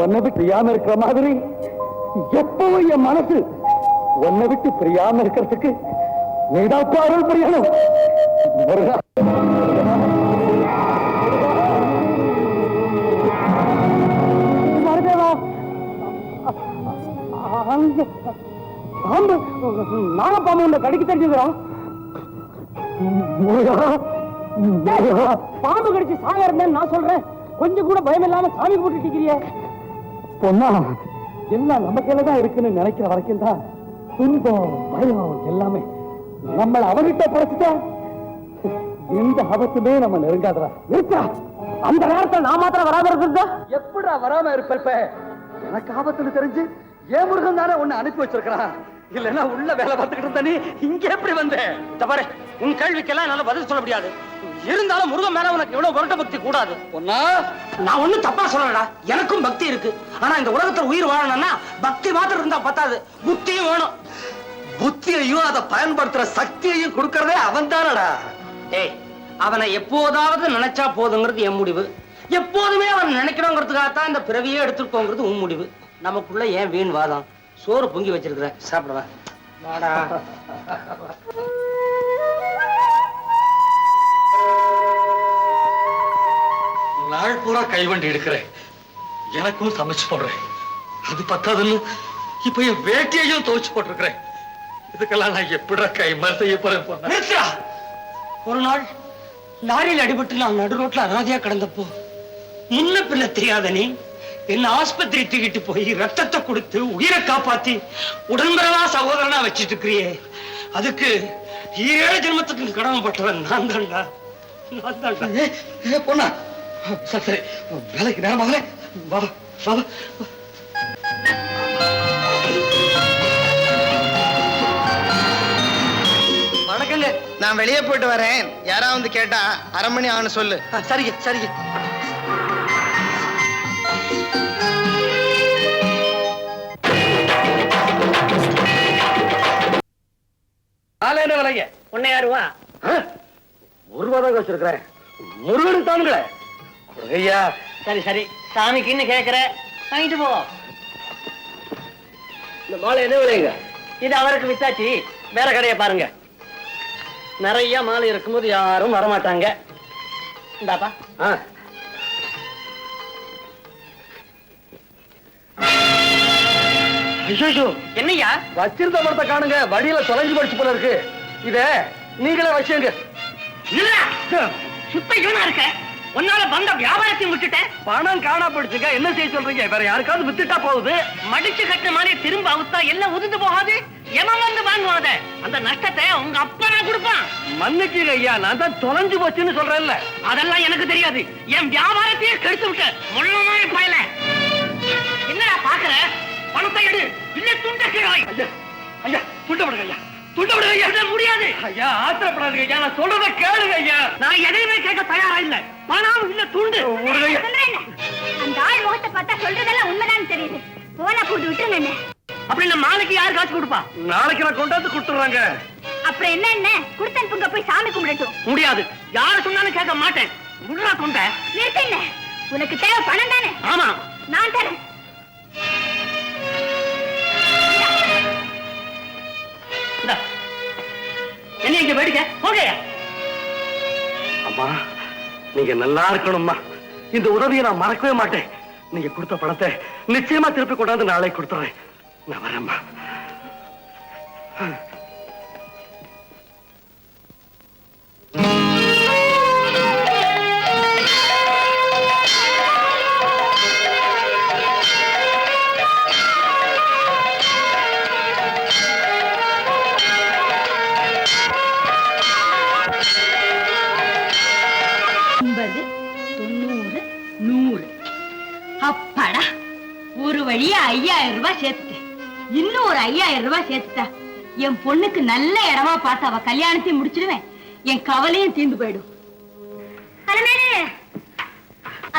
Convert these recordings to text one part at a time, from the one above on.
உன்னை விட்டு பிரியாம இருக்கிற மாதிரி எப்பவும் என் மனசு உன்னை விட்டு பிரியாம இருக்கிறதுக்கு நீதான் அருள் புரியணும். நாகப்பாம்பு உன்னை கடிக்க தெரிஞ்சுக்கிறோம். பாம்பு கடிச்சு சாக இருந்தேன்னு நான் சொல்றேன். கொஞ்சம் கூட பயம் இல்லாம சாமி போட்டுட்டிருக்கிறிய பொண்ணா. எல்லாம் நம்ம கையில தான் இருக்குன்னு நினைக்கிற வரைக்கும் தான் துன்பம் பயம் எல்லாமே நம்மள அவர்கிட்ட படைச்சுட்டா எந்த ஆபத்துமே நம்ம நெருங்காதரா இருக்கா. அந்த நேரத்தில் நான் மாத்திரம் வராம இருந்தா எப்படா வராம இருப்ப? எனக்கு ஆபத்துன்னு தெரிஞ்சு ஏன் முருகன் தானே உன்னை அனுப்பி வச்சிருக்கிறான். இல்லன்னா உள்ள வேலை பார்த்துக்கிட்டு இருந்தா நீ இங்க எப்படி வந்தேன்? பாரு, உன் கேள்விக்கெல்லாம் என்னால பதில் சொல்ல முடியாது. இருந்தாலும் முருகன் மேல உனக்கு இவ்வளவு புரட்ட பக்தி கூடாது. நான் ஒண்ணும் தப்பா சொல்லலடா, எனக்கும் பக்தி இருக்கு. ஆனா இந்த உலகத்துல உயிர் வாழணும்னா பக்தி மாத்திரம் இருந்தா பத்தாது, புத்தியும் வேணும். புத்தியையும் அதை பயன்படுத்துற சக்தியையும் கொடுக்கறதே அவன் தானடா. ஏய், அவனை எப்போதாவது நினைச்சா போதுங்கிறது என் முடிவு. எப்போதுமே அவன் நினைக்கணுங்கிறதுக்காகத்தான் இந்த பிறவியே எடுத்துருக்கோங்கிறது உன் முடிவு. நமக்குள்ள ஏன் வீண் வாதம்? சோறு பொங்கி வச்சிருக்கிற, சாப்பிடுவேன். வாடா. நாள் பூரா கைவண்டி எடுக்கிறேன், எனக்கும் சமைச்சு போடுறேன். அது பத்தாதுன்னு இப்ப என் வேட்டியையும் துவைச்சு போட்டிருக்கிறேன். இதுக்கெல்லாம் நான் எப்படிடா கைமாறு செய்ய போறேன்? ஒரு நாள் லாரியில் அடிபட்டு நான் நடு ரோட்ல அனாதையா கிடந்தப்போ முன்ன பின்ன தெரியாத நீ என்ன ஆஸ்பத்திரி தூக்கிட்டு போய் ரத்தத்தை கொடுத்து உயிரை காப்பாத்தி உடன்பரவா சகோதரனா வச்சிட்டு இருக்கிறியே, அதுக்கு 7 ஜென்மத்துக்கு கடமைப்பட்டவன் நான் தான்டா. நான் தான்டா. பொண்ணா, சரி வேலைக்கு நேரமாகல, பாபா பாபா. வணக்கங்க, நான் வெளியே போயிட்டு வரேன். யாராவது கேட்டா 1/2 மணி ஆகணும் சொல்லு. சரிங்க சரிங்க. என்ன விலைங்க? 1,000 ரூபா வச்சிருக்கிறேன். முருகனுக்கு தானுங்களே. ஐயா சரி சரி, சாமிக்குன்னு கேட்கிற, வாங்கிட்டு போ. இந்த மாலை என்ன விலைங்க? இது அவருக்கு வித்தாச்சு, வேற கடையை பாருங்க. நிறைய மாலை இருக்கும்போது யாரும் வரமாட்டாங்க. இந்தாப்பா. என்னையா வச்சிருந்த மரத்தை காணுங்க, வடியில தொலைஞ்சு படிச்சு போல இருக்கு. இத நீங்களே வச்சுங்க. சுத்தமா இருக்க, உன்னால வந்த வியாபாரத்தையும் விட்டுட்டேன். பணம் காணா போயிடுச்சுங்க, என்ன செய்ய சொல்றீங்க? வேற யாருக்காவது வித்துட்டா போகுது. மடிச்சு கட்ட மாதிரி திரும்ப அவுத்தா எல்லாம் உதிர்ந்து போகாது. எவன் வந்து வாங்குவாத அந்த நஷ்டத்தை உங்க அப்பா நான் கொடுப்பான். மன்னிச்சு ஐயா, நான் தான் தொலைஞ்சு போச்சுன்னு சொல்றேன்ல. அதெல்லாம் எனக்கு தெரியாது. என் வியாபாரத்தையே கெடுத்து விட்ட முள்ளமான பயல. என்னடா பாக்குற? பணத்தை எடு, இல்ல துண்டக்கிறாய். ஐயா ஐயா, துண்டப்படுங்க ஐயா, துண்டப்படுங்க ஐயா. முடியாது ஐயா, ஆத்திரப்படாதுங்க ஐயா, நான் சொல்றத கேளுங்க ஐயா. நான் எதையுமே கேட்க தயாரா இல்ல. பணம் இல்ல துண்டு. அந்த ஆள் முகத்தை பார்த்தா சொல்றதெல்லாம் உண்மைதான் தெரியுது. போனா போட்டு விட்டுருங்க. அப்படி நம்ம நாளைக்கு யாரு காசு கொடுப்பா? நாளைக்கு நான் கொண்டாந்து கொடுத்துறாங்க. அப்புறம் என்ன என்ன கொடுத்து அனுப்புங்க, போய் சாமி கும்பிடட்டும். முடியாது, யாரு சொன்னாலும் கேட்க மாட்டேன். முடுறா கொண்ட. நிறுத்துங்க, உனக்கு தேவை பணம் தானே? ஆமா, நான் தரேன். என்ன இங்க வேடிக்கை? போங்க. அம்மா, நீங்க நல்லா இருக்கணும்மா. இந்த உதவியை நான் மறக்கவே மாட்டேன். நீங்க கொடுத்த பணத்தை நிச்சயமா திருப்பி கொண்டாந்து நாளை கொடுத்துறேன். நான் வரேம்மா. அப்பாடா, ஒரு வழியா 5000 ரூபாய் சேர்த்துட்டேன். இன்னும் ஒரு 5000 ரூபாய் சேர்த்துட்டா என் பொண்ணுக்கு நல்ல இடமா பார்த்து அவ கல்யாணத்தையும் முடிச்சிடுவேன். என் கவலையும் தீர்ந்து போயிடும்.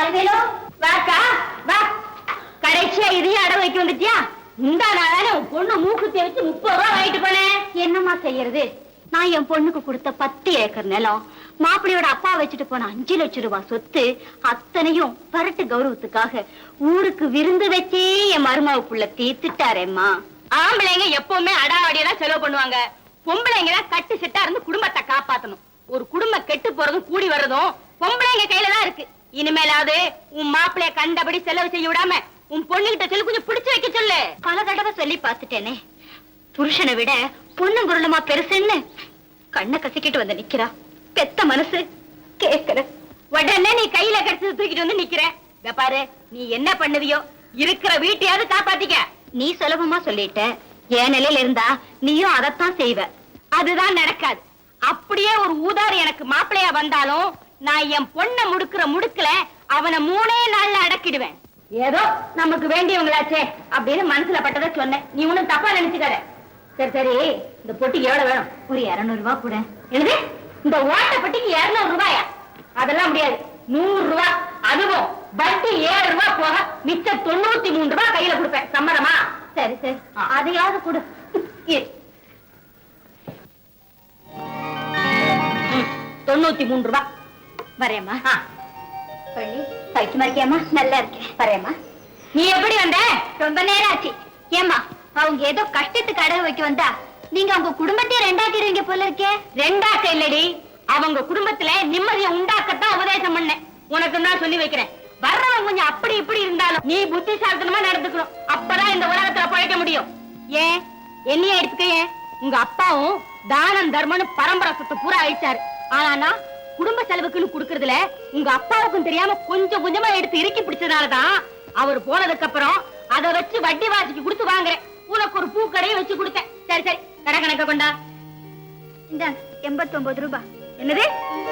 அலமேலு, வாக்கா வா. கடைசியா இதையும் அடை வைக்க வந்துட்டியா? இந்த நாளான உன் பொண்ணு மூக்குத்தி வச்சு 30 ரூபாய் வாங்கிட்டு போனேன். என்னம்மா செய்யறது? நான் என் பொண்ணுக்கு கொடுத்த 10 ஏக்கர் நிலம், மாப்பிள்ளையோட அப்பா வச்சுட்டு போன 5 லட்சம் ரூபாய் சொத்து, அத்தனையும் பரட்டு கௌரவத்துக்காக ஊருக்கு விருந்து வச்சே என் மருமாவுக்குள்ள தீர்த்துட்டாரேம்மா. ஆம்பளைங்க எப்பவுமே அடாவடியெல்லாம் செலவு பண்ணுவாங்க. பொம்பளைங்க தான் கட்டு செட்டா இருந்து குடும்பத்தை காப்பாத்தணும். ஒரு குடும்பம் கெட்டு போறதும் கூடி வர்றதும் பொம்பளைங்க கையில தான் இருக்கு. இனிமேலாவது உன் மாப்பிளைய கண்டபடி செலவு செய்ய விடாம உன் பொண்ணுகிட்ட சொல்லி கொஞ்சம் பிடிச்சு வைக்க சொல்லு. பல தடவை சொல்லி பார்த்துட்டேனே, புருஷனை விட பொண்ணும் குருளமா பெருசுன்னு கண்ணை கசிக்கிட்டு வந்து நிக்கிறா. பெத்த மனசு கேட்கற. உடனே நீ கையில கிடைச்சது தூக்கிட்டு வந்து நிக்கிற. இத பாரு, நீ என்ன பண்ணுவியோ இருக்கிற வீட்டையாவது காப்பாத்திக்க. நீ சுலபமா சொல்லிட்ட, என் நிலையில இருந்தா நீயும் அதைத்தான் செய்வ. அதுதான் நடக்காது. அப்படியே ஒரு ஊதாரி எனக்கு மாப்பிள்ளையா வந்தாலும் நான் என் பொண்ணை முடுக்கிற முடுக்கல அவனை 3 நாள்ல அடக்கிடுவேன். ஏதோ நமக்கு வேண்டியவங்களாச்சே அப்படின்னு மனசுல பட்டதை சொன்னேன். நீ ஒண்ணும் தப்பா நினைச்சுக்காத. சரி சரி, இந்த பொட்டிக்கு எவ்வளவு வேணும்? ஒரு 200 ரூபாய் கூட. என்னது, இந்த ஓட்ட பொட்டிக்கு 200 ரூபாயா? அதெல்லாம் முடியாது. 100 ரூபாய், அதுவும் வட்டி 7 ரூபாய் போக மிச்சம் 93 ரூபாய் கையில கொடுப்பேன். சம்மதமா? சரி சரி, அதையாவது கொடு. 93 ரூபாய். வரேம்மா. பள்ளி சைக்கிள் இருக்கியாமா? நல்லா இருக்கேன். வரேம்மா. நீ எப்படி வந்த? ரொம்ப நேரம் ஆச்சு. ஏம்மா, அவங்க ஏதோ கஷ்டத்துக்கு அடகு வைக்க வந்தா நீங்க அவங்க குடும்பத்தையே ரெண்டாக்கிடுவீங்க போல இருக்கே. ரெண்டாக்க இல்லடி, அவங்க குடும்பத்துல நிம்மதியை உண்டாக்கத்தான் உபதேசம் பண்ணேன். உனக்கு தான் சொல்லி வைக்கிறேன். வர்றவன் கொஞ்சம் அப்படி இப்படி இருந்தாலும் நீ புத்திசாலித்தனமா நடந்துக்கணும். அப்பதான் இந்த உலகத்துல பழைக்க முடியும். ஏன் என்னையே எடுத்துக்க. ஏன் உங்க அப்பாவும் தானம் தர்மம்னு பரம்பரை சொத்து பூரா அழிச்சாரு. ஆனா குடும்ப செலவுக்குன்னு குடுக்கறதுல உங்க அப்பாவுக்கும் தெரியாம கொஞ்சம் கொஞ்சமா எடுத்து இறுக்கி பிடிச்சதாலதான் அவர் போனதுக்கு அப்புறம் அதை வச்சு வட்டி வாசிக்கு கொடுத்து வாங்குறேன். உனக்கு ஒரு பூக்கடையும் வச்சு கொடுத்தேன். சரி சரி, கடை கணக்க கொண்டா. இந்த 89 ரூபாய். என்னது,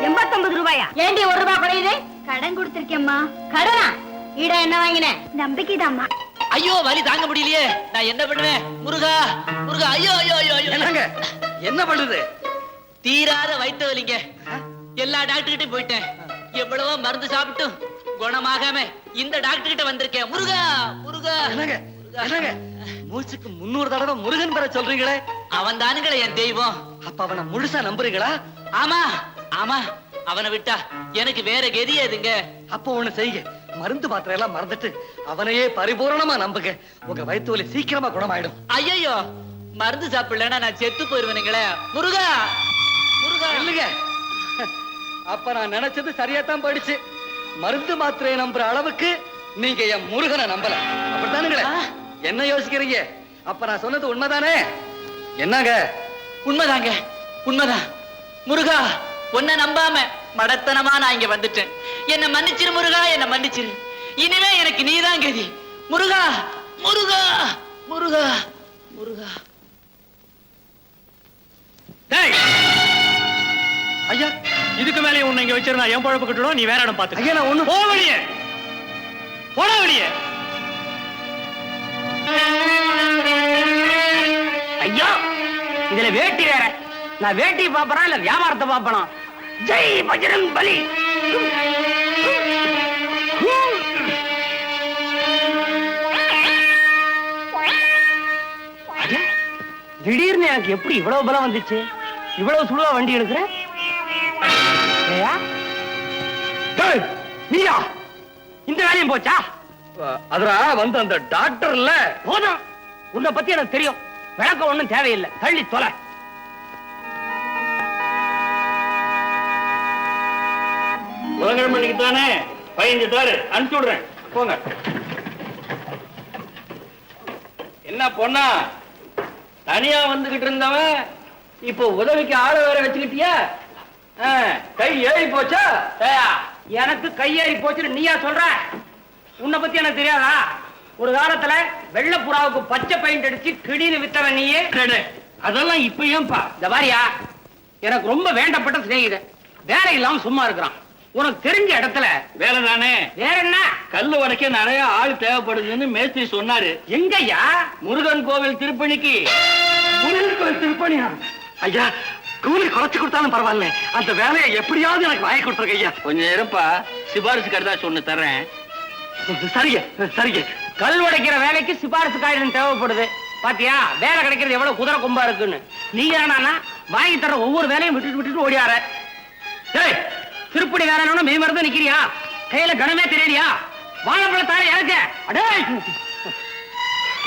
89 ரூபாயா? ஏண்டி 1 ரூபாய் குறையுது? கடன் கொடுத்திருக்கேம்மா. கடனா? ஈட என்ன வாங்கினேன்? நம்பிக்கைதாம்மா. ஐயோ, வலி தாங்க முடியலையே, நான் என்ன பண்ணுவேன்? முருகா முருகா, ஐயோ ஐயோ ஐயோ ஐயோ. என்னங்க என்ன பண்ணுது? தீராத வயிற்று வலிங்க. எல்லா டாக்டர் கிட்டையும் போயிட்டேன். எவ்வளவோ மருந்து சாப்பிட்டும் குணமாகாம இந்த டாக்டர் கிட்ட வந்திருக்கேன். முருகா முருகா. என்னங்க என்னங்க, மூச்சுக்கு 300 தடவை முருகன் பெற சொல்றீங்களே? அவன் தானுங்களே என் தெய்வம். அப்ப அவனை முழுசா நம்புறீங்களா? ஆமா ஆமா, அவனை விட்டா எனக்கு வேற கதி எதுங்க? அப்போ ஒண்ணு செய்யுங்க, மருந்து மாத்திரை எல்லாம் மறந்துட்டு அவனையே பரிபூரணமா நம்புங்க. உங்க வயிற்று வலி சீக்கிரமா குணமாயிடும். ஐயோ, மருந்து சாப்பிடலன்னா நான் செத்து போயிருவேனுங்களே. முருகா முருகா. இல்லைங்க, அப்ப நான் நினைச்சது சரியாத்தான் போயிடுச்சு. மருந்து மாத்திரையை நம்புற அளவுக்கு நீங்க என் முருகனை நம்பல, அப்படித்தானுங்களே? என்ன யோசிக்கிறீங்க? அப்ப நான் சொன்னது உண்மைதானே? என்னங்க? உண்மைதாங்க, உண்மைதான். முருகா, உன்னை நம்பாம மடத்தனமா நான் இங்க வந்துட்டேன். என்ன மன்னிச்சிரு முருகா, என்ன மன்னிச்சிரு. இனிமே எனக்கு நீதான் கதி. முருகா முருகா முருகா முருகா. ஐயா, இதுக்கு மேலே உன்னை இங்க வச்சிருந்தா என் பழப்பு கட்டணும். நீ வேற இடம் பாத்து. ஐயா, நான் ஒண்ணு போ வெளியே, போட வெளியே. ஐயோ, இதுல வேட்டி வேற. நான் வேட்டி பாப்பறா இல்ல வியாபாரத்தை பாப்பனா? ஜெய் பஜ்ரங் பலி. திடீர்னு எனக்கு எப்படி இவ்வளவு பலம் வந்துச்சு? இவ்வளவு சுழுவா வண்டி எடுக்கிற? நீயா இந்த வேலையும் போச்சா? அதுரா வந்து அந்த டாக்டர்ல. போதும், உன்னை பத்தி எனக்கு தெரியும். விளக்கம் ஒண்ணும் தேவையில்லை, தள்ளி தொலை. புதன்கிழமை தானே 15 தாரு அனுப்பிச்சு விடுறேன். போங்க. என்ன பொண்ணா, தனியா வந்துகிட்டு இருந்தவன் இப்போ உதவிக்கு ஆளை வேற வச்சுக்கிட்டியா? கை ஏறி போச்சா? எனக்கு கையேறி போச்சுன்னு நீயா சொல்ற? உன்னை பத்தி எனக்கு தெரியாதா? ஒரு காலத்துல வெள்ளப்புறாவுக்கு பச்சை பெயிண்ட் அடிச்சு கிடீன்னு வித்தவன் நீயே. அதெல்லாம் இப்ப ஏன்பா? இந்த மாதிரியா, எனக்கு ரொம்ப வேண்டப்பட்ட சிநேகிதன் வேலை இல்லாம சும்மா இருக்கிறான். உனக்கு தெரிஞ்ச இடத்துல வேலை தானே. வேற என்ன? கல்லு உடைக்க நிறைய ஆள் தேவைப்படுதுன்னு மேஸ்திரி சொன்னாரு. எங்கய்யா? முருகன் கோவில் திருப்பணிக்கு. முருகன் கோயில் திருப்பணியா? ஐயா, கூலி குறைச்சு கொடுத்தாலும் பரவாயில்ல, அந்த வேலையை எப்படியாவது எனக்கு வாங்கி கொடுத்துருங்க ஐயா. கொஞ்சம் இருப்பா, சிபாரிசு கருதா சொன்னு தர்றேன். சரிங்க சரிங்க. கல் உடைக்கிற வேலைக்கு சிபாரிசு காகிதம் தேவைப்படுது. பாத்தியா வேலை கிடைக்கிறது எவ்வளவு குதிரை கொம்பா இருக்குன்னு. நீ ஏன்னா வாங்கி தர ஒவ்வொரு வேலையும் விட்டுட்டு ஓடியார. ஏய், திருப்படி வேலைன்னு மெய் மறந்து நிக்கிறியா? கையில கனமே தெரியலையா? வாழைப்பழத்தார இறக்க. அடே,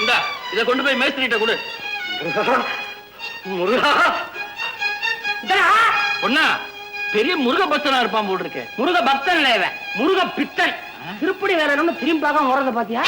இந்தா இதை கொண்டு போய் மேஸ்திரிட்ட கொடு. முருகா, பொண்ணா பெரிய முருக பக்தனா இருப்பான் போல் இருக்கே. முருக பக்தன் இல்ல இவன், முருக பித்தன். திருப்படி வேலைன்னு திரும்பி பார்க்காம ஓடுறத பாத்தியா?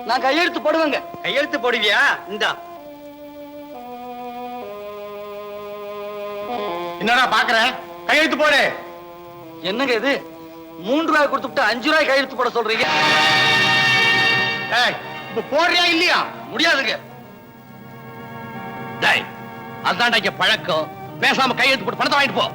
நான் கையெழுத்து போடுவேங்க. கையெழுத்து போடுவியா? இந்தா. என்னடா பாக்குற? கையெழுத்து போடு. என்னங்க இது, 3 ரூபாய் கொடுத்துட்டு 5 ரூபாய் கையெழுத்து போட சொல்றீங்க? ஏய், இப்ப போடுறியா இல்லையா? முடியாதுங்க. டேய், அதான்டா இங்க பழக்கம். பேசாம கையெழுத்து போட்டு பணத்தை வாங்கிட்டு போ.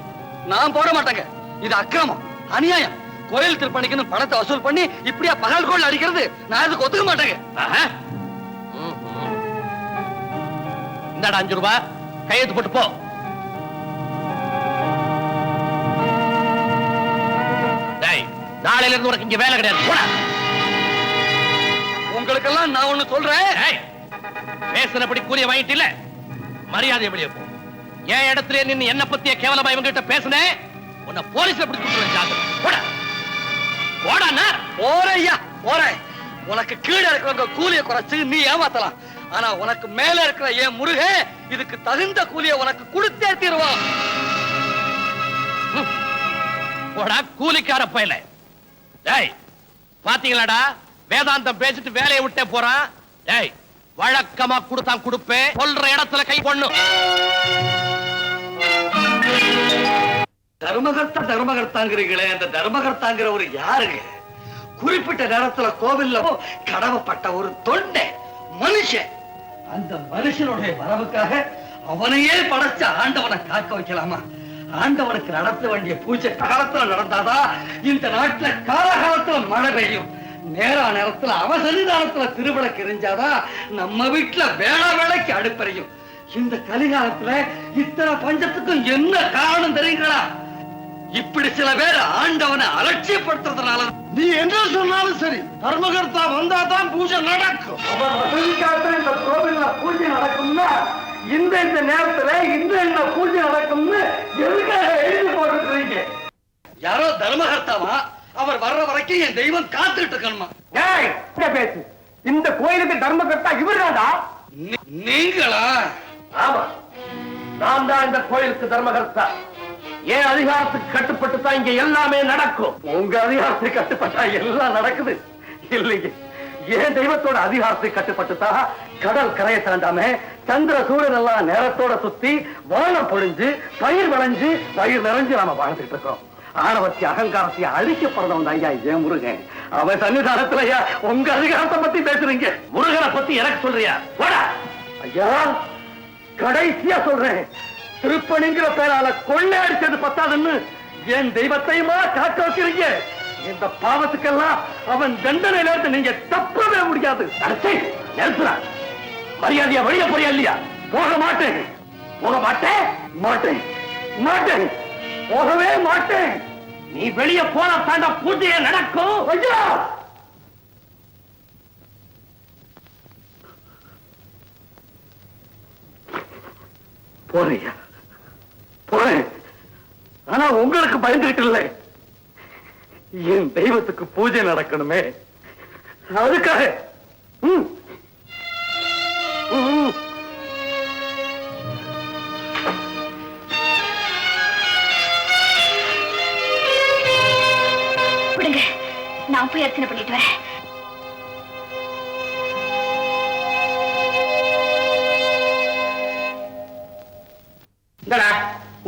நான் போட மாட்டேங்க. இது அக்கிரமம், அநியாயம். கோயில் திருப்பணிக்குன்னு பணத்தை வசூல் பண்ணி இப்படியா பகல் கோயில் அடிக்கிறது? நான் அதுக்கு ஒத்துக்க மாட்டேங்க. ஆஹா. இந்தாடா 5 ரூபாய், கையெழுத்து போட்டு போ. டேய், நாளையில இருந்து உனக்கு இங்க வேலை கிடையாது. போடா. உங்களுக்கெல்லாம் நான் ஒண்ணு சொல்றேன். டேய், பேசுனபடி கூலிய வாங்கிட்டு இல்ல, மரியாதை வெளியே போ. என் இடத்துல நின்னு என்ன பத்திய கேவலமா இவங்க கிட்ட பேசுனே, உன்னை போலீஸ்ல பிடிச்சு கொடுத்துருவேன். ஜாக்கிரதை. போடா. போடாண்ணா. போறேன் ஐயா, போறேன். உனக்கு கீழே இருக்கிறவங்க கூலியை குறைச்சு நீ ஏமாத்தலாம். ஆனா உனக்கு மேல இருக்கிற என் முருகன் இதுக்கு தகுந்த கூலியை உனக்கு கொடுத்தே தீருவான். போடா கூலிக்கார பயல. டேய், பாத்தீங்களாடா, வேதாந்தம் பேசிட்டு வேலையை விட்டே போறான். டேய், வழக்கமா கொடுத்தான் கொடுப்பேன், சொல்ற இடத்துல கை பொண்ணும். தர்மகர்த்தாங்கிறீங்களே, அந்த தர்மகர்த்தாங்கிற ஒரு யாருங்க? குறிப்பிட்ட நேரத்துல கோவில்ல கடமைப்பட்ட ஒரு தொண்டை மனுஷன். அந்த மனுஷனுடைய வரவுக்காக அவனையே படைச்ச ஆண்டவனை காக்க வைக்கலாமா? ஆண்டவனுக்கு நடத்த வேண்டிய பூஜை காலத்துல நடந்தாதான் இந்த நாட்டுல காலகாலத்துல மழை பெய்யும். நேரா நேரத்துல அவசரிதானத்துல திருவிளக்கு எரிஞ்சாதான் நம்ம வீட்டுல வேளைக்கு அடுப்பறையும். இந்த கலிகாலத்துல இத்தனை பஞ்சத்துக்கும் என்ன காரணம் தெரியுங்களா? இப்படி சில பேர் ஆண்டவனை அலட்சியப்படுத்துறதுனால. நீ என்ன சொன்னாலும் சரி, தர்மகர்த்தா வந்தா தான் பூஜை நடக்கும். இந்த கோவில்ல பூஜை நடக்கும்னா இந்த நேரத்துல இந்த பூஜை நடக்கும்னு எதுக்காக எழுதி போட்டுருக்கீங்க? யாரோ தர்மகர்த்தாவா? அவர் வர்ற வரைக்கும் என் தெய்வம் காத்துட்டு இருக்கணுமா? பேசு. இந்த கோயிலுக்கு தர்மகர்த்தா இவர்தான்டா. நீங்களா? ஆமா, நான் தான் இந்த கோயிலுக்கு தர்மகர்த்தா. ஏன் அதிகாரத்துக்கு கட்டுப்பட்டு தான் இங்க எல்லாமே நடக்கும். உங்க அதிகாரத்துக்கு கட்டுப்பட்டா எல்லாம் நடக்குது இல்லைங்க. ஏன் தெய்வத்தோட அதிகாரத்துக்கு கட்டுப்பட்டுதான் கடல் கரையை தாண்டாம சந்திர சூரியன் எல்லாம் நேரத்தோட சுத்தி வானம் பொழிஞ்சு பயிர் விளைஞ்சு வயிறு நிறைஞ்சு நாம வாழ்ந்துட்டு இருக்கோம். ஆணவத்தை அகங்காரத்தை அழிக்கப்படுறவன் ஐயா ஏன் முருகன். அவன் சன்னிதானத்துல ஐயா உங்க அதிகாரத்தை பத்தி பேசுறீங்க. முருகனை பத்தி எனக்கு சொல்றியா? போடா. ஐயா, கடைசியா சொல்றேன், திருப்பணிங்கிற பேரால கொள்ளை அடிச்சது பத்தாதுன்னு என் தெய்வத்தையுமா காக்க வைக்கிறீங்க. இந்த பாவத்துக்கெல்லாம் அவன் தண்டனையில இருந்து நீங்க தப்பவே முடியாது. மரியாதையா வெளியே போறியா இல்லையா? போக மாட்டேன். போக மாட்டேன் மாட்டேன் மாட்டேன் போகவே மாட்டேன். நீ வெளியே போனா தாண்டா பூஜையே நடக்கும். ஐயா, போறேன் போறேன். ஆனா உங்களுக்கு பயந்துகிட்டு இல்லை, என் தெய்வத்துக்கு பூஜை நடக்கணுமே, அதுக்காக. நான் போய் அர்ச்சனை பண்ணிட்டு வரேன். இந்தடா,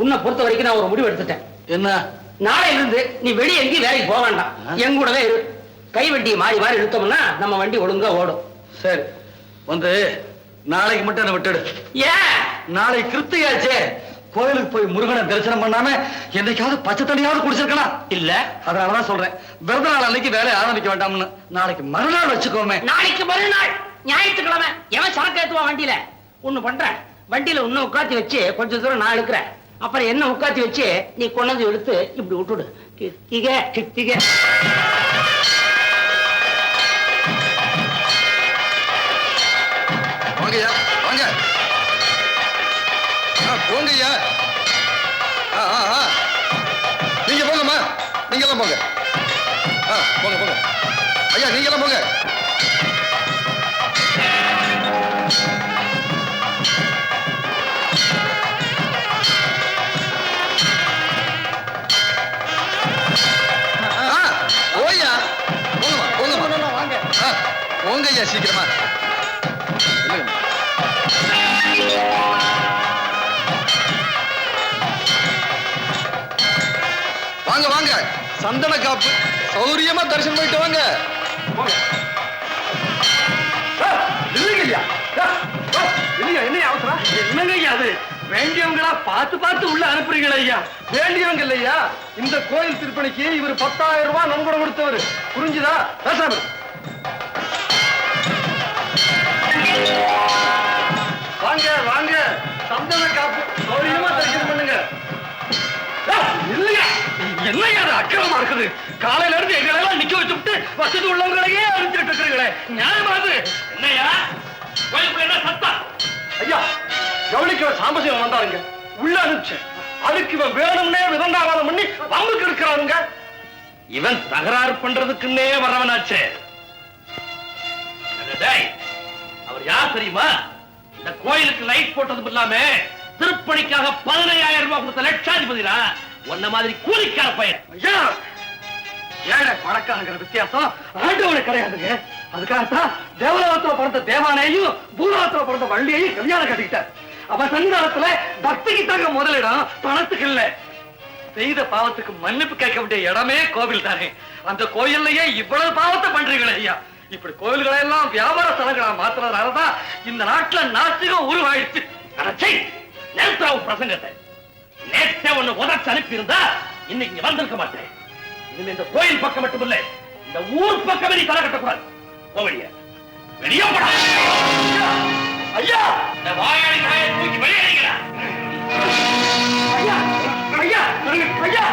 உன்னை பொறுத்த வரைக்கும் நான் ஒரு முடிவு எடுத்துட்டேன். என்ன? நாளையில இருந்து நீ வெளியே எங்கேயும் வேலைக்கு போக வேண்டாம், என் கூடவே இரு. கை வண்டியை மாறி மாறி இழுத்தோம்னா நம்ம வண்டி ஒழுங்கா ஓடும். சரி, வந்து நாளைக்கு மட்டும் என்ன விட்டுடு. ஏன்? நாளைக்கு கிருத்திகாச்சே, கோயிலுக்கு போய் முருகனை தரிசனம் பண்ணாம என்னைக்காவது பச்சை தண்ணியாவது குடிச்சிருக்கலாம் இல்ல, அதனாலதான் சொல்றேன், விரத நாள் அன்னைக்கு வேலையை ஆரம்பிக்க வேண்டாம்னு. நாளைக்கு மறுநாள் வச்சுக்கோமே. நாளைக்கு மறுநாள் ஞாயிற்றுக்கிழமை எவன் சரக்கு ஏத்துவா வண்டியில? ஒண்ணு பண்றேன், வண்டியில உன்ன உட்காத்தி வச்சு கொஞ்சம் தூரம் நான் எடுக்கிறேன், அப்புறம் என்ன உட்காத்தி வச்சு நீ கொண்டு எடுத்து இப்படி விட்டுடு. கித்திக கித்திக. வாங்கய்யா, வாங்க. போங்கய்யா. நீங்க போங்கம்மா, நீங்க எல்லாம் போங்க. போங்க போங்க ஐயா, நீங்க எல்லாம் போங்க. ஓய்யா, போங்கம்மா போங்கம்மா, வாங்க. போங்க ஐயா, சீக்கிரமா. வாங்க வாங்க, சந்தன காப்பு சௌரியமா தரிசனம் பண்ணிட்டு வாங்க. என்ன அவசரம்? என்னங்க அது? வேண்டியவங்களா பார்த்து பார்த்து உள்ள அனுப்புறீங்களா ஐயா? வேண்டியவங்க இல்லையா, இந்த கோயில் திருப்பணிக்கு இவர் 10,000 ரூபாய் நன்கொடை கொடுத்தவர், புரிஞ்சுதா? பேசாம வாங்க வாங்க, சந்தன காப்பு சௌரியமா தரிசனம் பண்ணுங்க. இல்லையா, என்னையா அது அக்கிரமமா இருக்குது? காலையில இருந்து எங்களெல்லாம் நிக்க வச்சுட்டு வசதி உள்ளவங்களையே அனுப்பிட்டு இருக்கிறீங்களே, நியாயமாது? என்னையா கோயிலுக்குள்ள என்ன சத்தம்? ஐயா, கவனிக்க சாம்பசிவம் வந்தாருங்க, உள்ள அனுப்பிச்சு. அதுக்கு இவன் வேணும்னே விதண்டாவாதம் பண்ணி வம்புக்கு இருக்கிறாருங்க. இவன் தகராறு பண்றதுக்குன்னே வரவனாச்சே. அவர் யார் தெரியுமா? இந்த கோயிலுக்கு லைட் போட்டதும் இல்லாம திருப்பணிக்காக 15,000 ரூபாய் கொடுத்த லட்சாதிபதினா உன்ன மாதிரி கூலிக்கார பையன். ஐயா, ஏழை பணக்காரங்கிற வித்தியாசம் ஆண்டவனுக்கு கிடையாதுங்க. அதுக்காகத்தான் தேவலோகத்துல பிறந்த தேவானையும் பூலோகத்துல பிறந்த வள்ளியையும் கல்யாணம் கட்டிக்கிட்டார். அவன் சன்னிதானத்துல பக்திக்கு தாங்க முதலிடம், பணத்துக்கு இல்ல. செய்த பாவத்துக்கு மன்னிப்பு கேட்க வேண்டிய இடமே கோவில் தானே. அந்த கோயில்லையே இவ்வளவு பாவத்தை பண்றீங்களே ஐயா. இப்படி கோயில்களை எல்லாம் வியாபார ஸ்தலங்களா மாத்துறதுனாலதான் இந்த நாட்டுல நாஸ்திகம் உருவாயிடுச்சு. நேற்றாவும் பிரசங்கத்தை நேற்றே ஒண்ணு உதச்சு அனுப்பி இருந்தா இன்னைக்கு வந்திருக்க மாட்டேன். இனிமே இந்த கோயில் பக்கம் மட்டும் இல்ல, இந்த ஊர் பக்கமே நீ தலை கட்டக்கூடாது. வெளியே வெளியே போடா ஐயா. வாயாடி காயை தூக்கி வெளியேறீங்களா? ஐயா ஐயா ஐயா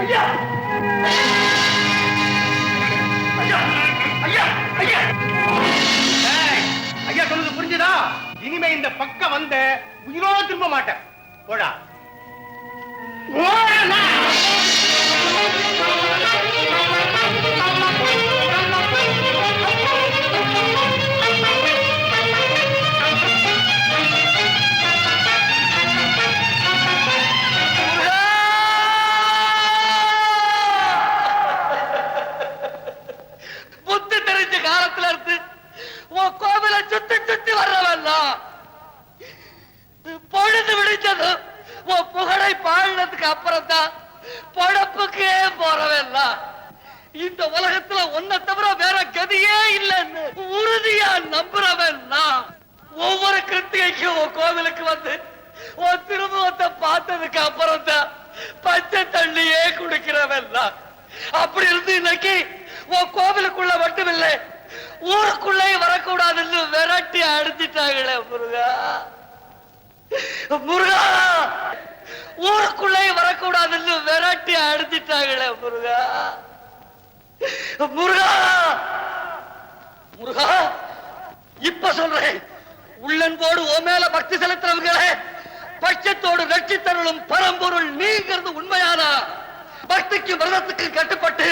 ஐயா ஐயா ஐயா ஐயா ஐயா, சொல்லுங்க, புரிஞ்சுதா? இனிமே இந்த பக்கம் வந்த உயிரோட திரும்ப மாட்டேன். போடா. புத்தி தெரிஞ்ச காலத்துல இருந்து உன் கோவில சுத்தி சுத்தி வர்றவெல்லாம் பொழுது விடிச்சதும் உன் புகழை பாடினதுக்கு அப்புறம் தான் பொழப்புக்கே போறவெல்லாம் இந்த உலகத்துல ஒன்ன தவிர வேற கதியே இல்லைன்னு உறுதியா நம்புறவெல்லாம் ஒவ்வொரு கிருத்திகைக்கும் உன் கோவிலுக்கு வந்து உன் திருமுகத்தை பார்த்ததுக்கு அப்புறம் தான் பச்சை தண்ணியே குடிக்கிறவெல்லாம். அப்படி இருந்து இன்னைக்கு உன் கோவிலுக்குள்ள மட்டும் இல்லை, ஊருக்குள்ளே வரக்கூடாதுன்னு விரட்டி அடிச்சிட்டாங்களே முருகா. முருகா, ஊருக்குள்ளே வரக்கூடாதுன்னு விரட்டி அடிச்சிட்டாங்களே முருகா. முருகா முருகா, இப்ப சொல்றேன், உள்ளன்போடு ஓ மேல பக்தி செலுத்துறவங்களே பட்சத்தோடு ரட்சித்தருளும் பரம்பொருள் நீங்கிறது உண்மையானா? பக்திக்கு விரதத்துக்கு கட்டுப்பட்டு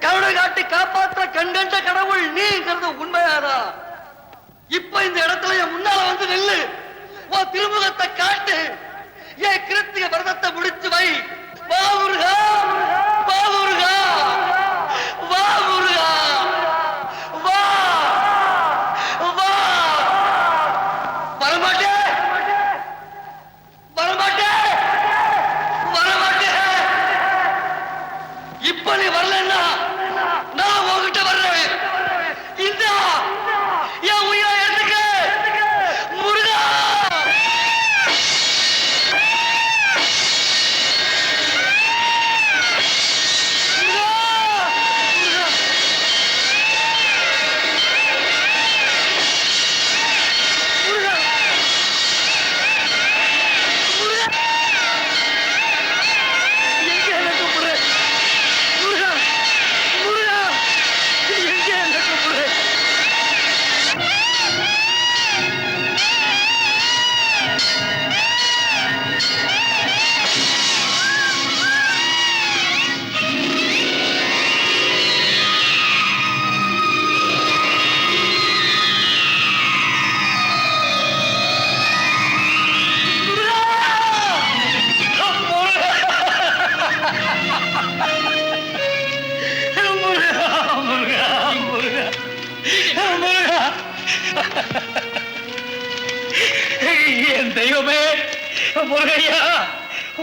கருணை காட்டி காப்பாற்ற கண்கண்ட கடவுள் நீங்கிறது உண்மையானா? இப்ப இந்த இடத்துல என் முன்னால வந்து நில்லு, உன் திருமுகத்தை காட்டு, என் கிருத்திக விரதத்தை முடிச்சு வை. வா முருகா, வா முருகா, வா முருகா. முருகையா,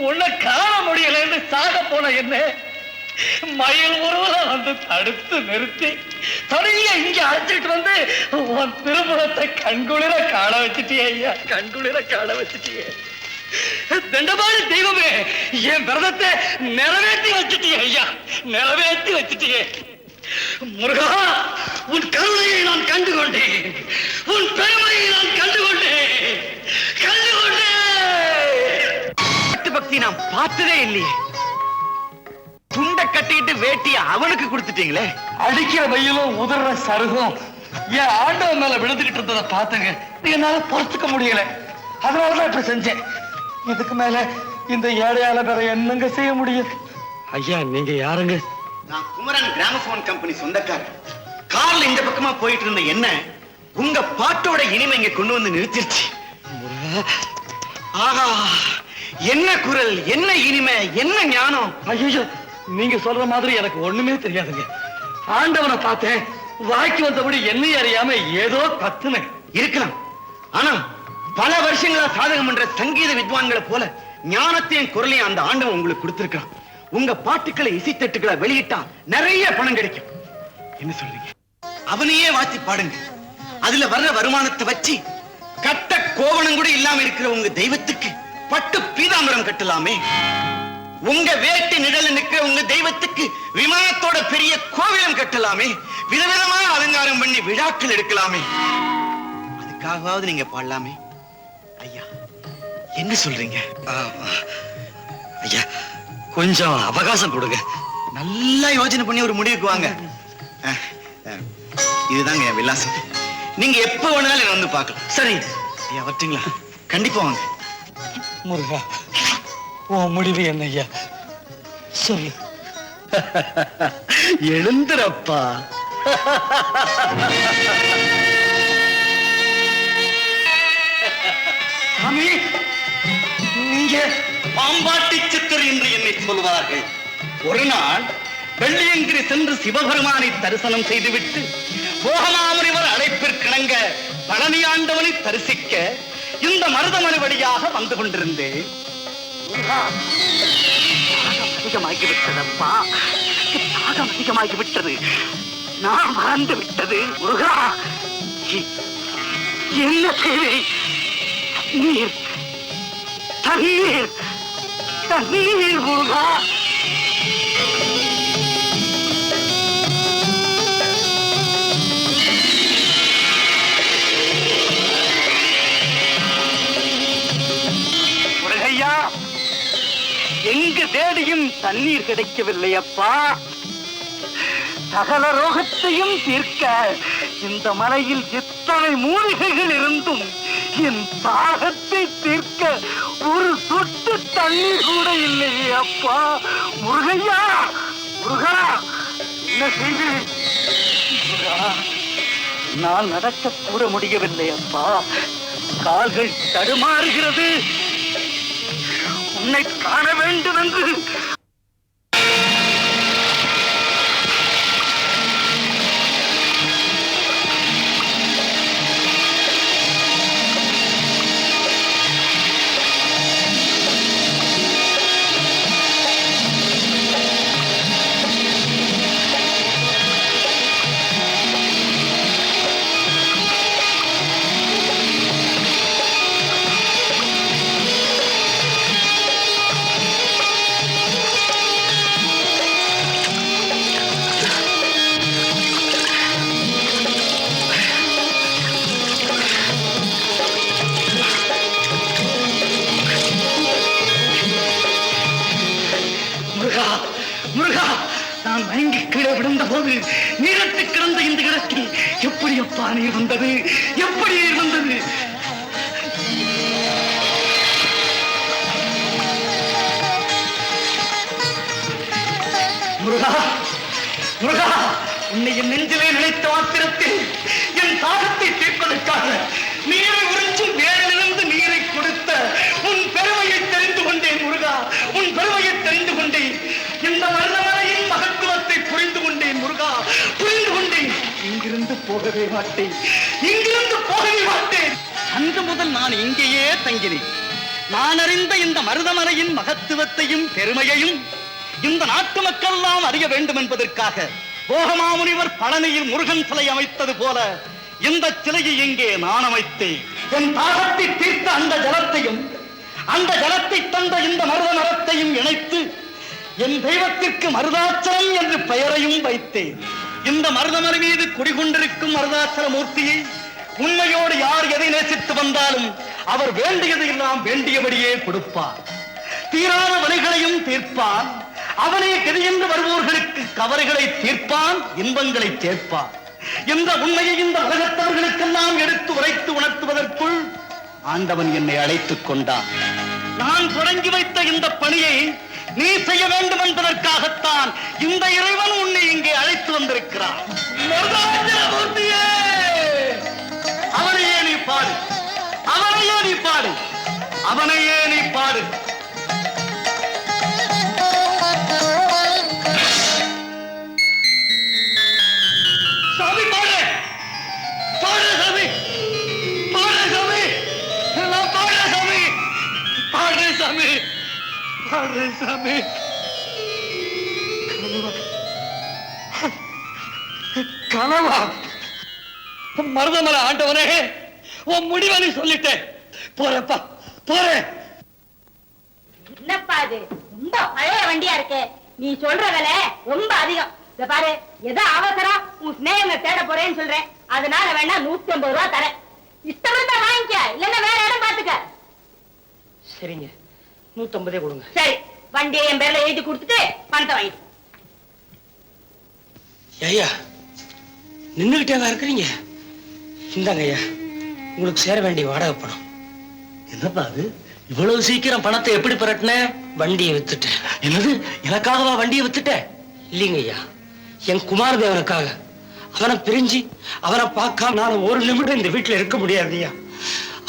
உன்னை காண முடியலன்னு சாக போன என்ன மயில் உருவம் வந்து தடுத்து நிறுத்தி தனியா இங்க அழைச்சிட்டு வந்து உன் திருமுகத்தை கண்குளிர காண வச்சுட்டியே ஐயா, கண்குளிர காண வச்சுட்டியே. தண்டபாணி தெய்வமே, என் விரதத்தை நிறைவேற்றி வச்சுட்டியே ஐயா, நிறைவேற்றி வச்சுட்டியே. முருகா, உன் கருணையை நான் கண்டுகொண்டேன், உன் பெருமையை நான் கண்டுகொண்டேன், பக்தி நான் பார்த்ததே இல்லையே. துண்டை கட்டிட்டு வேட்டிய அவனுக்கு கொடுத்துட்டீங்களே. அடிக்கிற வெயிலும் உதற சருகும் என் ஆண்டவன் மேல விழுந்துகிட்டு இருந்ததை பார்த்தங்க, என்னால பொறுத்துக்க முடியல. அதனாலதான் இப்ப செஞ்சேன். இதுக்கு மேல இந்த ஏழையால வேற என்னங்க செய்ய முடியும்? ஐயா, நீங்க யாருங்க? நான் குமரன் கிராமபோன் கம்பெனி சொந்தக்காரர். கார்ல இந்த பக்கமா போயிட்டு இருந்த என்ன உங்க பாட்டோட இனிமை இங்க கொண்டு வந்து நிறுத்திருச்சு. ஆஹா, என்ன குரல், என்ன இனிமை, என்ன ஞானம். ஐயோ, நீங்க சொல்ற மாதிரி எனக்கு ஒண்ணுமே தெரியாதுங்க. ஆண்டவனை பார்த்தேன், வாய்க்கு வந்தபடி என்னை அறியாம ஏதோ கத்துனேன். இருக்கலாம், ஆனா பல வருஷங்களா சாதகம் பண்ற சங்கீத வித்வான்களை போல ஞானத்தையும் குரலையும் அந்த ஆண்டவன் உங்களுக்கு கொடுத்திருக்கான். உங்க பாட்டுக்களை இசைத்தட்டுக்களை வெளியிட்டா நிறைய பணம் கிடைக்கும். என்ன சொல்றீங்க? அவனையே வாத்தி பாடுங்க. அதுல வர்ற வருமானத்தை வச்சு கட்ட கோவணம் கூட இல்லாம இருக்கிற உங்க தெய்வத்துக்கு பட்டு பீதாம்பரம் கட்டலாமே. உங்க வேட்டு நிழல நிற்கிற உங்க தெய்வத்துக்கு விமானத்தோட பெரிய கோவிலம் கட்டலாமே. விதவிதமா அலங்காரம் பண்ணி விழாக்கள் எடுக்கலாமே. அதுக்காகவாவது நீங்க பாடலாமே. ஐயா, என்ன சொல்றீங்க? ஐயா, கொஞ்சம் அவகாசம் கொடுங்க. நல்லா யோசனை பண்ணி ஒரு முடிவுக்கு வாங்க. இதுதாங்க என் விலாசம். நீங்க எப்ப வேணாலும் என்ன வந்து பார்க்கலாம். சரி ஐயா, வரட்டுங்களா? கண்டிப்பா வாங்க. முருகா, உன் முடிவு என்ன ஐயா? சொல்லு. எழுந்துறப்பா. சாமி, நீங்க பாம்பாட்டி சித்தர் என்று என்னை சொல்வார்கள். ஒரு நாள் வெள்ளியங்கிரி சென்று சிவபெருமானை தரிசனம் செய்துவிட்டு போகமாமுனிவர் அழைப்பிற்கிணங்க பழனி ஆண்டவனை தரிசிக்க இந்த மருதமலை வழியாக வந்து கொண்டிருந்தேன். அதிகமாகிவிட்டதப்பா, தாகம் அதிகமாகிவிட்டது. நான் மறந்து விட்டது. முருகா, என்ன தேவை? நீர், தண்ணீர், தண்ணீர் முருகா. முருகையா, எங்கு தேடியும் தண்ணீர் கிடைக்கவில்லை அப்பா. சகல ரோகத்தையும் தீர்க்க இந்த மலையில் எத்தனை மூலிகைகள் இருந்தும் என் தாகத்தை தீர்க்க ஒரு சொட்டு தண்ணீர் கூட இல்லையே அப்பா. முருகையா, முருகா, என்ன செய்கிறேன்? நான் நடக்க கூட முடியவில்லை அப்பா. கால்கள் தடுமாறுகிறது. உன்னை காண வேண்டும் என்று நான் மயங்கி கீழே விழுந்த போது நீரட்டு கிடந்த இந்த இடத்தில் எப்படி அப்பா நீர் வந்தது? எப்படி நீர் வந்தது? முருகா, முருகா, உன்னை என் நெஞ்சிலே நினைத்த மாத்திரத்தில் என் தாகத்தை தீர்ப்பதற்காக நீரை உறிஞ்சும் வேரிலிருந்து நீரை கொடுத்த உன் பெருமையை தெரிந்து கொண்டேன். முருகா, உன் பெருமையை தெரிந்து கொண்டேன். இந்த மருதமலையின் மகத்துவத்தை புரிந்து கொண்டேன். முருகா, புரிந்து கொண்டேன். இங்கிருந்து போகவே மாட்டேன், இங்கிருந்து போகவே மாட்டேன். அன்று முதல் நான் இங்கேயே தங்கினேன். நான் அறிந்த இந்த மருதமலையின் மகத்துவத்தையும் பெருமையையும் இந்த நாட்டு மக்கள் எல்லாம் அறிய வேண்டும் என்பதற்காக போகமாமுனிவர் பழனியில் முருகன் சிலை அமைத்தது போல இந்த சிலையை இங்கே நான் அமைத்தேன். என் தாகத்தை தீர்த்த அந்த ஜலத்தையும் அந்த ஜலத்தை தந்த இந்த மருத மரத்தையும் இணைத்து என் தெய்வத்திற்கு மருதாச்சலம் என்று பெயரையும் வைத்தேன். இந்த மருதமலை மீது குடிகொண்டிருக்கும் மருதாச்சல மூர்த்தியை உண்மையோடு யார் எதை நேசித்து வந்தாலும் அவர் வேண்டியது எல்லாம் வேண்டியபடியே கொடுப்பார். தீராத வலிகளையும் தீர்ப்பான். அவனே கதியென்று வருவோர்களுக்கு கவலைகளை தீர்ப்பான், இன்பங்களை சேர்ப்பான். இந்த உண்மையை இந்த உலகத்தவர்களுக்கெல்லாம் எடுத்து உரைத்து உணர்த்துவதற்குள் ஆண்டவன் என்னை அழைத்துக் கொண்டான். நான் தொடங்கி வைத்த இந்த பணியை நீ செய்ய வேண்டும் என்பதற்காகத்தான் இந்த இறைவன் உன்னை இங்கே அழைத்து வந்திருக்கிறான். அவனையே நீ பாடு, அவனையே நீ பாடு, அவனையே நீ பாடு. சாமி பாடு, பாடு சாமி, பாடு சாமி, எல்லாம் பாடு சாமி, பாடு சாமி, பாடு சாமி. கனவா? மருதமலை ஆண்டவனே, உன் முடிவை நீ சொல்லிட்டேன். போறப்பா, போறேன். என்னப்பா இது ரொம்ப பழைய வண்டியா இருக்கு. நீ சொல்ற விலை ரொம்ப அதிகம். இத பாரு, ஏதோ அவசரம் உன் ஸ்நேகங்களை தேட போறேன்னு சொல்றேன். அதனால வேணா 150 ரூபா தரேன். இஷ்டம் இருந்தா வாங்கிக்க, இல்லன்னா வேற இடம் பாத்துக்க. சரிங்க, 150 கொடுங்க. சரி, வண்டியை என் பேர்ல எழுதி கொடுத்துட்டு பணத்தை வாங்கிட்டு. ஐயா, நின்னுகிட்டே இருக்கிறீங்க. இந்தாங்க ஐயா, உங்களுக்கு சேர வேண்டிய வாடகை பணம். என்னப்பா அது? இவ்வளவு சீக்கிரம் பணத்தை எப்படி பெறட்டின? வண்டியை வித்துட்டேன். என்னது, எனக்காகவா வண்டியை வித்துட்டேன்? இல்லைங்க ஐயா, என் குமாரதேவனுக்காக. அவனை பிரிஞ்சு அவனை பார்க்காம நான் ஒரு நிமிடம் இந்த வீட்டுல இருக்க முடியாது ஐயா.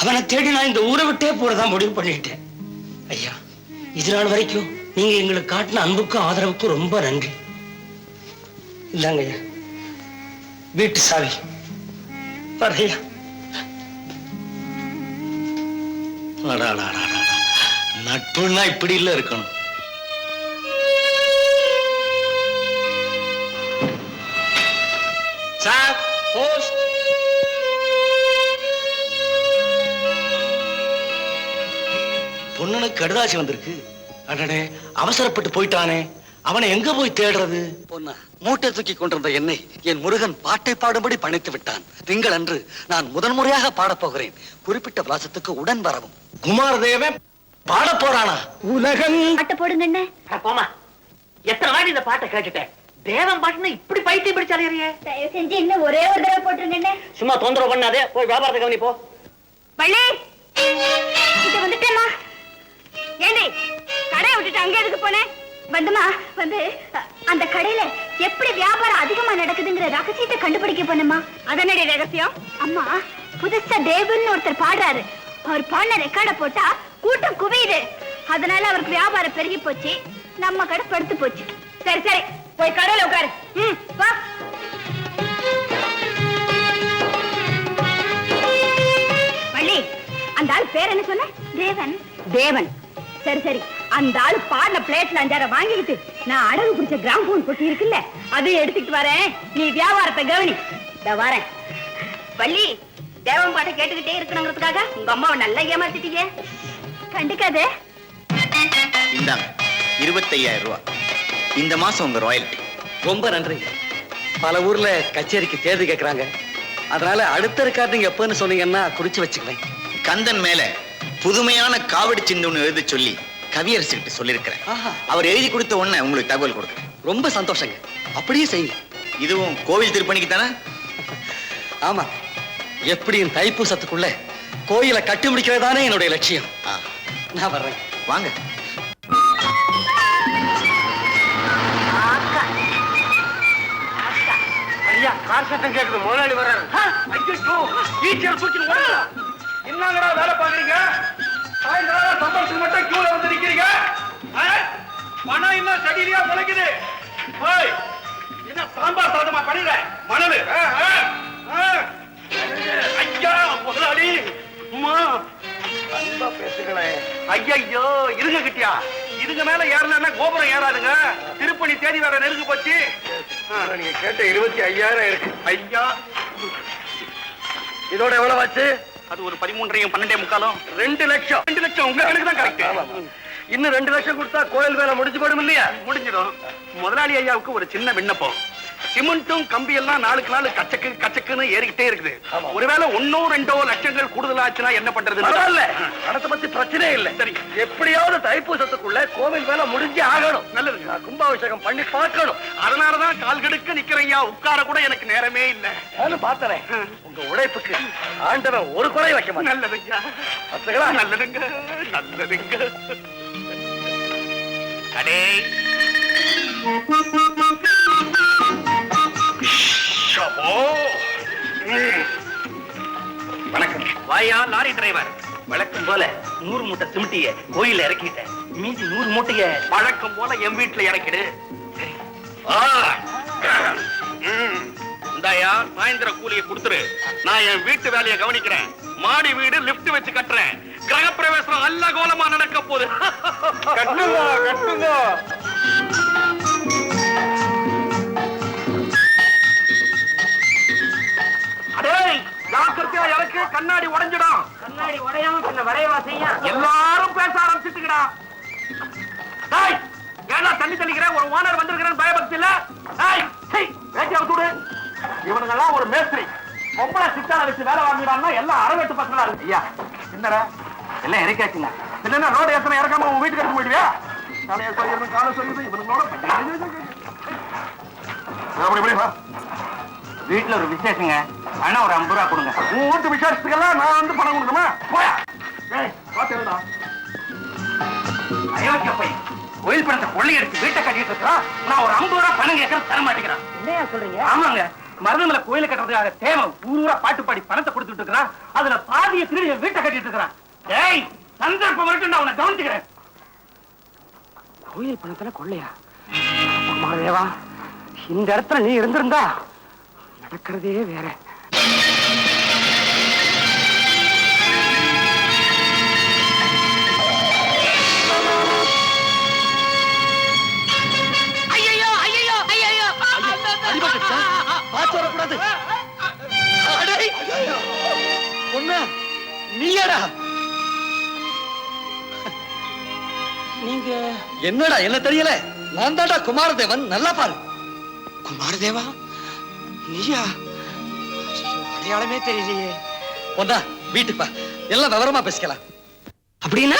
அவனை தேடி நான் இந்த ஊரை விட்டே போறதா முடிவு பண்ணிட்டேன். ஐயா, இது நாள் வரைக்கும் நீங்க எங்களுக்கு காட்டின அன்புக்கும் ஆதரவுக்கும் ரொம்ப நன்றி. இந்தாங்க ஐயா, வீட்டு சாவி. வரையா. நட்புன்னா இப்படி இல்ல இருக்கணும். Sir, post. பொண்ணுக்கு கடுதாசி வந்திருக்கு. அடடே, அவசரப்பட்டு போயிட்டானே, அவனை எங்க போய் தேடுறது? பொன்னா, மூட்டை தூக்கி கொண்டிருந்த என்னை என் முருகன் பாட்டை பாடும்படி பணித்து விட்டான். திங்கள் அன்று நான் முதன்முறையாக பாடப் போகிறேன். குறிப்பிட்ட விலாசத்துக்கு உடன் வரவும். குமாரதேவன் பாட போறானா? உலகம் பாட்டு போடுங்க அண்ணே. போமா, எத்தனை வாட்டி இந்த பாட்டை கேட்டுட்டேன். தேவன் பாட்டுன்னு இப்படி பைத்தியம் பிடிச்சாலேயே. தயவு செஞ்சு இன்னும் ஒரே ஒரு தடவை போட்டுருங்க அண்ணே. சும்மா தொந்தரவு பண்ணாதே, போய் வியாபாரத்தை கவனி போ. பள்ளி இத வந்துட்டேம்மா. ஏண்டி, கடையை விட்டுட்டு அங்க எதுக்கு போனேன்? வந்துமா, வந்து அந்த கடையில எப்படி வியாபாரம் அதிகமா நடக்குதுங்கிற ரகசியத்தை கண்டுபிடிக்க போனேம்மா. அதனடி ரகசியம்? அம்மா, புதுசா தேவன் ஒருத்தர் பாடுறாரு. அவர் பாடின ரெக்கார்ட போட்டா கூட்டம் குவியுது. அதனால அவருக்கு வியாபாரம் பெருகி போச்சு, நம்ம கடை படுத்து போச்சு. சரி சரி, போய் கடையில உட்காரு. வா. வள்ளி, அந்த ஆள் பேர் என்ன சொன்ன? தேவன். தேவன். சரி சரி, அந்த ஆள் பாடின பிளேட்ல 5 வாங்கிக்கிட்டு நான் அடகு குடிச்ச கிராம்பூன் பொட்டி இருக்குல்ல, அதையும் எடுத்துக்கிட்டு வரேன். நீ வியாபாரத்தை கவனி. வரேன். வள்ளி, தேவன் பாட்டை கேட்டுக்கிட்டே இருக்கணுங்கிறதுக்காக உங்க அம்மாவை நல்லா ஏமாத்திட்டீங்க. கண்டுக்காதே. இந்தாங்க 25,000 ரூபாய். இந்த மாசம் உங்க ராயல்டி. ரொம்ப நன்றி. பல ஊர்ல கச்சேரிக்கு தேதி கேட்கறாங்க. அதனால அடுத்த ரெக்கார்டிங் எப்பன்னு சொன்னீங்கன்னா குறிச்சு வச்சுக்கிறேன். கந்தன் மேல புதுமையான காவடி சிந்து எழுத சொல்லி கவியரசு கிட்ட சொல்லியிருக்கிறேன். அவர் எழுதி கொடுத்த உடனே உங்களுக்கு தகவல் கொடுக்குறேன். ரொம்ப சந்தோஷங்க, அப்படியே செய்யுங்க. இதுவும் கோவில் திருப்பணிக்கு தானே? ஆமா, எப்படியும் தைப்பூசத்துக்குள்ள கோயிலை கட்டி முடிக்கிறதானே என்னுடைய லட்சியம். நான் வர்றேன். வாங்க. ஐயா, கார் சத்தம் கேட்குது, முதலாளி வர்றாரு. என்னங்கடா வேலை பாக்குறீங்க? சாயந்தரம் சம்பளத்துக்கு மட்டும் கியூல வந்து நிக்கிறீங்க. பணம் இன்னும் செடியிலயா முளைக்குது. என்ன சாம்பார் சாதமா பண்ணிடுற? மணலு. ஐயா முதலாளி, அம்மா அன்பா பேசுங்களேன். ஐயையோ, இருங்க கிட்டியா. இதுக்கு மேல ஏறலன்னா கோபுரம் ஏறாதுங்க. திருப்பணி தேதி வேற நெருங்கி போச்சு. நீங்க கேட்ட 25,000 இருக்கு. ஐயா, இதோட எவ்வளவு ஆச்சு? அது ஒரு 13.5 12.75. 2 லட்சம். 2 லட்சம் உங்க கணக்கு தான் கரெக்ட். இன்னும் 2 லட்சம் கொடுத்தா கோயில் வேலை முடிஞ்சு போடும் இல்லையா? முடிஞ்சிடும். முதலாளி ஐயாவுக்கு ஒரு சின்ன விண்ணப்பம். சிமெண்ட்டும் கம்பி எல்லாம் நாளுக்கு நாள் கச்சக்குன்னு ஏறிக்கிட்டே இருக்குது. ஒருவேளை 1-2 லட்சங்கள் கூடுதலாச்சுன்னா என்ன பண்றது? பணத்தை பத்தி பிரச்சனை இல்லை. சரி, எப்படியாவது தைப்பூசத்துக்குள்ள கோவில் வேலை முடிஞ்சு ஆகணும். நல்லது, கும்பாபிஷேகம் பண்ணி பார்க்கணும். அதனாலதான் கால் கெடுக்க நிக்கிறையா. உட்கார கூட எனக்கு நேரமே இல்லை. நானும் பார்த்தேன். உங்க உழைப்புக்கு ஆண்டவன் ஒரு குறை வைக்க மாட்டேன். நல்லதுங்க, நல்லதுங்க, நல்லதுங்க. அடே வணக்கம். வாயா லாரி டிரைவர். வழக்கம் போல 100 மூட்டை சிமெண்டிய கோயில இறக்கிட்டேன். மீதி 100 மூட்டைய வழக்கம் போல என் வீட்டுல இறக்கிடு. இந்தாயா சாயந்தர கூலியை கொடுத்துரு. நான் என் வீட்டு வேலையை கவனிக்கிறேன். மாடி வீடு லிப்ட் வச்சு கட்டுறேன். கிரகப்பிரவேசம் அல்ல கோலமா நடக்க போகுது. கட்டுங்க கட்டுங்க. ஜாக்கிரதையா இறக்கு, கண்ணாடி உடைஞ்சிடும். கண்ணாடி உடையாம பின்ன வரையவா செய்ய? எல்லாரும் பேச ஆரம்பிச்சுட்டுக்கடா. டேய், ஏன்னா தண்ணி தெளிக்கிற ஒரு ஓனர் வந்திருக்கிறேன்னு பயபக்தி இல்ல. டேய், வேட்டியா விட்டுடு. இவனுங்கெல்லாம் ஒரு மேஸ்திரி. பொம்பளை சித்தால வச்சு வேலை வாங்கிடான்னா எல்லாம் அறவேட்டு பசங்களா இருக்கு. ஐயா, என்னடா எல்லாம் இறக்காச்சுங்க. இல்லைன்னா ரோடு ஏத்தனை இறக்காம உங்க வீட்டுக்கு எடுத்து போயிடுவியா? தலையை சொல்லிடணும், காலை சொல்லிடுது. இவனுங்களோட வீட்டுல ஒரு விசேஷங்க. ஆனா ஒரு 50 ரூபா கொடுங்க. உன் வீட்டு விசேஷத்துக்கெல்லாம் நான் வந்து பணம் கொடுக்கணுமா? போயா. டேய், பாத்துடா. அயோக்கிய போய் கோயில் பணத்தை கொள்ளை எடுத்து வீட்டை கட்டிட்டு இருக்கிறான். நான் ஒரு 50 ரூபா பணம் கேட்கறது தர மாட்டேங்கிறான். என்னையா சொல்றீங்க? ஆமாங்க, மருதமலை கோயில கட்டுறதுக்காக தேவை ஊரூரா பாட்டு பாடி பணத்தை கொடுத்துட்டு இருக்கிறான். அதுல பாதிய திருடி வீட்டை கட்டிட்டு இருக்கிறான். டேய், சந்தர்ப்பம் வரட்டும், நான் உன்னை கவனிச்சுக்கிறேன். கோயில் பணத்துல கொள்ளையா? தேவா, இந்த இடத்துல நீ இருந்திருந்தா நடக்கிறதே வேற. நீயடா? நீங்க என்னடா என்ன தெரியல? நான் தான்டா குமாரதேவன். நல்லா பாரு. குமாரதேவா நீயா? அடையாளமே தெரியலையே. பொண்ணா, வீட்டுக்கு வா, எல்லாம் விவரமா பேசிக்கலாம். அப்படின்னா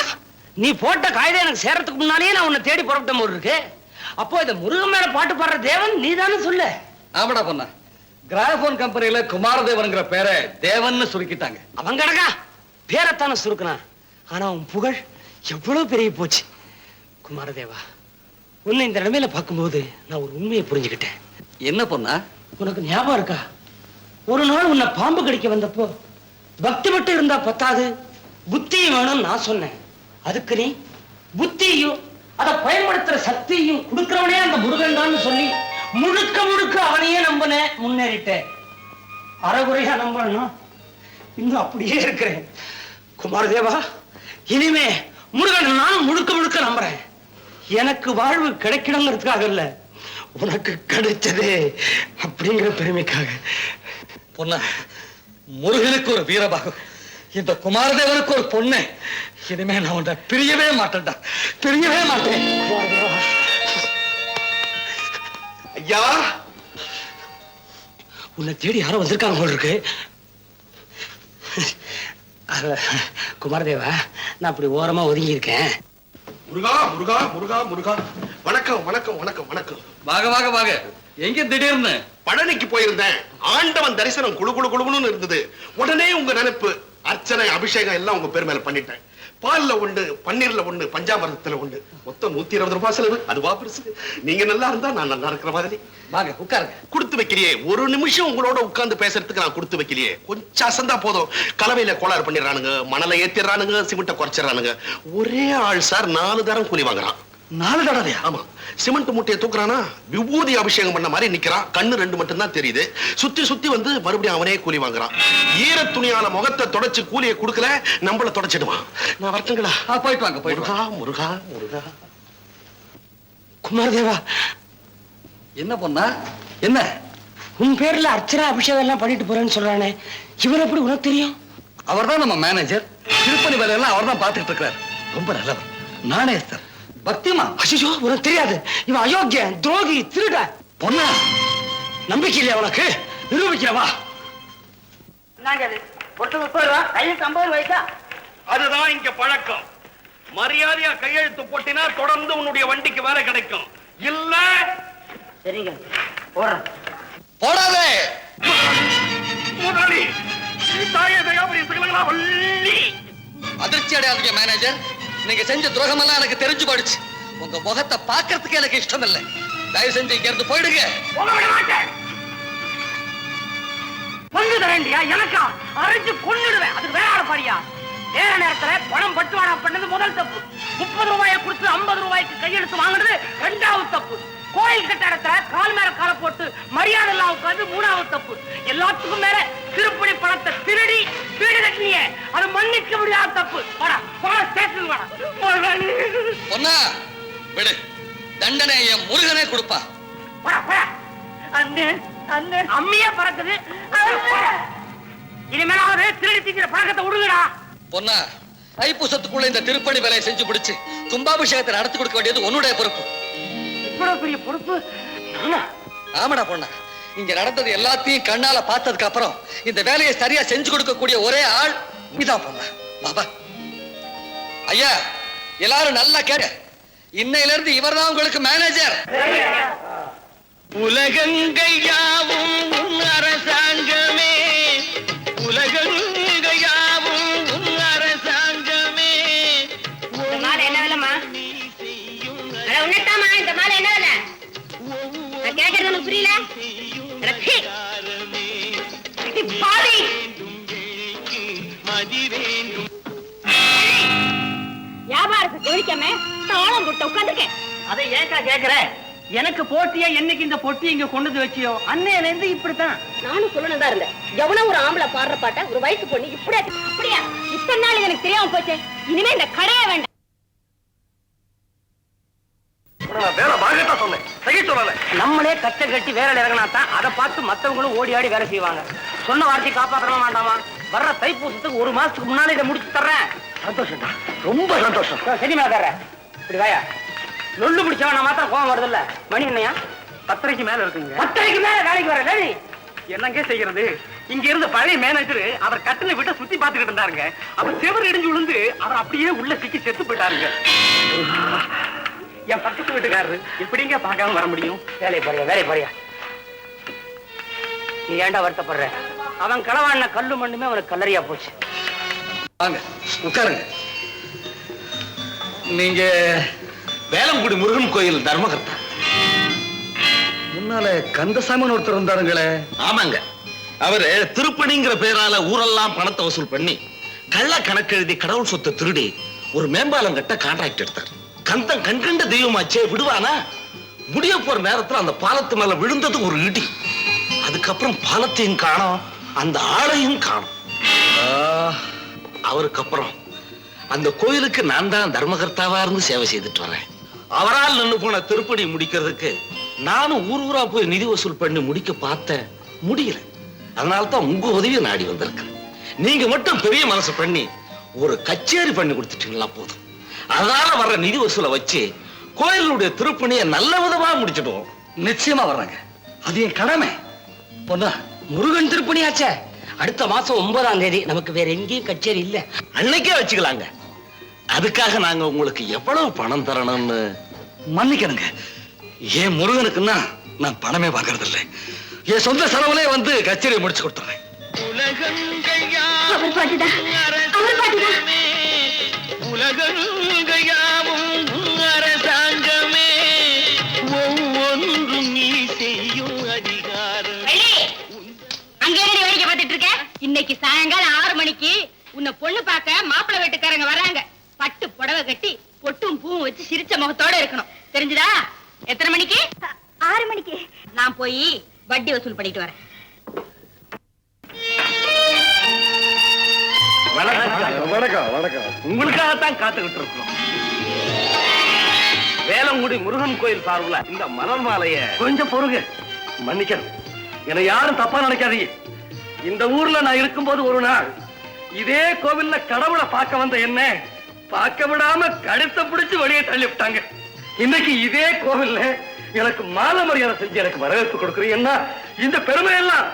நீ போட்ட காய்தா எனக்கு சேரத்துக்கு முன்னாலேயே நான் உன்னை தேடி புறப்பட்ட போது இருக்கு. அப்போ இந்த முருகன் மேல பாட்டு பாடுற தேவன் நீதானே சொல்லு. ஆமாடா பொண்ணா, கிராமபோன் கம்பெனியில குமாரதேவன்ங்கிற பேரை தேவன்னு சுருக்கிட்டாங்க. அவன் கிடக்கா பேரத்தான சுருக்குனா. ஆனா உன் புகழ் எவ்வளவு பெரிய போச்சு. குமாரதேவா, உன்னை இந்த நிலைமையில பார்க்கும்போது நான் ஒரு உண்மையை புரிஞ்சுக்கிட்டேன். என்ன பொண்ணா? உனக்கு ஞாபகம் இருக்கா? ஒரு நாள் உன்னை பாம்பு கடிக்க வந்தப்போ பக்தி மட்டும் இருந்தா பத்தாது, புத்தியும் வேணும்னு நான் சொன்னேன். அதுக்கு நீ புத்தியும் அதை பயன்படுத்துற சக்தியும் கொடுக்கிறவனே அந்த முருகன் தான் சொல்லி முழுக்க முழுக்க அவனையே நம்பின முன்னேறிட்டேன். அறகுறையா நம்பணும், இன்னும் அப்படியே இருக்கிறேன். குமாரதேவா, இனிமே முருகன் நான் முழுக்க முழுக்க நம்புறேன். எனக்கு வாழ்வு கிடைக்கணுங்கிறதுக்காக இல்ல, உனக்கு கிடைச்சதே அப்படிங்கிற பெருமைக்காக. பொண்ணா, முருகனுக்கு ஒரு வீரபாகம், இந்த குமாரதேவனுக்கு ஒரு பொண்ணு. இனிமே நான் உன்னை பிரியவே மாட்டேன்டா, பிரியவே மாட்டேன். ஐயா, உன்னை தேடி யாரோ வந்திருக்காங்க போல இருக்கு. குமாரதேவா, நான் அப்படி ஓரமா ஒதுங்கி இருக்கேன். முருகா முருகா முருகா முருகா. வணக்கம் வணக்கம் வணக்கம் வணக்கம். வாங்க வாங்க வாங்க. எங்க திடீர்னு? பழனிக்கு போயிருந்தேன். ஆண்டவன் தரிசனம் குளு குளு குளுன்னு இருந்தது. உடனே உங்க நினைப்பு, அர்ச்சனை அபிஷேகம் எல்லாம் உங்க பேர் மேல பண்ணிட்டேன். பால்ல ஒண்ணு, பன்னீர்ல ஒண்ணு, பஞ்சாமிரதத்துல ஒண்ணு, மொத்தம் 120 ரூபாய் செலவு. அதுவா பெருசு. நீங்க நல்லா இருந்தா நான் நல்லா இருக்கிற மாதிரி. வாங்க உட்காருங்க. கொடுத்து வைக்கலையே, ஒரு நிமிஷம் உங்களோட உட்கார்ந்து பேசுறதுக்கு நான் கொடுத்து வைக்கலையே. கொஞ்சம் அசந்தா போதும், கலவையில கோளாறு பண்ணிடுறானுங்க, மணலை ஏத்திடுறானுங்க, சிமெண்ட்டை குறைச்சிடறானுங்க. ஒரே ஆள் சார் 4 தரம் கூலி வாங்குறான். 4 தடவையா? ஆமா, சிமெண்ட் மூட்டையை தூக்குறானா விபூதி அபிஷேகம் பண்ண மாதிரி நிக்கிறான். கண்ணு 2 மட்டும் தான் தெரியுது. சுத்தி சுத்தி வந்து மறுபடியும் அவனே கூலி வாங்குறான். ஈர துணியால முகத்தை தொடச்சு கூலியை கொடுக்கல, நம்மள தொடச்சிடுவான். நான் வரட்டுங்களா? போயிட்டு வாங்க, போயிட்டு முருகா வாங்க. முருகா முருகா. குமாரதேவா, என்ன பொண்ணா? என்ன உன் பேர்ல அர்ச்சனா அபிஷேகம் எல்லாம் பண்ணிட்டு போறேன்னு சொல்றானே, இவர் எப்படி உனக்கு தெரியும்? அவர்தான் நம்ம மேனேஜர். திருப்பணி வேலையெல்லாம் அவர் தான் பார்த்துட்டு இருக்காரு. ரொம்ப நல்லவர், நாணயஸ்தர், பக்திமா. அச்சோ, உனக்கு தெரியாது. இவன் அயோக்கியன், துரோகி, திருட. பொண்ணா, நம்பிக்கை இல்லையா உனக்கு? நிரூபிக்கிறவா. அதுதான் இங்க பழக்கம். மரியாதையா கையெழுத்து போட்டினா தொடர்ந்து உன்னுடைய வண்டிக்கு வேலை கிடைக்கும். இல்ல சரிங்க, போறேன். போடாதே. முதலாளி, தாயே தயாபரி சிகலங்களா வள்ளி. அதிர்ச்சி அடையாதீங்க மேனேஜர். நீங்க செஞ்ச துரோகம் எல்லாம் எனக்கு தெரிஞ்சு போயிடுச்சு. உங்க முகத்தை பார்க்கறதுக்கு எனக்கு இஷ்டம் இல்லை. தயவு செஞ்சு இங்க இருந்து போயிடுங்க. போக விட மாட்டேன். பங்கு தரேண்டியா? எனக்கா? அரைச்சு கொன்னுடுவேன். அது வேற பாரியா. நேர நேரத்துல பணம் பட்டுவாடா பண்ணது முதல் தப்பு. 30 ரூபாயை கொடுத்து 50 ரூபாய்க்கு கையெழுத்து வாங்குறது 2வது தப்பு. கோயில் கட்டடத்துல கால் மேல கால போட்டு மரியாதை எல்லாம் உட்காந்து 3வது தப்பு. எல்லாத்துக்கும் மேல திருப்பணி பணத்தை திருடி வீடு கட்டினியே, அது மன்னிக்க முடியாத தப்பு. வாடா, போடா, ஸ்டேஷன் வாடா. பொண்ணா, விடு. தண்டனை என் முருகனே கொடுப்பா. போடா, போடா. அண்ணன், அண்ணன், அம்மியே பறக்குது. இனிமேலாவது திருடி திங்கிற பழக்கத்தை விடுங்கடா. பொண்ணா, தைப்பூசத்துக்குள்ள இந்த திருப்பணி வேலையை செஞ்சு பிடிச்சு கும்பாபிஷேகத்தை நடத்தி கொடுக்க வேண்டியது உன்னுடைய பொறுப்பு. இவ்வளவு பெரிய பொறுப்பு நானா? ஆமாடா பொண்ணா, இங்க நடந்தது எல்லாத்தையும் கண்ணால பார்த்ததுக்கு அப்புறம் இந்த வேலையை சரியா செஞ்சு கொடுக்கக்கூடிய ஒரே ஆள் நீதான் பொண்ணா. பாபா ஐயா, எல்லாரும் நல்லா கேட்க. இன்னையில இருந்து இவர்தான் உங்களுக்கு மேனேஜர். உலகங்கள் யாவும் உன் அரசாங்கமே, உலகங்கள் யாவும் உன் அரசாங்கமே. இந்த மாலை என்ன விலைமா? அட உன்னட்டாமா, இந்த மாலை என்ன விலை? நான் கேட்கறது உனக்கு புரியல? அட சீ. இது பாவி. வியாபாரத்தை கவனிக்காம தாளம் போட்டு உட்காந்துருக்கேன். அதை ஏக்கா கேக்குற? எனக்கு போட்டியா என்னைக்கு இந்த பொட்டி இங்க கொண்டு வந்து வச்சியோ அன்னையில இருந்து இப்படித்தான். நானும் சொல்லணும் தான் இருந்தேன். எவனோ ஒரு ஆம்பளை பாடுற பாட்ட ஒரு வயசு பொண்ணு இப்படியா அப்படியா இத்தனை நாள் எனக்கு தெரியாம போச்சே. இனிமே இந்த கடையே வேண்டாம். வேலை பாகத்தா சொன்னேன், செய்ய சொல்லல. நம்மளே கச்சை கட்டி வேலை இறங்கினா தான் அதை பார்த்து மத்தவங்களும் ஓடி ஆடி வேலை செய்வாங்க. சொன்ன வார்த்தையை காப்பாற்றமா வேண்டாமா? வர்ற தைப்பூசத்துக்கு 1 மாசத்துக்கு முன்னாலே இதை முடிச்சு தர்றேன். சந்தோஷம், ரொம்ப சந்தோஷம். சரி மேல இப்படி வாயா. நொல்லு பிடிச்சவன் நான் மாத்திரம் கோவம் வருது இல்ல. மணி என்னையா? 10:30 மேல இருக்குங்க. 10:30 மேல வேலைக்கு வர லேடி என்னங்க செய்யறது? இங்க இருந்த பழைய மேனேஜர் அவர் கட்டின விட்டு சுத்தி பாத்துக்கிட்டு இருந்தாருங்க. அவர் செவர் இடிஞ்சு விழுந்து அவர் அப்படியே உள்ள சிக்கி செத்து போயிட்டாருங்க. என் பக்கத்து வீட்டுக்காரரு எப்படிங்க பார்க்காம வர முடியும்? வேலையை பாருங்க, வேலையை பாருங்க. நீ ஏன்டா வருத்தப்படுற? அவன் களவாடின கல்லு மண்ணுமே அவனுக்கு கல்லறியா போச்சு. வாங்க உட்காருங்க. நீங்க வேலங்குடி முருகன் கோயில் தர்மகர்த்தா. முன்னால கந்தசாமி ஒருத்தர் இருந்தாருங்களே. ஆமாங்க, அவரு திருப்பணிங்கிற பேரால ஊரெல்லாம் பணத்தை வசூல் பண்ணி கள்ள கணக்கெழுதி கடவுள் சொத்தை திருடி ஒரு மேம்பாலம் கட்ட கான்ட்ராக்ட் எடுத்தார். கந்தன் கண்கண்ட தெய்வமாச்சே, விடுவானா? முடிய போற நேரத்துல அந்த பாலத்து மேல விழுந்தது ஒரு இடி. அதுக்கப்புறம் பாலத்தையும் காணோம், அந்த ஆளையும் காணோம். அவருக்கு அப்புறம் அந்த கோயிலுக்கு நான் தான் தர்மகர்த்தாவா இருந்து சேவை செய்துட்டு வரேன். அவரால் நின்று போன திருப்பணி முடிக்கிறதுக்கு நானும் ஊர் ஊரா போய் நிதி வசூல் பண்ணி முடிக்க பார்த்தேன், முடியல. அதனால்தான் உங்க உதவியை நாடி வந்திருக்கேன். நீங்க மட்டும் பெரிய மனசு பண்ணி ஒரு கச்சேரி பண்ணி கொடுத்துட்டீங்களா போதும். அதனால வர்ற நிதி வசூலை வச்சு கோயிலுடைய திருப்பணியை நல்ல விதமா முடிச்சிடுவோம். நிச்சயமா வர்றாங்க, அது என் கடமை. பொண்ணா, முருகன் திருப்பணியாச்சே. அடுத்த மாசம் 9ஆம் தேதி. நமக்கு வேற எங்கேயும் கச்சேரி இல்ல. அன்னைக்கே வச்சுக்கலாங்க. அதுக்காக நாங்க உங்களுக்கு எவ்வளவு பணம் தரணும்னு மன்னிக்கணுங்க. ஏன் முருகனுக்குன்னா நான் பணமே வாங்குறது இல்லை. என் சொந்த செலவுலே வந்து கச்சேரியை முடிச்சு கொடுத்துறேன். அவர் பாட்டுடா, அவர் பாட்டுடா. அரசாங்கமே ஒவ்வொன்றும் நீ செய்யும் அதிகாரம். அங்க என்ன வேடிக்கை பார்த்துட்டு இருக்க? இன்னைக்கு சாயங்காலம் 6 மணிக்கு உன்னை பொண்ணு பார்க்க மாப்பிள்ளை வீட்டுக்காரங்க வராங்க. பட்டு புடவை கட்டி பொட்டும் பூவும் வச்சு சிரிச்ச முகத்தோட இருக்கணும். தெரிஞ்சுதா? எத்தனை மணிக்கு? 6 மணிக்கு. நான் போய் வட்டி வசூல் பண்ணிட்டு வரேன். வணக்கம் வணக்கம். உங்களுக்காகத்தான் காத்துக்கிட்டு இருக்கோம். வேலங்குடி முருகன் கோயில் சார்பில் இந்த மலர் மாலைய கொஞ்சம் பொறுங்க, மன்னிக்கணும். என்னை யாரும் தப்பா நினைக்காதீங்க. இந்த ஊர்ல நான் இருக்கும்போது ஒரு நாள் இதே கோவில்ல கடவுளை பார்க்க வந்த என்ன பார்க்க விடாம கழுத்தை பிடிச்சு வெளியே தள்ளி விட்டாங்க. இன்னைக்கு இதே கோவில்ல எனக்கு மாலை மரியாதை செஞ்சு எனக்கு வரவேற்பு கொடுக்குறீங்கன்னா இந்த பெருமை எல்லாம்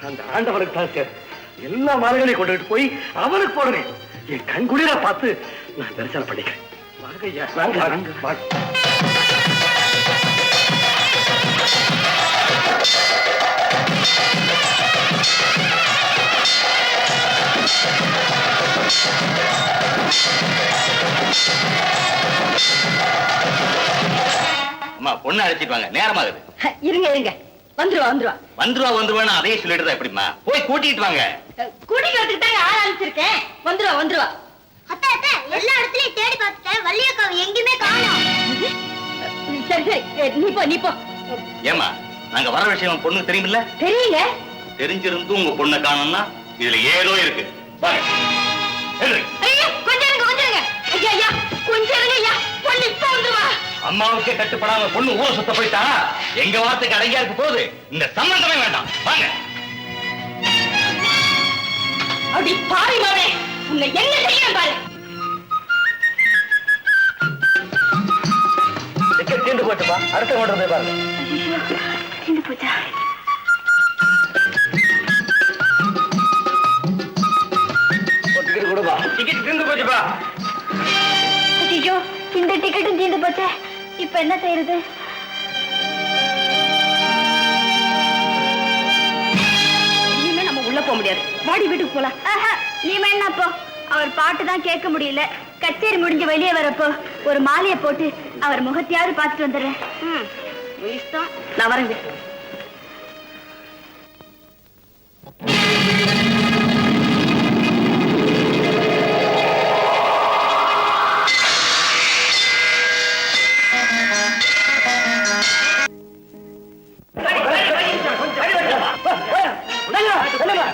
அந்த ஆண்டவனுக்கு தான் சார். எல்லா மாலைகளையும் கொண்டுகிட்டு போய் அவனுக்கு போடுறேன். என் கண்குளிர பார்த்து நான் தரிசனம் பண்ணிக்கிறேன். வாங்க ஐயா, வாங்க வாங்க வாங்க. அம்மா பொண்ணு அழைச்சிட்டு வாங்க, நேரமாகுது. இருங்க இருங்க, வந்துருவா வந்துருவா. வந்துருவான்னு அதையே சொல்லிட்டு எப்படிமா? போய் கூட்டிட்டு வாங்க. கூட்டிட்டு வரதுக்கு தான் ஆள் அனுப்பிச்சிருக்கேன். வந்துருவா வந்துருவா. அத்தை அத்தை, எல்லா இடத்துலயும் தேடி பார்த்துட்டேன், வள்ளியக்காவை எங்கேயுமே காணோம். சரி சரி, நீ போ. ஏமா, நாங்க வர விஷயம் பொண்ணு தெரியுமில்ல? தெரியுங்க. தெரிஞ்சிருந்தும் உங்க பொண்ணை காணோம்னா இதுல ஏதோ இருக்கு. ஐயா கொஞ்சம் இருங்க கொஞ்சம் இருங்க. ஐயா ஐயா கொஞ்சம் இருங்க ஐயா, பொண்ணு இப்ப வந்துருவா. அம்மாவுக்கே கட்டுப்படாம பொண்ணு ஊரை சுத்த போயிட்டா எங்க வார்த்தைக்கு அடங்கியா இருக்கு போது. இந்த சம்பந்தமே வேண்டாம், வாங்க. அப்படி பாரு மாவே, உன்னை என்ன செய்யணும் பாரு. தீர்ந்து போச்சுப்பா, அடுத்த கொண்டு பாருங்க. தீந்து போச்சா? டிக்கெட் கொடுப்பா. டிக்கெட் தீர்ந்து போச்சுப்பா. ஐயோ, இந்த டிக்கெட்டும் தீந்து போச்சே. இப்ப என்ன செய்யறது? இனிமே நம்ம உள்ள போக முடியாது. வாடி வீட்டுக்கு போலாம். நீ வேணா போ. அவர் பாட்டு தான் கேட்க முடியல. கச்சேரி முடிஞ்சு வெளியே வரப்போ ஒரு மாலையை போட்டு அவர் முகத்தையாவது பார்த்துட்டு வந்துடுறேன். இஷ்டம், நான் வரேங்க.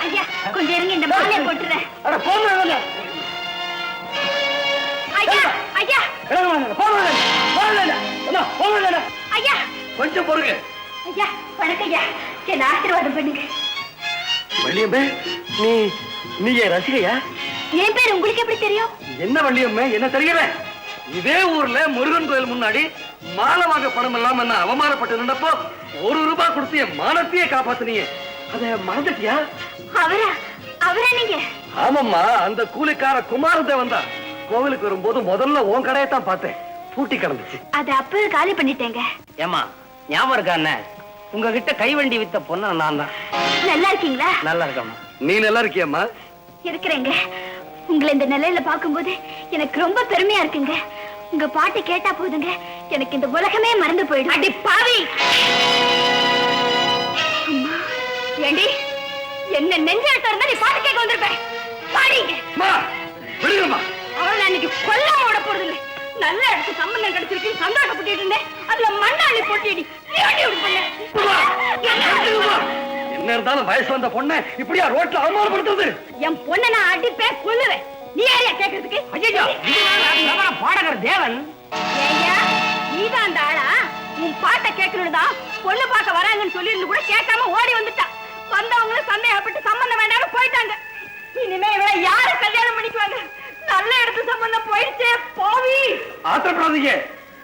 ஐயா கொஞ்சம் இருங்க, இந்த மாலையை போட்டுறேன். ஐயா ஐயா ஐயா கொஞ்சம் பொறுங்க. ஐயா வணக்கம் ஐயா, என்ன ஆசீர்வாதம் பண்ணுங்க. வள்ளியம்மே, நீ என் ரசிகையா? என் பேர் உங்களுக்கு எப்படி தெரியும்? என்ன வள்ளியம்மே, என்ன தெரியல? இதே ஊர்ல முருகன் கோயில் முன்னாடி மாலை வாங்க பணம் இல்லாம என்ன அவமானப்பட்டு நின்றப்போ 1 ரூபாய் கொடுத்து என் மானத்தையே காப்பாத்தினீங்க. அத மறந்துட்டியா? அவரா அவரா நீங்க? ஆமாம்மா, அந்த கூலிக்கார குமாரத்தை வந்தா கோவிலுக்கு வரும்போது முதல்ல உன் கடையை தான் பார்த்தேன், பூட்டி கிடந்துச்சு. அது அப்பவே காலி பண்ணிட்டேங்க. ஏமா ஞாபகம் இருக்கா என்ன? உங்ககிட்ட கைவண்டி வித்த பொண்ணு நான் தான். நல்லா இருக்கீங்களா? நல்லா இருக்கம்மா. நீ நல்லா இருக்கியம்மா? இருக்கிறேங்க. உங்களை இந்த நிலையில பார்க்கும்போது எனக்கு ரொம்ப பெருமையா இருக்குங்க. உங்க பாட்டு கேட்டா போதுங்க, எனக்கு இந்த உலகமே மறந்து போயிடும். அடி பாவி, அம்மா, ஏண்டி என்ன நெஞ்செழுத்த இருந்தா நீ பாட்டு கேட்க வந்திருப்பேன். பாடிங்க. விடுங்கம்மா. அவளை அன்னைக்கு கொல்லாம விட போறது இல்லை. நல்ல இடத்து சம்பந்தம் கிடைச்சிருக்கு சந்தோஷப்பட்டு இருந்தேன். அதுல மண்ணாளி போட்டிடி என்ன இருந்தாலும் வயசு வந்த பொண்ணை இப்படியா ரோட்ல அவமானப்படுத்துறது? என் பொண்ணை நான் அடிப்பேன் கொல்லுவேன். நீ யாரையா கேட்கறதுக்கு? பாடகர் தேவன். ஏய்யா, நீதான் அந்த ஆளா? உன் பாட்டை கேட்கணும் தான் பொண்ணு பார்க்க வராங்கன்னு சொல்லி கூட கேட்காம ஓடி வந்துட்டா. வந்தவங்களும் சந்தேகப்பட்டு சம்பந்தம் வேண்டாம்னு போயிட்டாங்க. இனிமே இவளை யாரு கல்யாணம் பண்ணிக்குவாங்க? நல்ல இடத்து சம்பந்தம் போயிடுச்சே பாவி. ஆத்திரப்படாதீங்க,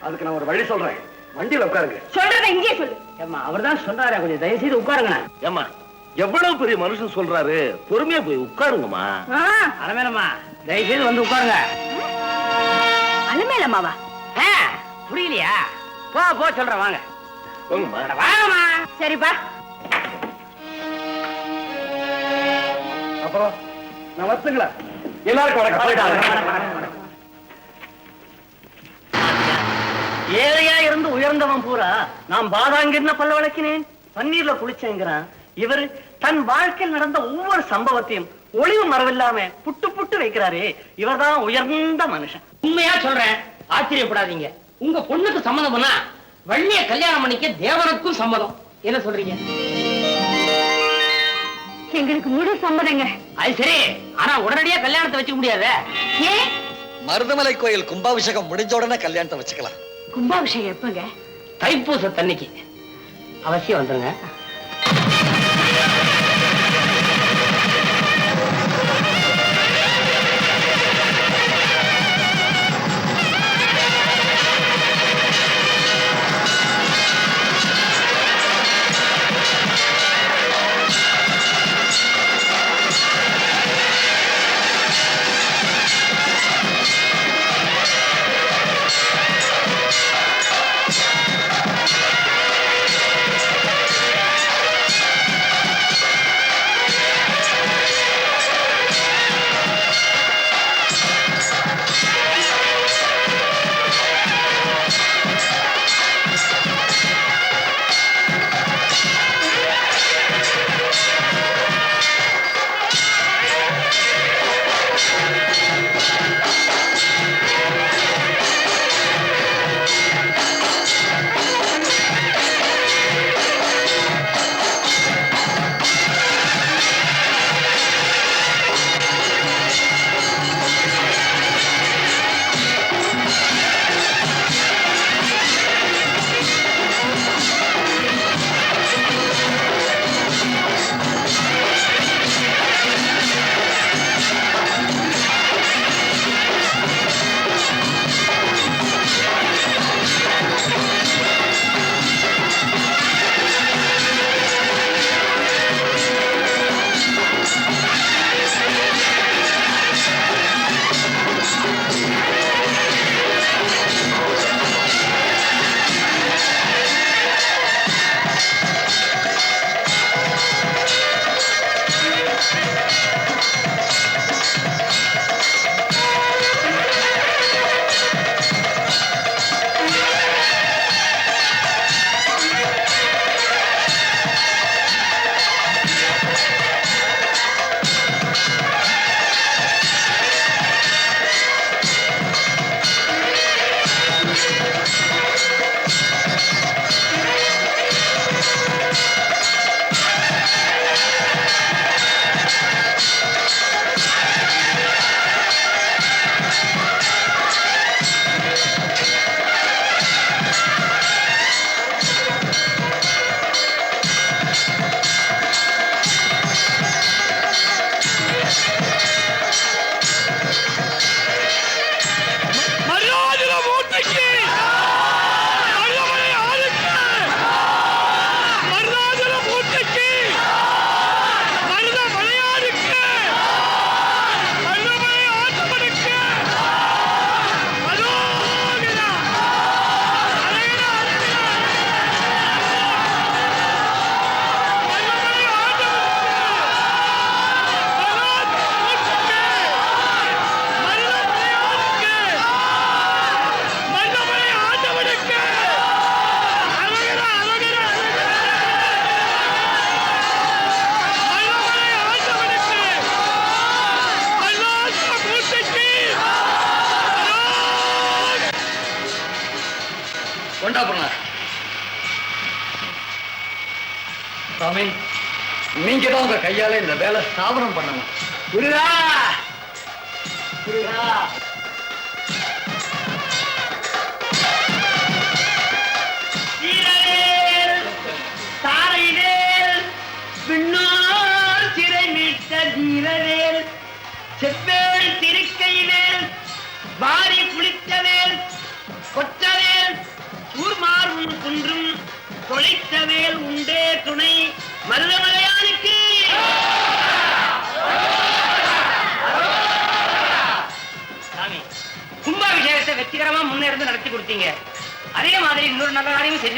அதுக்கு நான் ஒரு வழி சொல்றேன். வண்டியில உட்காருங்க. சொல்றத இங்கே சொல்லு. ஏமா அவர் தான் சொன்னாரே, கொஞ்சம் தயவு செய்து உட்காருங்க. ஏமா, எவ்வளவு பெரிய மனுஷன் சொல்றாரு, பொறுமையா போய் உட்காருங்கம்மா. அலமேலம்மா தயவு செய்து வந்து உட்காருங்க. அலமேலம்மாவா? புரியலையா? போ சொல்றேன், வாங்க வாங்கம்மா. சரிப்பா. அப்புறம் நான் வச்சுங்களா? எல்லாருக்கும் வணக்கம். ஏழையா இருந்து உயர்ந்தவன் பூரா நான் பாதாங்கிருந்த பல்ல வளர்க்கினேன், பன்னீர்ல குளிச்சேங்கிறான். இவர் தன் வாழ்க்கையில் நடந்த ஒவ்வொரு சம்பவத்தையும் ஒளிவு மறவில்லாம புட்டு புட்டு வைக்கிறாரே, இவர்தான் உயர்ந்த மனுஷன். உண்மையா சொல்றேன், ஆச்சரியப்படாதீங்க. உங்க பொண்ணுக்கு சம்மதம் பண்ணா வள்ளிய கல்யாணம் பண்ணிக்க தேவனுக்கும் சம்மதம். என்ன சொல்றீங்க? எங்களுக்கு முழு சம்மதங்க. அது சரி, ஆனா உடனடியா கல்யாணத்தை வச்சுக்க முடியாத. ஏன்? மருதமலை கோயில் கும்பாபிஷேகம் முடிஞ்ச உடனே கல்யாணத்தை வச்சுக்கலாம். கும்பாபிஷேகம் எப்பங்க? தைப்பூசத்தன்னைக்கு அவசியம் வந்துருங்க. சாமி, நீங்க தான் உங்க கையால இந்த வேலை ஸ்தாபனம் பண்ணணும். முருகா முருகா, தாரையிலேல் பின்னோர் சிறை மீட்ட தீரவேல், செவ்வேல் திருக்கையிலேல் வாரி புளித்தவேல், கொற்றவேல் ஊர்மாறும் குன்றும் தொலைத்தவேல் உண்டே துணை மருதமலையானுக்கு. சாமி, கும்பாபிஷேகத்தை வெற்றிகரமா முன்னேறது நடத்தி கொடுத்தீங்க. அதே மாதிரி இன்னொரு நல்ல காரியமும் செஞ்சு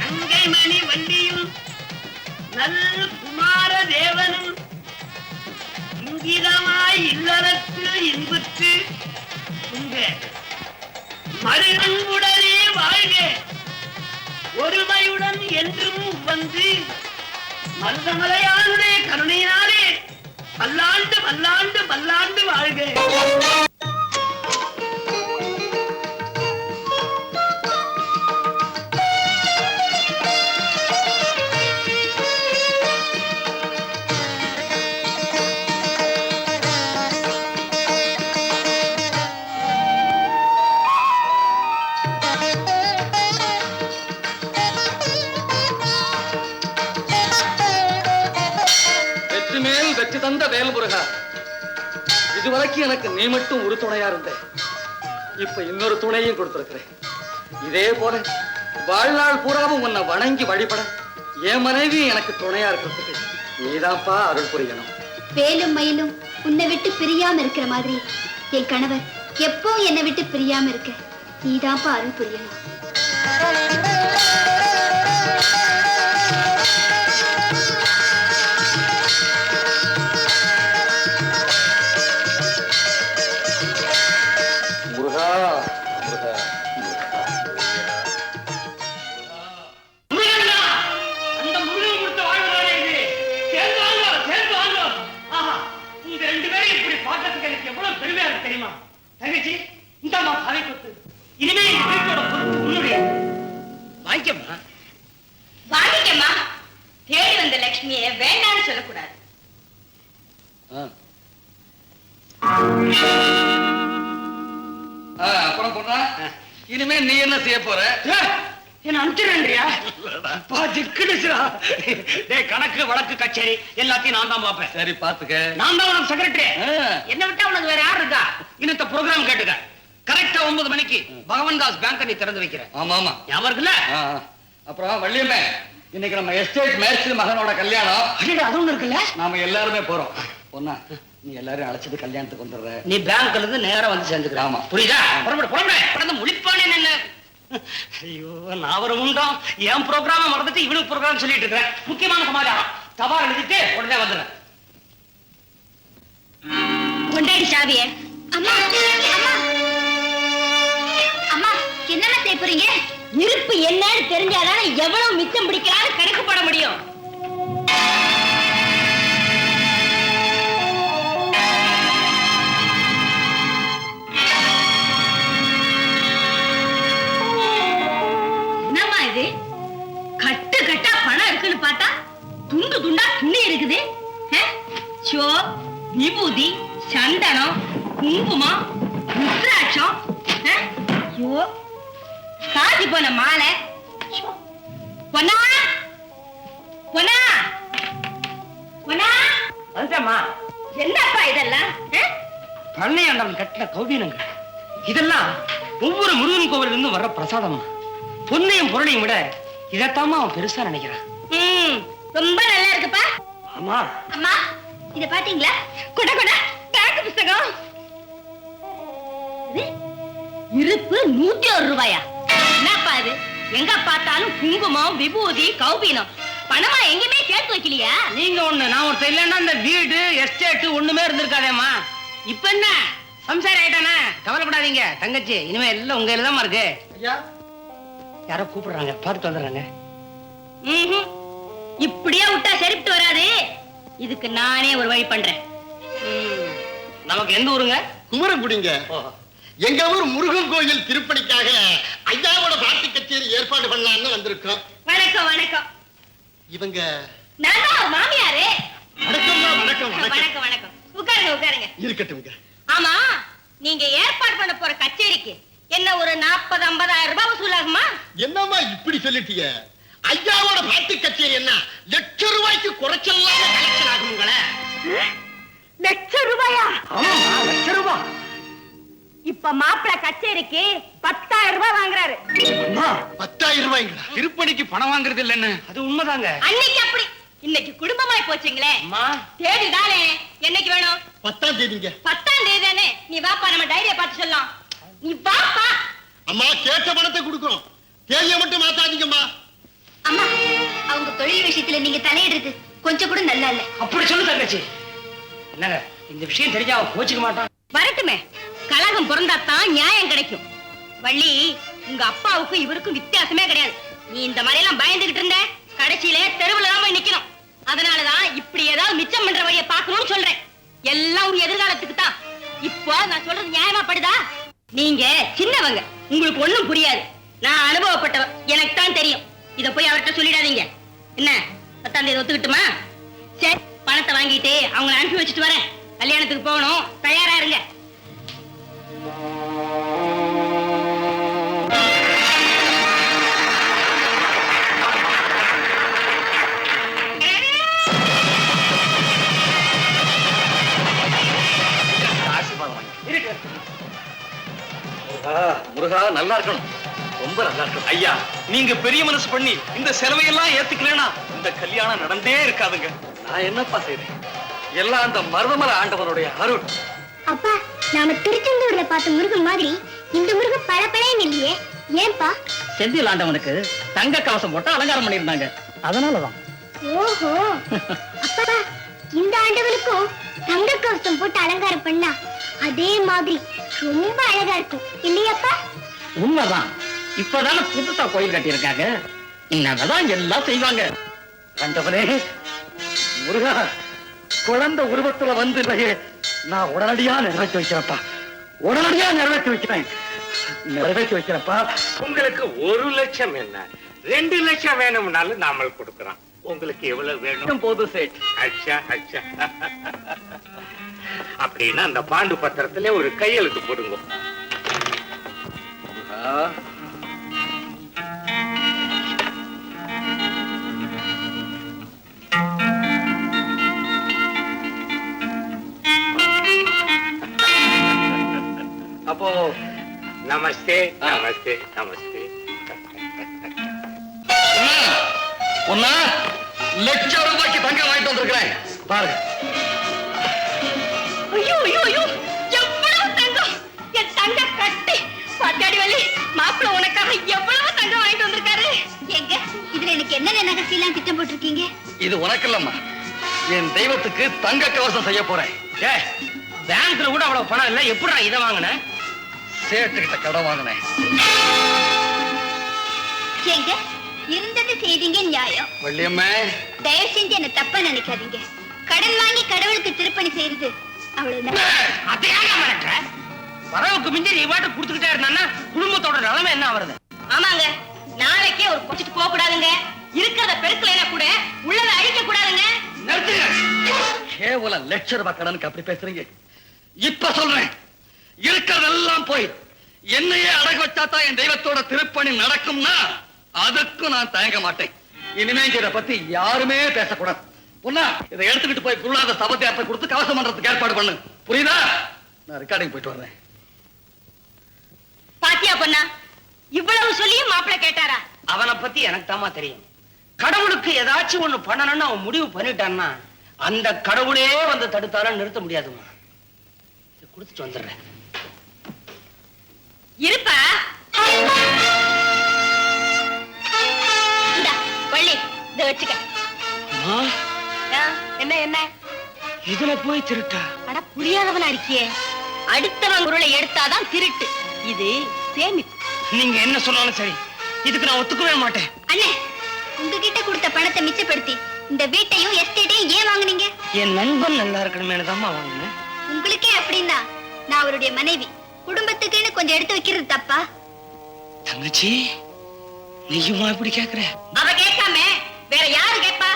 நங்கை மணி வண்டியும் நல் குமார தேவனும் இங்கிதமாய் இல்லறத்தில் இன்புற்று உங்க அருகுடனே வாழ்க, ஒருமையுடன் என்றும் வந்து மல்லமலையானுடைய கருணையினாலே பல்லாண்டு பல்லாண்டு பல்லாண்டு வாழ்க. வெற்றி மேல் வெற்றி தந்த வேல்முருகா, இதுவரைக்கும் எனக்கு நீ மட்டும் ஒரு துணையா இருந்த, இப்ப இன்னொரு துணையும் கொடுத்திருக்கிறேன். இதே போல வாழ்நாள் பூராவும் உன்னை வணங்கி வழிபட என் மனைவி எனக்கு துணையா இருக்கிறதுக்கு நீதான்ப்பா அருள் புரியணும். வேலும் மயிலும் உன்னை விட்டு பிரியாம இருக்கிற மாதிரி என் கணவர் எப்போ என்னை விட்டு பிரியாம இருக்க நீதான்ப்பா அருள் புரியணும். முருகா முருகா, அந்த முருகன் கொடுத்த வாழ்வுதானே இது. சேர்ந்து வாங்க, சேர்ந்து வாங்க. ஆஹா, உங்க ரெண்டு பேரும் இப்படி பார்க்கறதுக்கு எனக்கு எவ்வளவு பெருமையா இருக்கு தெரியுமா? தங்கச்சி, இந்தாம்மா சாவி கொத்து. இனிமே இந்த வீட்டோட பொறுப்பு உன்னுடைய. வாங்கிக்கம்மா. வாங்கிக்கம்மா. தேடி வந்த லட்சுமியை வேண்டாம்னு சொல்லக்கூடாது. அப்புறம் பொண்ணா, இனிமே நீ என்ன செய்ய போற? என்ன அனுப்பிச்சிருந்தியா? கணக்கு வழக்கு கச்சேரி எல்லாத்தையும் நான் தான் பார்ப்பேன். சரி பாத்துக்க. நான் தான் உனக்கு செக்ரட்டரி. என்ன விட்டா உனக்கு வேற யார் இருக்கா? இன்னத்த ப்ரோக்ராம் கேட்டுக்க. கரெக்டா 9 மணிக்கு பகவான் தாஸ் பேங்க் நீ திறந்து வைக்கிற. ஆமா ஆமா, ஞாபகம் இருக்குல்ல? அப்புறம் வள்ளியம்மே, இன்னைக்கு நம்ம எஸ்டேட் மேட்ச் மகனோட கல்யாணம். அது ஒண்ணு இருக்குல்ல? நாம எல்லாருமே போறோம். பொண்ணா, நீ எல்லாரும் அழைச்சிட்டு கல்யாணத்துக்கு வந்துடுற. நீ பேங்க்ல இருந்து நேரா வந்து சேர்ந்துக்கிற. ஆமா. புரியுதா? புறப்படு புறப்படு. கடந்து முழிப்பானே என்ன? ஐயோ, நான் ஒரு முண்டம் என் ப்ரோக்ராம மறந்துட்டு இவனுக்கு ப்ரோக்ராம் சொல்லிட்டு இருக்கிறேன். முக்கியமான சமாச்சாரம். தபால் எழுதிட்டு உடனே வந்துடுறேன். கொண்டாடி சாவிய. அம்மா அம்மா அம்மா என்னென்ன செய்ய போறீங்க? இருப்பு என்னன்னு தெரிஞ்சாதானே எவ்வளவு மிச்சம் பிடிக்கலாம்னு கணக்கு போட முடியும். என்னம்மா இது? கட்டு கட்டா பணம் இருக்குன்னு பார்த்தா துண்டு துண்டா துணி இருக்குது. சோ, விபூதி, சந்தனம், குங்குமம், ருத்ராட்சம், ஐயோ, காஞ்சி போன மாலை. பொன்னா பொன்னா பொன்னா, அதுதாம்மா என்னப்பா இதெல்லாம்? பண்ணையாண்டவன் கட்டின கௌபீனங்கள் இதெல்லாம் ஒவ்வொரு முருகன் கோவில இருந்து வர்ற பிரசாதம். பொன்னையும் பொருளையும் விட இதைத்தாமா அவன் பெருசா நினைக்கிறான். ரொம்ப நல்லா இருக்குப்பா. ஆமா. அம்மா இத பாத்தீங்களா? கொட கொட கணக்கு புத்தகம். இருப்பு 101 ரூபாயா? என்னப்பா இது? எங்க பார்த்தாலும் குங்குமம், விபூதி, கௌபீனம். பணமா எங்கேயுமே சேர்த்து வைக்கலையா? நீங்க ஒண்ணு, நான் ஒருத்தர் இல்லைன்னா இந்த வீடு எஸ்டேட் ஒண்ணுமே இருந்திருக்காதேம்மா. இப்ப என்ன சம்சாரம் ஆயிட்டானே, கவலைப்படாதீங்க தங்கச்சி. இனிமே எல்லாம் உங்க கையில தான் இருக்கு. யாரோ கூப்பிடுறாங்க, பார்த்துட்டு வந்துடுறாங்க. இப்படியே விட்டா சரிப்பட்டு வராது. இதுக்கு நானே ஒரு வழி பண்றேன். நமக்கு எந்த ஊருங்க? குமரங்குடிங்க. எங்க ஊர் முருகன் கோயில் திருப்பணிக்காக ஐயாவோட பாட்டு கச்சேரி ஏற்பாடு பண்ணலாம்னு வந்திருக்கோம். வணக்கம் வணக்கம். இவங்க நான் தான் மாமியாரு. வணக்கம் வணக்கம் வணக்கம் வணக்கம். உட்காருங்க உட்காருங்க. இருக்கட்டும்ங்க. ஆமா, நீங்க ஏற்பாடு பண்ண போற கச்சேரிக்கு என்ன ஒரு 40-50 ரூபாய் வசூலாகுமா? என்னம்மா இப்படி சொல்லிட்டீங்க? ஐயாவோட பாட்டு கச்சேரி என்ன லட்சம் ரூபாய்க்கு குறைச்சலான கலெக்ஷன் ஆகுங்களே. லட்சம் ரூபாயா? ஆமாம்மா, லட்சம் ரூபாய். இப்ப மாப்பிள கச்சேரிக்கு 10,000 ரூபாய் வாங்குறாரு. 10,000 ரூபாய்ங்களா? திருப்பணிக்கு பணம் வாங்குறது இல்லைன்னு. அது உண்மைதாங்க. அன்னைக்கு அப்படி, இன்னைக்கு குடும்பமாய் போச்சுங்களே. அம்மா, தேதிதானே. என்னைக்கு வேணும்? 10ஆம் தேதிங்க. 10ஆம் தேதி தானே. நீ வாப்பா, நம்ம டைரியை பார்த்து சொல்லலாம். நீ வாப்பா. அம்மா, கேட்ட பணத்தை கொடுக்குறோம், தேதியை மட்டும் மாத்தாதீங்கம்மா. அம்மா அவங்க தொழில் விஷயத்துல நீங்க தலையிடுறது கொஞ்சம் கூட நல்லா இல்ல. அப்படி சொல்லு தங்கச்சி. என்னங்க, இந்த விஷயம் தெரிஞ்சா அவன் கோச்சிக்க மாட்டான். வரட்டுமே, கலகம் பிறந்தாத்தான் நியாயம் கிடைக்கும். வள்ளி, உங்க அப்பாவுக்கு இவருக்கும் வித்தியாசமே கிடையாது. நீ இந்த மாதிரி எல்லாம் பயந்துகிட்டு இருந்த, கடைசியில தெருவுல தான் போய் நிக்கணும். அதனாலதான் இப்படி ஏதாவது மிச்சம் பண்ற வழியை பார்க்கணும்னு சொல்றேன். எல்லாம் உங்க எதிர்காலத்துக்கு தான். இப்போ நான் சொல்றது நியாயமா படுதா? நீங்க சின்னவங்க, உங்களுக்கு ஒண்ணும் புரியாது. நான் அனுபவப்பட்டவ, எனக்கு தான் தெரியும். இத போய் அவர்கிட்ட சொல்லிடாதீங்க. என்ன 10ஆம் தேதி ஒத்துக்கிட்டுமா? சரி, பணத்தை வாங்கிட்டு அவங்களை அனுப்பி வச்சுட்டு வரேன். கல்யாணத்துக்கு போகணும், தயாரா இருங்க. முருகா, நல்லா இருக்கணும், ரொம்ப நல்லா இருக்கணும். ஐயா, நீங்க பெரிய மனசு பண்ணி இந்த செலவையெல்லாம் ஏத்துக்கலனா இந்த கல்யாணம் நடந்தே இருக்காதுங்க. நான் என்னப்பா செய்றேன்? எல்லாம் அந்த மருதமலை ஆண்டவனுடைய அருள். அப்பா, நாம திருச்செந்தூர்ல பார்த்த முருகன் மாதிரி இந்த முருகன் பளபளன்னு இல்லையே, ஏன்பா? செந்தில் ஆண்டவனுக்கு தங்க கவசம் போட்டு அலங்காரம் பண்ணியிருந்தாங்க, அதனாலதான். ஓஹோ, அப்பா, இந்த ஆண்டவனுக்கும் தங்க கவசம் போட்டு அலங்காரம் பண்ணா அதே மாதிரி ரொம்ப அழகா இருக்கும் இல்லையாப்பா? உண்மைதான். இப்பதானே புதுசா கோயில் கட்டியிருக்காங்க, இன்னதான் எல்லாம் செய்வாங்க. ஆண்டவனே, முருகா, குழந்தை உருவத்துல வந்து நான் உடனடியா நிறைவேற்றி வைக்கிறப்பா, உடனடியா நிறைவேற்றி வைக்கிறேன், நிறைவேற்றி வைக்கிறப்பா. உங்களுக்கு 1 லட்சம் என்ன, 2 லட்சம் வேணும்னாலும் நாமல் கொடுக்கிறோம். உங்களுக்கு எவ்வளவு வேணும்? போதும் சேட். அச்சா அச்சா. அப்படின்னா அந்த பாண்டு பத்திரத்துல ஒரு கையெழுத்து போடுங்க. அப்போ நமஸ்தே நமஸ்தே நமஸ்தே. ஒன்னா ₹1,00,000 தங்கம் வாங்கிட்டு வந்திருக்கிறேன், பாருங்க. ஐயோ ஐயோ ஐயோ, எவ்வளவு தங்கம்! என் தங்க கட்டி பாத்தாடி வள்ளி, மாப்பிள்ள உனக்காக எவ்வளவு தங்கம் வாங்கிட்டு வந்திருக்காரு. எங்க இதுல எனக்கு என்னென்ன நகைச்செல்லாம் திட்டம் போட்டிருக்கீங்க? இது உனக்கு இல்லம்மா, என் தெய்வத்துக்கு தங்க கவசம் செய்ய போறேன். பேங்க்ல கூட அவ்வளவு பணம் இல்ல, எப்படி இதை வாங்கின? சேட்டுக்கிட்ட கடன் வாங்கினேன். எங்க இருந்தது செய்தீங்க நியாயம். வள்ளியம்மா, தயவு செஞ்சு என்ன தப்பா நினைக்காதீங்க. கடன் வாங்கி கடவுளுக்கு திருப்பணி செய்யறது அவ்வளவுதான். அதையாக மிரட்டுற? வரவுக்கு மிஞ்சி நீ பாட்டு கொடுத்துக்கிட்டே இருந்தா குடும்பத்தோட நிலைமை என்ன ஆகுறது? ஆமாங்க, நாளைக்கே ஒரு குடிச்சிட்டு போக கூடாதுங்க. இருக்கிறத பெருக்கலைனா கூட உள்ளதை அழிக்க கூடாதுங்க. கேவலம் ₹1,00,000 கடனுக்கு அப்படி பேசுறீங்க? இப்ப சொல்றேன், இருக்கிறதெல்லாம் போய் என்னையே அடகு வச்சாதான் என் தெய்வத்தோட திருப்பணி நடக்கும்னா அதுக்கும் நான் தயங்க மாட்டேன். இனிமே இதை பத்தி யாருமே பேசக்கூடாது. பொண்ணா, இதை எடுத்துக்கிட்டு போய் குருநாத சபத்தியாரத்தை கொடுத்து கவசம் பண்றதுக்கு ஏற்பாடு பண்ணு, புரியுதா? நான் ரெக்கார்டிங் போயிட்டு வர்றேன். பாத்தியா பொண்ணா, இவ்வளவு சொல்லியும் மாப்பிள்ள கேட்டாரா? அவனை பத்தி எனக்கு தாமா தெரியும். கடவுளுக்கு ஏதாச்சும் ஒண்ணு பண்ணணும்னு அவன் முடிவு பண்ணிட்டான்னா அந்த கடவுளே வந்து தடுத்தாலும் நிறுத்த முடியாதுமா. கொடுத்துட்டு வந்துடுறேன். இருப்பா இந்தா வள்ளி, இத வச்சுக்க. என்ன என்ன இதுல போய் திருட்டா? அட புரியாதவனா இருக்கியே. அடுத்தவன் பொருளை எடுத்தாதான் திருட்டு, இது சேமிப்பு. நீங்க என்ன சொன்னாலும் சரி, இதுக்கு நான் ஒத்துக்கவே மாட்டேன். அண்ணே, உங்ககிட்ட கொடுத்த பணத்தை மிச்சப்படுத்தி இந்த வீட்டையும் எஸ்டேட்டையும் ஏன் வாங்குனீங்க? என் நண்பன் நல்லா இருக்கணுமே தான்மா வாங்கினேன். உங்களுக்கே அப்படின்னா நான் அவருடைய மனைவி, குடும்பத்துக்குன்னு கொஞ்சம் எடுத்து வைக்கிறது தப்பா? தங்கச்சி, நீயுமா இப்படி கேக்குற? அவ கேட்காம வேற யாரு கேட்பா?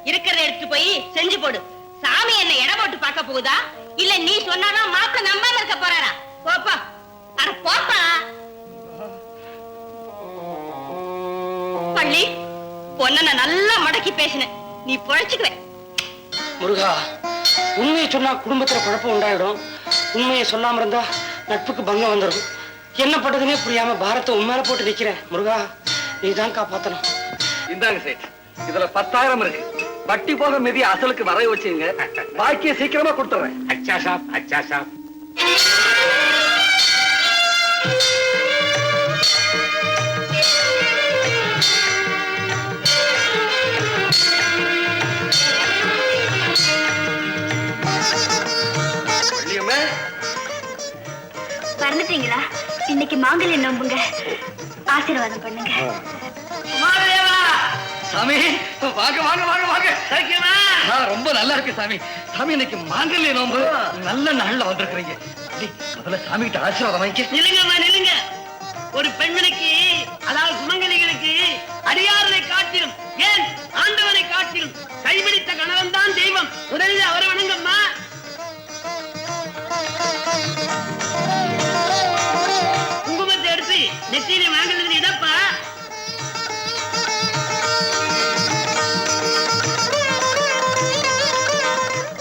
இருக்கிறத எடுத்து போய் செஞ்சு போடு. சாமி என்ன எடை போட்டு பார்க்க போகுதா, இல்ல நீ சொன்னாதான் மாப்பிள்ள நம்பாம இருக்க போறாரா? போப்பா, அட போப்பா. பள்ளி, பொண்ண நல்லா மடக்கி பேசினேன், நீ பொழைச்சுக்குவே. முருகா, உண்மையை சொன்னா குடும்பத்துல குழப்பம் உண்டாயிடும். உண்மையை சொல்லாம இருந்தா நட்புக்கு பங்கம் வந்துடும். என்ன பண்றதுன்னே புரியாம பாரத்தை உண்மையில போட்டு நிக்கிறேன். முருகா, நீதான் காப்பாத்தணும். இந்தாங்க சேட், இதுல 10,000 இருக்கு. வட்டி போக மீதி அசலுக்கு வரைய வச்சுங்க, பாக்கிய சீக்கிரமா கொடுத்துறேன். அச்சா சாப், அச்சா சாப். வந்துட்டீங்களா? இன்னைக்கு மாங்கல்ய சாமியை நம்புங்க, ஆசீர்வாதம் பண்ணுங்க. சாமி வாங்க வாங்க வாங்க வாங்க. ரொம்ப நல்லா இருக்கு சாமி. சாமி இன்னைக்கு மாங்கல்ய நோம்பு நல்ல நாள்ல வந்திருக்கிறீங்க. முதல்ல சாமி கிட்ட ஆசீர்வாதம் வாங்கிக்க. நில்லுங்கம்மா நில்லுங்க. ஒரு பெண்மணிக்கு, அதாவது சுமங்கலிகளுக்கு அடியாரனை காட்டிலும், ஏன் ஆண்டவனை காட்டிலும் கைபிடித்த கணவன் தான் தெய்வம். முதலில் அவரை வணங்கம்மா. குங்குமத்தை எடுத்து நெத்தியிலே வாங்கல இடப்பா.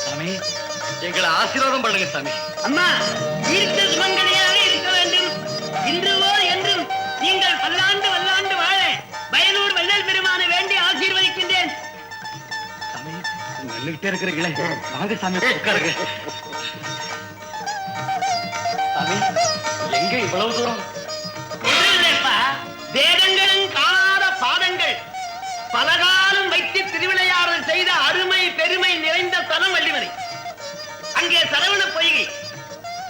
சாமி எங்களை ஆசீர்வாதம் பண்ணுங்க சாமி. அம்மா, தீர்க்க சுமங்கலியாக இருக்க வேண்டும். இன்றுவோ என்றும் நீங்கள் பல்லாண்டு வல்லாண்டு வாழ வயலூர் வள்ளல் பெருமானை வேண்டி ஆசீர்வதிக்கின்றேன். சாமி நெல்லுகிட்டே இருக்கிறீங்களே, வாங்க சாமி உட்காருங்க. சாமி எங்க இவ்வளவு தூரம்? வேதங்களும் காணாத பாதங்கள் பலகாலம் வைத்து திருவிளையாடல் செய்த அருமை பெருமை நிறைந்த தலம் வள்ளிமலை. அங்கே சரவண பொய்கை,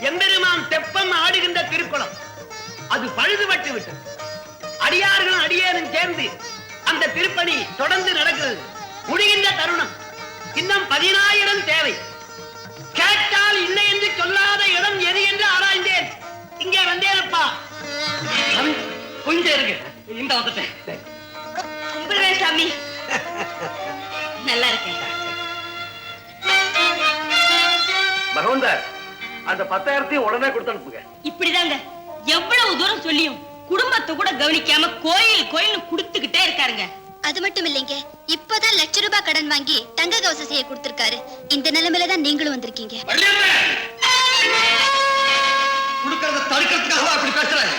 எம்பெருமான் தெப்பம் ஆடுகின்ற திருக்குளம், அது பழுதுபட்டு விட்டது. அடியார்களும் அடியேனும் சேர்ந்து அந்த திருப்பணி தொடர்ந்து நடக்கிறது. முடிகின்ற தருணம். இன்னும் 10,000 தேவை. கேட்டால் இல்லை என்று சொல்லாத இடம் எது என்று ஆராய்ந்தேன். இங்கே வந்தேனப்பா. கொஞ்சம் இருக்கு, இந்த வந்துட்டேன். கும்பிடுவேன் சாமி. நல்லா இருக்கேன். பகவந்தார், அந்த 10,000 உடனே கொடுத்து அனுப்புங்க. இப்படிதாங்க எவ்வளவு தூரம் சொல்லியும் குடும்பத்தை கூட கவனிக்காம கோயில் கோயில் குடுத்துக்கிட்டே இருக்காருங்க. அது மட்டும் இல்லைங்க, இப்பதான் ₹1,00,000 கடன் வாங்கி தங்க கவசம் செய்ய கொடுத்திருக்காரு. இந்த நிலைமையில தான் நீங்களும் வந்திருக்கீங்க. கொடுக்கறத தடுக்கிறதுக்காக அப்படி பேசுறேன்.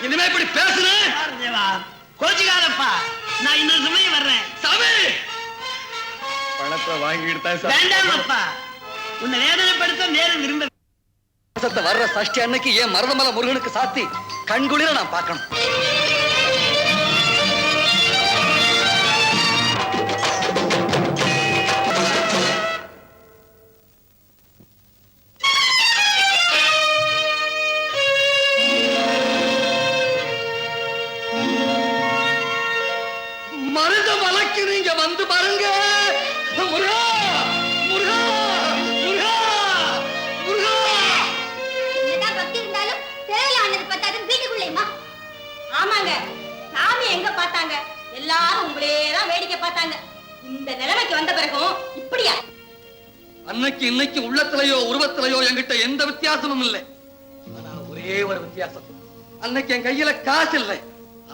இனிமே இப்படி பேசுறேன். கோச்சிக்காரப்பா, நான் இன்னொரு சமயம் வர்றேன். சாமி பணத்தை வாங்கிட்டு வேண்டாமப்பா, உன்னை வேதனைப்படுத்த நேரம் விரும்ப. வர்ற சஷ்டி அன்னைக்கு ஏன் மருதமலை முருகனுக்கு சாத்தி கண்குளிர நான் பார்க்கணும். மருதமலைக்கு நீங்க வந்து பாருங்க. முருகா முருகா முருகா முருகா. என்னதான் பக்தி இருந்தாலும் தேவையானது பத்தாதுன்னு வீட்டுக்குள்ளேயுமா? ஆமாங்க, சாமி எங்க பார்த்தாங்க? எல்லாரும் உங்களையேதான் வேடிக்கை பார்த்தாங்க. இந்த நிலைமைக்கு வந்த பிறகும் இப்படியா? அன்னைக்கு இன்னைக்கு உள்ளத்திலேயோ உருவத்திலேயோ என்கிட்ட எந்த வித்தியாசமும் இல்லை. ஆனா ஒரே ஒரு வித்தியாசம், அன்னைக்கு என் கையில காசு இல்லை,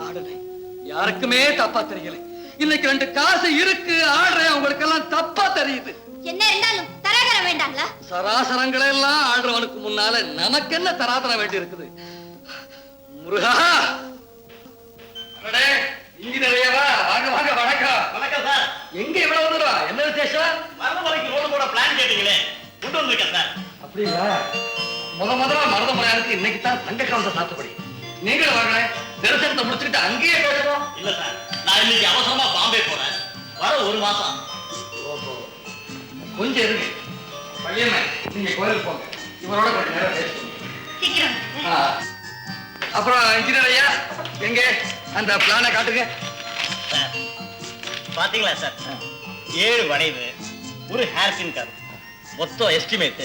ஆடலை. யாருக்குமே தப்பா தெரியல. இன்னைக்கு 2 காசு இருக்கு, ஆடுறேன், உங்களுக்கு எல்லாம் தப்பா தெரியுது. என்ன இருந்தாலும் தரகர வேண்டாங்களா? சராசரங்களை எல்லாம் ஆடுறவனுக்கு முன்னால நமக்கு என்ன தராதர வேண்டி இருக்குது? முருகா, இன்ஜினியரேவா, வாங்க வாங்க. வணக்கம். வணக்கம் சார். எங்க இவ்வளவு தூரம்? என்ன விசேஷம்? மருதமலைக்கு ரோடு போட பிளான் கேட்டீங்களே, கொண்டு வந்திருக்கேன் சார். அப்படியா? முதல்ல மருதமலையாருக்கு இன்னைக்கு தான் தங்க கவசம் சாத்துப்படி. நீங்களும் வாங்க, தரிசனத்தை முடிச்சுக்கிட்டு அங்கேயே போயிடுவோம். இல்ல சார், நான் இன்னைக்கு அவசரமா பாம்பே போறேன். வர 1 மாசம். ஓஹோ, கொஞ்சம் இருக்கு. பையன் நீங்க கோயிலுக்கு போங்க, இவரோட கொஞ்சம் நேரம் பேசுவோம். சீக்கிரம். அப்புறம் இன்ஜினியர் ஐயா, எங்க அந்த பிளானை காட்டுங்க. சார், பாத்தீங்களா சார், 7 வளைவு, ஒரு ஹேர்பின் கர்வ், மொத்தம் எஸ்டிமேட்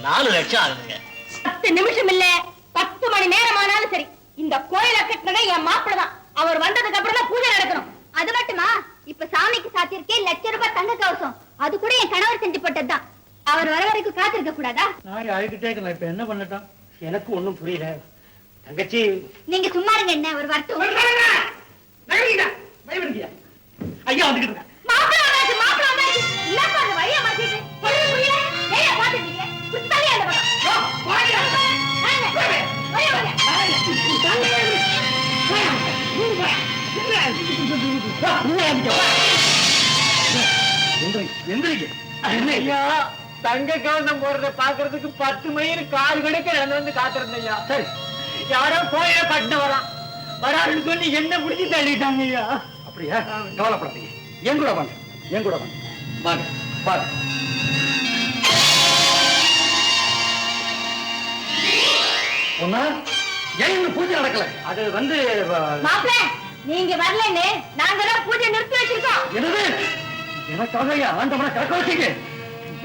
4 லட்சம் ஆகுதுங்க. 10 நிமிஷம் இல்ல, 10 மணி நேரம் ஆனாலும் சரி, இந்த கோயிலை கட்டினதே என் மாப்பிள்ளை தான். அவர் வந்ததுக்கு அப்புறம் தான் பூஜை நடக்கணும். அது மட்டுமா, இப்ப சாமிக்கு சாத்தியிருக்கே ₹1,00,000 தங்க கவசம், அது கூட என் கணவர் செஞ்சு போட்டதுதான். அவர் வர வரைக்கும் காத்திருக்க கூடாதா? நான் அழுகிட்டே இருக்கேன். இப்ப என்ன பண்ணட்டும்? எனக்கு ஒண்ணும் புரியல. தங்கச்சி, நீங்க சும்மா இருங்க, என்ன ஒரு வரட்டும். ஐயா வந்துட்டு இருக்க. மாப்பிள்ளை வந்தாச்சு, மாப்பிள்ளை வந்தாச்சு. இல்லப்பா, அந்த வழியை மாத்திட்டு சொல்லுங்க, புரியல? ஏன் பாத்துட்டீங்க? குத்தாலே அந்த பக்கம். வழியை தங்க கவசம் போடுறத பாக்குறதுக்கு 10 மைல் கால் கணக்கு நான் வந்து காத்திருந்தேன். சரி, யாரோ கோயில கட்டின வரான்னு சொல்லி என்ன பிடிச்சி தள்ளிட்டாங்க ஐயா. அப்படியா? கவலைப்படாதீங்க, என் கூட வாங்க, என் கூட வாங்க. வாங்க வாங்க. பொண்ணா, ஏன் பூஜை நடக்கல? அது வந்து மாப்பிள்ள நீங்க வரலன்னு நாங்கெல்லாம் பூஜை நிறுத்தி வச்சிருக்கோம். என்னது? எனக்காக என் ஆண்டவனை கறக்க வச்சீங்க.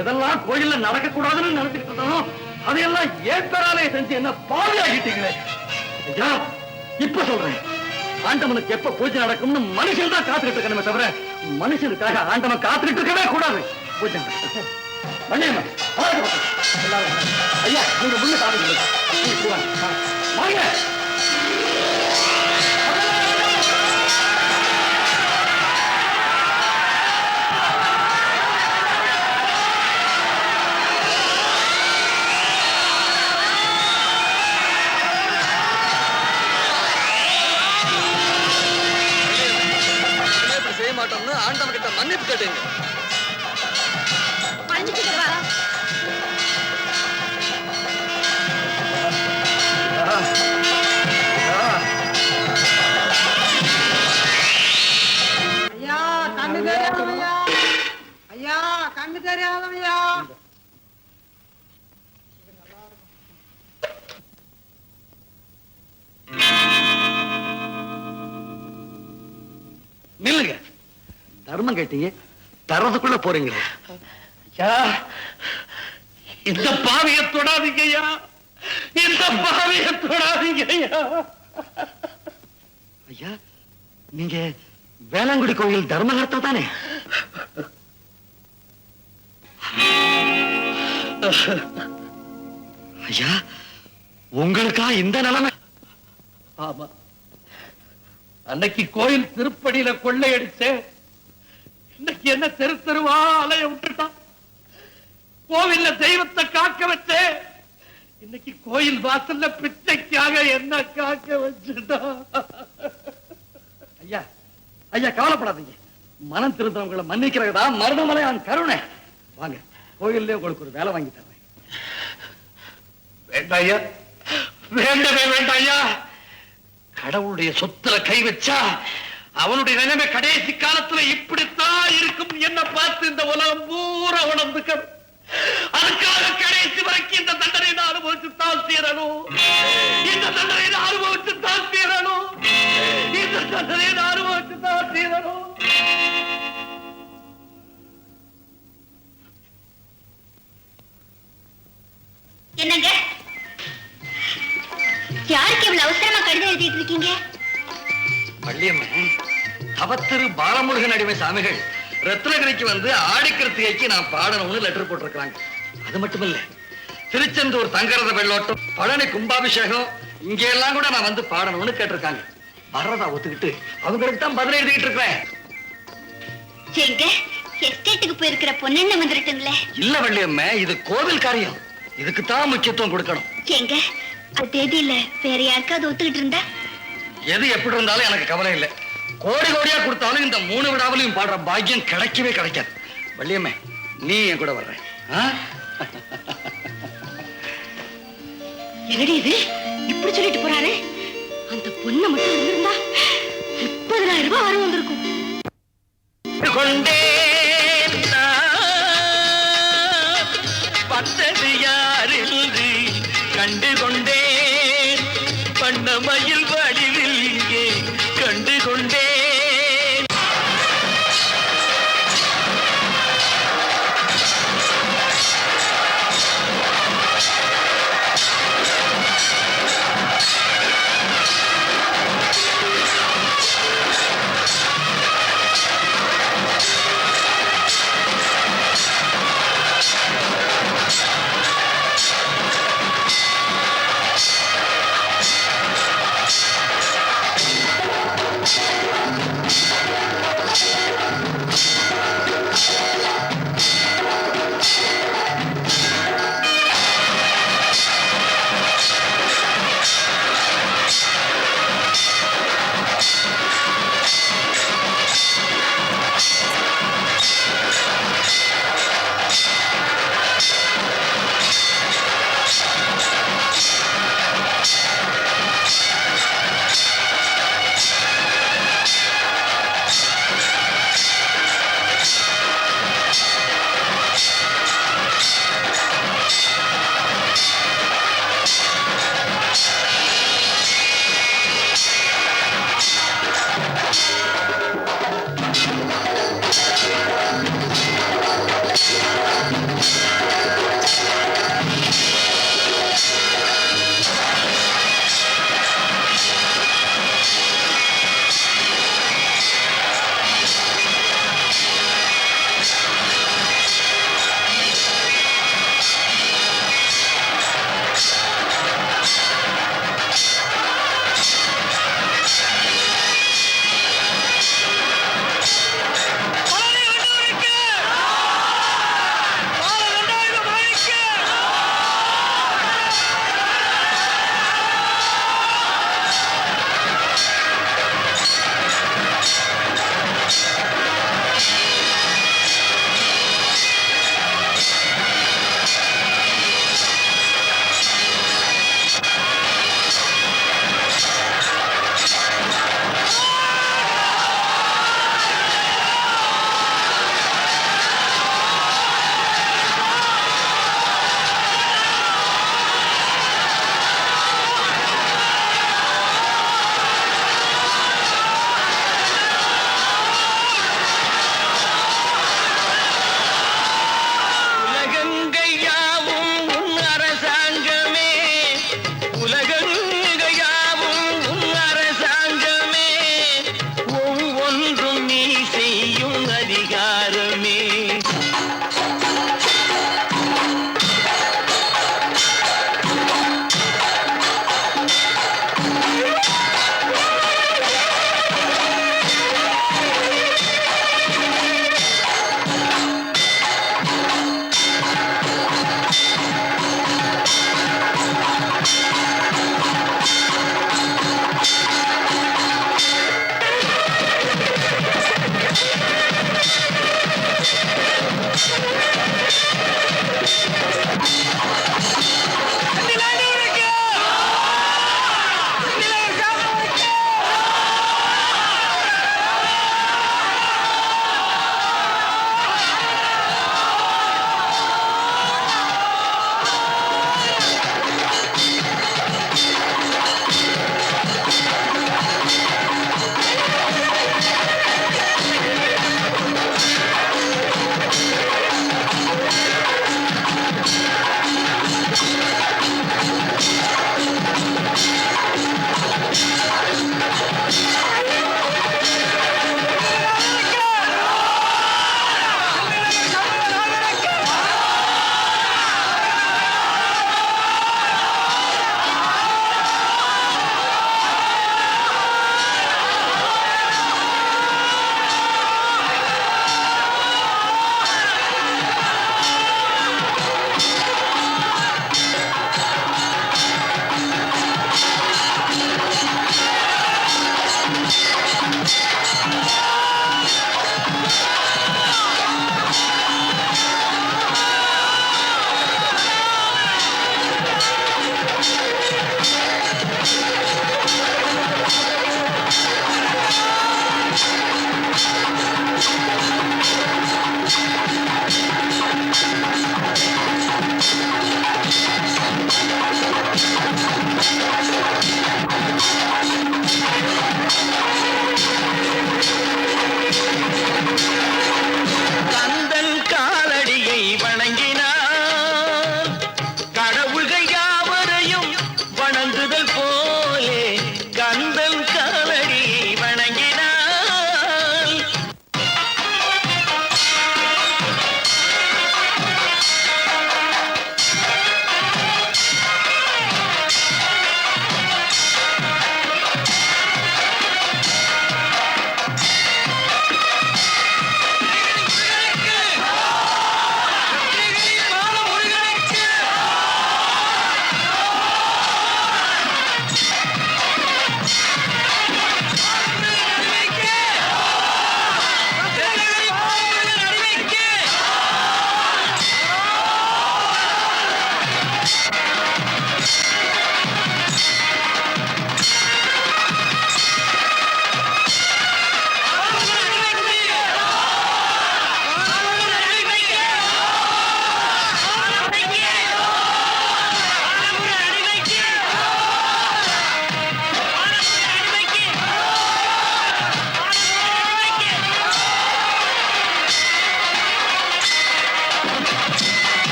எதெல்லாம் கோயில்ல நடக்க கூடாதுன்னு நினைச்சிட்டு இருந்தோம் அதையெல்லாம் ஏற்பராலே செஞ்சு என்ன பாவியாகிட்டீங்களே. ஐயா இப்ப சொல்றேன், ஆண்டவனுக்கு எப்ப பூஜை நடக்கும்னு மனுஷன் தான் காத்துக்கிட்டு இருக்கணுமே தவிர மனுஷனுக்காக ஆண்டவன் காத்துக்கிட்டு இருக்கவே கூடாது. பூஜை பண்ணியம்மா எல்லாரும் ஐயா நீங்க முன்ன சாப்பிடுங்க. வாங்க. செய்ய மாட்டோம்னு ஆண்டவன் கிட்ட மன்னிப்பு கேட்டுங்க. ஐயா கண்ணு தெரியாதவையா, ஐயா கண்ணு தெரியாதவையா. நில்லுங்க. தர்மம் கேட்டீங்க, தரதுக்குள்ள போறீங்களே. ஐயா இந்த பாவியை தொடாதீங்க ஐயா, இந்த பாவியை தொடாதீங்க ஐயா. ஐயா நீங்க வேளாங்குடி கோயில் தர்மகர்த்தா தானே? ஐயா உங்களுக்கா இந்த நிலைமை? ஆமா, அன்னைக்கு கோயில் திருப்படியில கொள்ளையடிச்சு இன்னைக்கு என்ன தெரு தெருவா அலைய விட்டுட்டான். கோவில்ல தெய்வத்தை காக்க வச்சு இன்னைக்கு கோயில் வாசல்ல பிச்சைக்காக என்ன காக்க வச்சுட்டான். ஐயா ஐயா கவலைப்படாதீங்க, மனம் திருந்தவங்களை மன்னிக்கிறதா மருதமலையான் கருணை. வாங்க கோயில்ல உங்களுக்கு ஒரு வேலை வாங்கி தரேன். வேண்டாம் ஐயா, வேண்டவே வேண்டாம் ஐயா. கடவுளுடைய சொத்துல கை வச்சா அவனுடைய நிலைமை கடைசி காலத்துல இப்படித்தான் இருக்கும். என்ன பார்த்து இந்த உலகம் பூரா உணர்ந்துக்க. அதுக்காக கடைசி வரைக்கும் இந்த தண்டனை அனுபவிச்சு தான் தீரணும். இந்த தண்டனை அனுபவிச்சு தான் தீரணும். இந்த தண்டனை அனுபவிச்சு தான் தீரணும். என்னங்க யாருக்கு இவ்வளவு அவசரமா கடிதம் எழுதிட்டு இருக்கீங்க? பள்ளியம்மே, தவத்திரு பாலமுருகன் அடிமை சாமிகள் ரத்னகிரிக்கு வந்து ஆடிக்கிருத்திகைக்கு நான் பாடணும்னு லெட்டர் போட்டிருக்காங்க. அது மட்டும் இல்ல, திருச்செந்தூர் தங்கரத வெள்ளோட்டம், பழனி கும்பாபிஷேகம் இங்க எல்லாம் கூட நான் வந்து பாடணும்னு கேட்டிருக்காங்க. வர்றதா ஒத்துக்கிட்டு அவங்களுக்கு தான் பதில் எழுதிட்டு இருக்கிறேன். எங்க எஸ்டேட்டுக்கு போயிருக்கிற பொண்ணு வந்துருட்டுங்களே. இல்ல வள்ளியம்மே, இது கோவில் காரியம், இதுக்கு தான் முக்கியத்துவம் கொடுக்கணும். எங்க அது தேதியில வேற யாருக்காவது ஒத்துக்கிட்டு இருந்தா? எது எப்படி இருந்தாலும் எனக்கு கவலை இல்லை. கோடி கோடியா கொடுத்தாலும் இந்த 3 விடாவிலையும் பாடுற பாக்கியம் கிடைக்கவே கிடைக்காது. வள்ளியம்மே நீ என் கூட வர்ற. என்னடி இது இப்படி சொல்லிட்டு போறாரு? அந்த பொண்ணை மட்டும் இருந்திருந்தா 30,000 ரூபாய் வரும் வந்திருக்கும். வந்தது யாரென்று கண்டு கொண்டேன், பண்ணமயில் வடிவில் இங்கே கண்டு கொண்டேன்.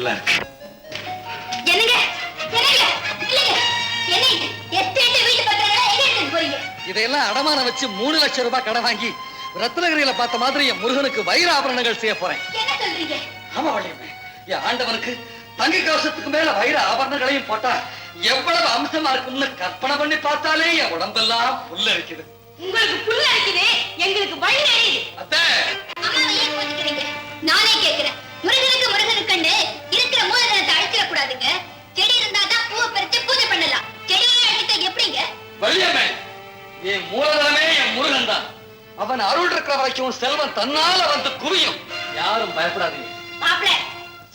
நல்லா இருக்கு. என்னங்க என்னங்க இல்லங்க என்ன எஸ்டேட் வீட்டு பக்கத்துல எங்க எடுத்து போறீங்க? இதையெல்லாம் அடமான வச்சு 3 லட்சம் ரூபாய் கடன் வாங்கி ரத்னகிரியில பார்த்த மாதிரி என் முருகனுக்கு வைர ஆபரணங்கள் செய்ய போறேன். என்ன சொல்றீங்க? ஆமா வள்ளியம்மே, என் ஆண்டவனுக்கு தங்க கவசத்துக்கு மேல வைர ஆபரணங்களையும் போட்டா எவ்வளவு அம்சமா இருக்கும்னு கற்பனை பண்ணி பார்த்தாலே என் உடம்பெல்லாம் புல்ல இருக்குது. உங்களுக்கு புல்ல இருக்குது, எங்களுக்கு வழி எரியுது. அத்தை, அம்மாவை ஏன் கோச்சிக்கிறீங்க? நானே கேக்குறேன். முருகனுக்கு இருக்கிற மூலதனத்தை அழிச்சிட கூடாதுங்க. செடி இருந்தா தான் பூவை பறிச்சு பூஜை பண்ணலாம். செடியை அழித்தா எப்படிங்க? வள்ளியம்மே, என் மூலதனமே என் முருகன் தான். அவன் அருள் இருக்கிற வரைக்கும் செல்வம் தன்னால வந்து குவியும். யாரும் பயப்படாதீங்க. மாப்பிள,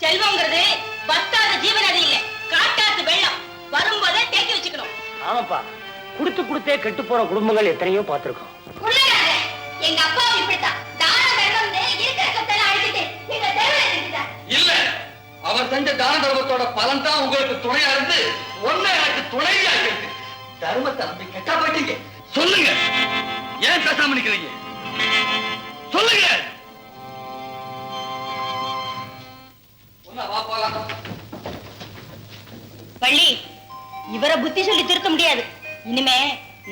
செல்வங்கிறது வத்தாத ஜீவனதி இல்ல, காட்டாத்து வெள்ளம். வரும்போதே தேக்கி வச்சுக்கணும். ஆமாப்பா, கொடுத்தே கெட்டு போற குடும்பங்கள் எத்தனையோ பார்த்திருக்கோம். உள்ளாங்க. எங்க அப்பாவும் இப்படித்தான். தான தர்மம்னு இருக்கிற சொத்தெல்லாம் அழிச்சிட்டு எங்க தெருவுல நிறுத்திட்டார். இல்ல, அவர் செஞ்ச தான தர்மத்தோட பலன் தான் உங்களுக்கு துணையா இருந்து ஒண்ணு எனக்கு துணையா இருக்கு. தர்மத்தை நம்பி கெட்டா போயிட்டீங்க. சொல்லுங்க, ஏன் பேசாம நிக்கிறீங்க? சொல்லுங்க. வா போலாம். பள்ளி, இவரை புத்தி சொல்லி திருத்த முடியாது. இனிமே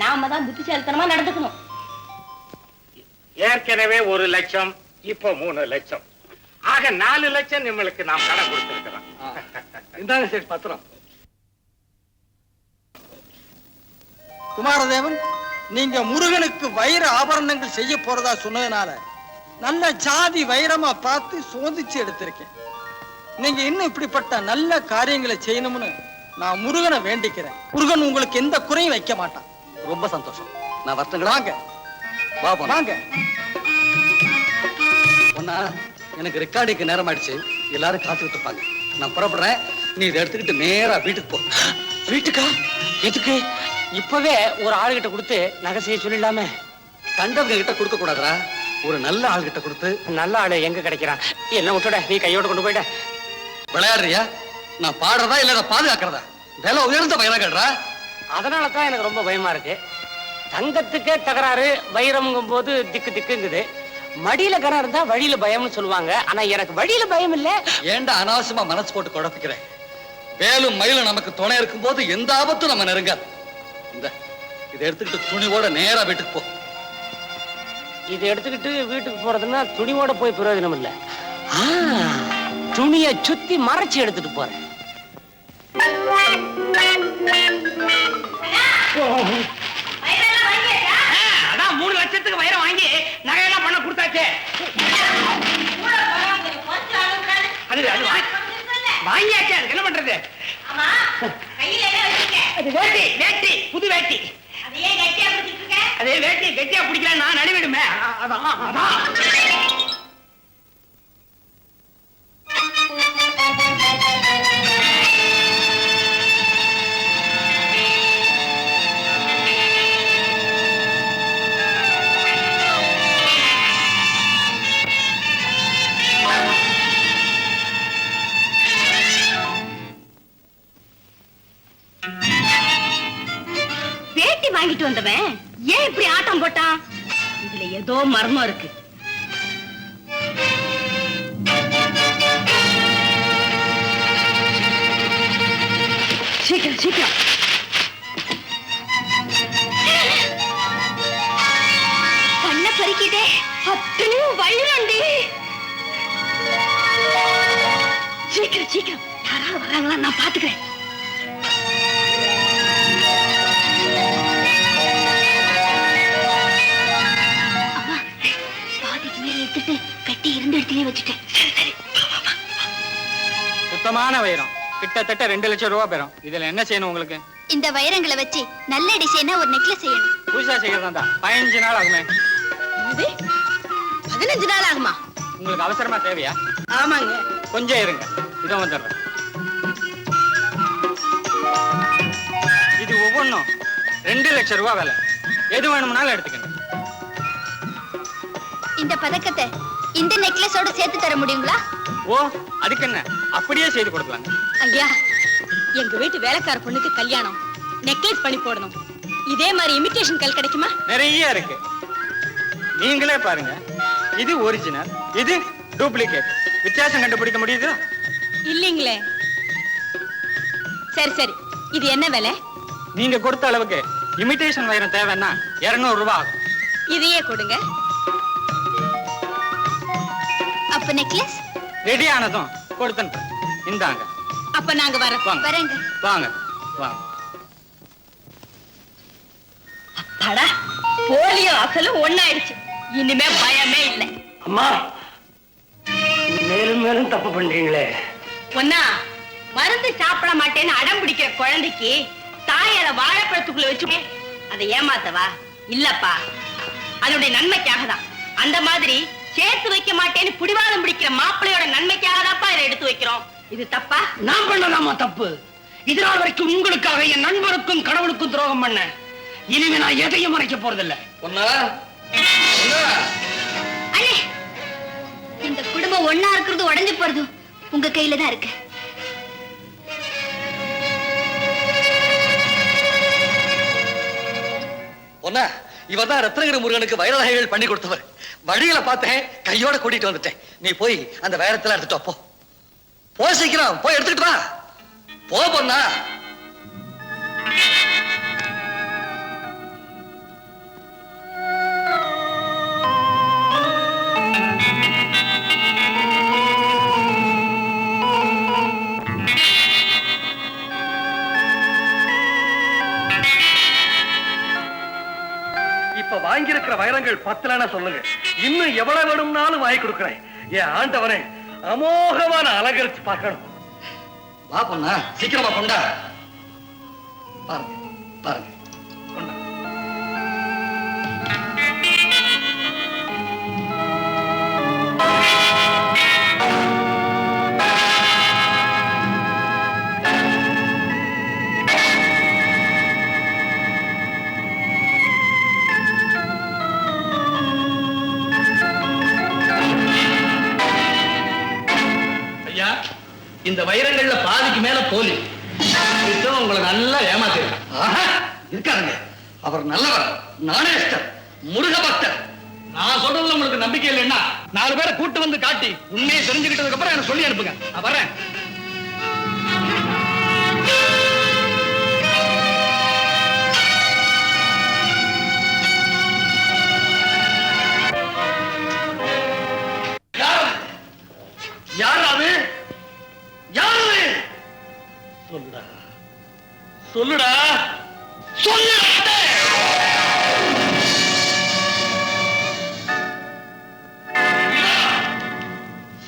நாம தான் புத்திசாலித்தனமா நடந்துக்கணும். ஏற்கனவே 1 லட்சம், இப்போ 3 லட்சம், ஆக 4 லட்சம் நம்மளுக்கு நாம் கடன் கொடுத்திருக்கிறோம். இந்தாங்க சரி பத்திரம். குமாரதேவன், நீங்க முருகனுக்கு வைர ஆபரணங்கள் செய்ய போறதா சொன்னதுனால நல்ல ஜாதி வைரமா பார்த்து சோதிச்சு எடுத்திருக்கேன். நீங்க இன்னும் இப்படிப்பட்ட நல்ல காரியங்களை செய்யணும்னு நான் முருகனை வேண்டிக்கிறேன். முருகன் உங்களுக்கு எந்த குறையும் வைக்க மாட்டான். ரொம்ப சந்தோஷம். நான் வரட்டுங்களா? வாங்க வாங்க. ஒன்னா, எனக்கு ரெக்கார்டிங்க்கு நேரம் ஆயிடுச்சு. எல்லாரும் காத்துக்கிட்டு இருப்பாங்க. நான் புறப்படுறேன். நீ இதை எடுத்துக்கிட்டு நேரா வீட்டுக்கு போ. வீட்டுக்கா? எதுக்கு? இப்பவே ஒரு ஆளுகிட்ட கொடுத்து நகை செய்ய சொல்லிடலாமே. கண்டவங்க கிட்ட கொடுக்க கூடாதுரா. ஒரு நல்ல ஆள்கிட்ட கொடுத்து. நல்ல ஆளு எங்க கிடைக்கிறான்? என்ன விட்டுட, நீ கையோட கொண்டு போயிட்ட. விளையாடுறியா? நான் பாடுறதா இல்ல பாதுகாக்கிறதா? விலை உயர்ந்த பயிரங்கள்ரா. அதனால தான் எனக்கு ரொம்ப பயமா இருக்கு. தங்கத்துக்கே தகராறு, வைரம்ங்கும் போது திக்கு திக்குங்குது. மடியில கரம் இருந்தா வழியில பயம்னு சொல்லுவாங்க. ஆனா எனக்கு வழியில பயம் இல்ல. ஏண்டா அனாவசியமா மனசு போட்டு குழப்பிக்கிறேன்? வேலும் மயிலும் நமக்கு துணை இருக்கும் போது எந்த ஆபத்தும் நம்ம நெருங்காது. இந்த இதை எடுத்துக்கிட்டு துணிவோட நேரா வீட்டுக்கு போ. இதை எடுத்துக்கிட்டு வீட்டுக்கு போறதுன்னா துணியோட போய் பிரயோஜனம் இல்ல. துணியை சுத்தி மறைச்சு எடுத்துட்டு போறேன். அதான் 3 லட்சத்துக்கு வைரம் வாங்கி நகையெல்லாம் பண்ண கொடுத்தாச்சே. அது வாங்கியாச்சு. அதுக்கு என்ன பண்றது? அது வேட்டி, புது வேட்டி. அதே வேட்டி கெட்டியா பிடிக்கல, நான் நடுவிடுமே. அதான் வேட்டி வாங்கிட்டு வந்தவன் ஏன் இப்படி ஆட்டம் போட்டான்? இதுல ஏதோ மர்மம் இருக்கு. சீக்கிரம் கண்ண பறிக்கிட்டே. அத்தனையும் வைரண்டி. சீக்கிரம் யாராவது வராங்களா? நான் பாத்துக்கிறேன். கட்டி இருந்த இடத்திலே வச்சுட்டேன். சரி. சுத்தமான வைரம், கிட்டத்தட்ட 2 லட்சம் ரூபாய் பெறும். இதுல என்ன செய்யணும் உங்களுக்கு? இந்த வைரங்களை வச்சு நல்ல டிசைனா ஒரு நெக்லஸ் செய்யணும். புதுசா செய்யறதா? 15 நாள் ஆகுமே. 15 நாள் ஆகுமா? உங்களுக்கு அவசரமா தேவையா? ஆமாங்க. கொஞ்சம் இருங்க, இதோ வந்துடுறேன். இது ஒவ்வொன்றும் 2 லட்சம் ரூபாய் விலை. எது வேணும்னாலும் எடுத்துக்கங்க. இந்த பதக்கத்தை இந்த நெக்லஸோட சேர்த்து தர முடியுங்களா? ஓ, அதுக்கு என்ன, அப்படியே செய்து கொடுக்கலாங்க. ஐயா, எங்க வீட்டு வேலைக்கார பொண்ணுக்கு கல்யாணம், நெக்லஸ் பண்ணி போடணும். இதே மாதிரி இமிடேஷன் கல் கிடைக்குமா? நிறைய இருக்கு, நீங்களே பாருங்க. இது ஒரிஜினல், இது டூப்ளிகேட். வித்தியாசம் கண்டுபிடிக்க முடியுதா? இல்லீங்களே. சரி சரி, இது என்ன விலை? நீங்க கொடுத்த அளவுக்கு இமிடேஷன் வைரம் தேவைன்னா 200 ரூபாய் ஆகும். இதையே கொடுங்க. அப்ப நெக்லஸ் ரெடி ஆனதும் கொடுத்தேன். இந்தாங்க. அப்ப நாங்க வரோம். வாங்க. வரேங்க. வாங்க வாங்க. அடா, போலியோ அசலும் ஒண்ணாயிடுச்சு. இனிமே பயமே இல்லை. அம்மா, மேலும் மேலும் தப்பு பண்றீங்களே. ஒன்னா மருந்து சாப்பிட மாட்டேன்னு அடம் பிடிக்கிற குழந்தைக்கு தாயார வாழைப்பழத்துக்குள்ள வச்சு அதை ஏமாத்தவா? இல்லப்பா, அதனுடைய நன்மைக்காக தான். அந்த மாதிரி சேர்த்து வைக்க மாட்டேன்னு புடிவாதம் பிடிக்கிற மாப்பிள்ளையோட நன்மைக்காக தான்ப்பா இதை எடுத்து வைக்கிறோம். இது தப்பா? நான் பண்ணலாமா தப்பு? இதனால் வரைக்கும் உங்களுக்காக என் நண்பருக்கும் கடவுளுக்கும் துரோகம் பண்ண. இனிமே நான் எதையும் மறைக்க போறதில்லை. அண்ணே, இந்த குடும்பம் ஒண்ணா இருக்கிறது உடைஞ்சு போறது உங்க கையில தான் இருக்கு. ஒன்னா இவதான் ரத்னகிரி முருகனுக்கு வைரநகைகள் பண்ணி கொடுத்தவர். வழியில பார்த்தேன், கையோட கூட்டிட்டு வந்துட்டேன். நீ போய் அந்த வைரத்துல எடுத்துட்டு போ. போ சீக்கிரம், போய் எடுத்துக்கிட்டு வா. போ பொண்ணா. இப்ப வாங்கியிருக்கிற வைரங்கள் 10 சொல்லுங்க, இன்னும் எவ்வளவு வேணும்னாலும் வாங்கி கொடுக்கிறேன். என் ஆண்டவனே, அமோகமான அலங்கரிச்சு பார்க்கணும். வா பொண்ணா, சீக்கிரமா கொண்டா. பாருங்க பாருங்க, கொண்டா. இந்த வைரங்கள்ல பாதிக்கு மேல போலி. உங்களை நல்லா இருக்காருங்க. அவர் நல்லவர், நாணயஸ்தர், முருக பக்தர். நான் சொல்றதுல உங்களுக்கு நம்பிக்கை இல்லைன்னா 4 பேரை கூட்டு வந்து காட்டி உண்மையை தெரிஞ்சுக்கிட்டதுக்கு அப்புறம் எனக்கு சொல்லி அனுப்புங்க. நான் வரேன். யாரு? யாரு? சொல்லுடா, சொல்லுடா, சொல்லுடா.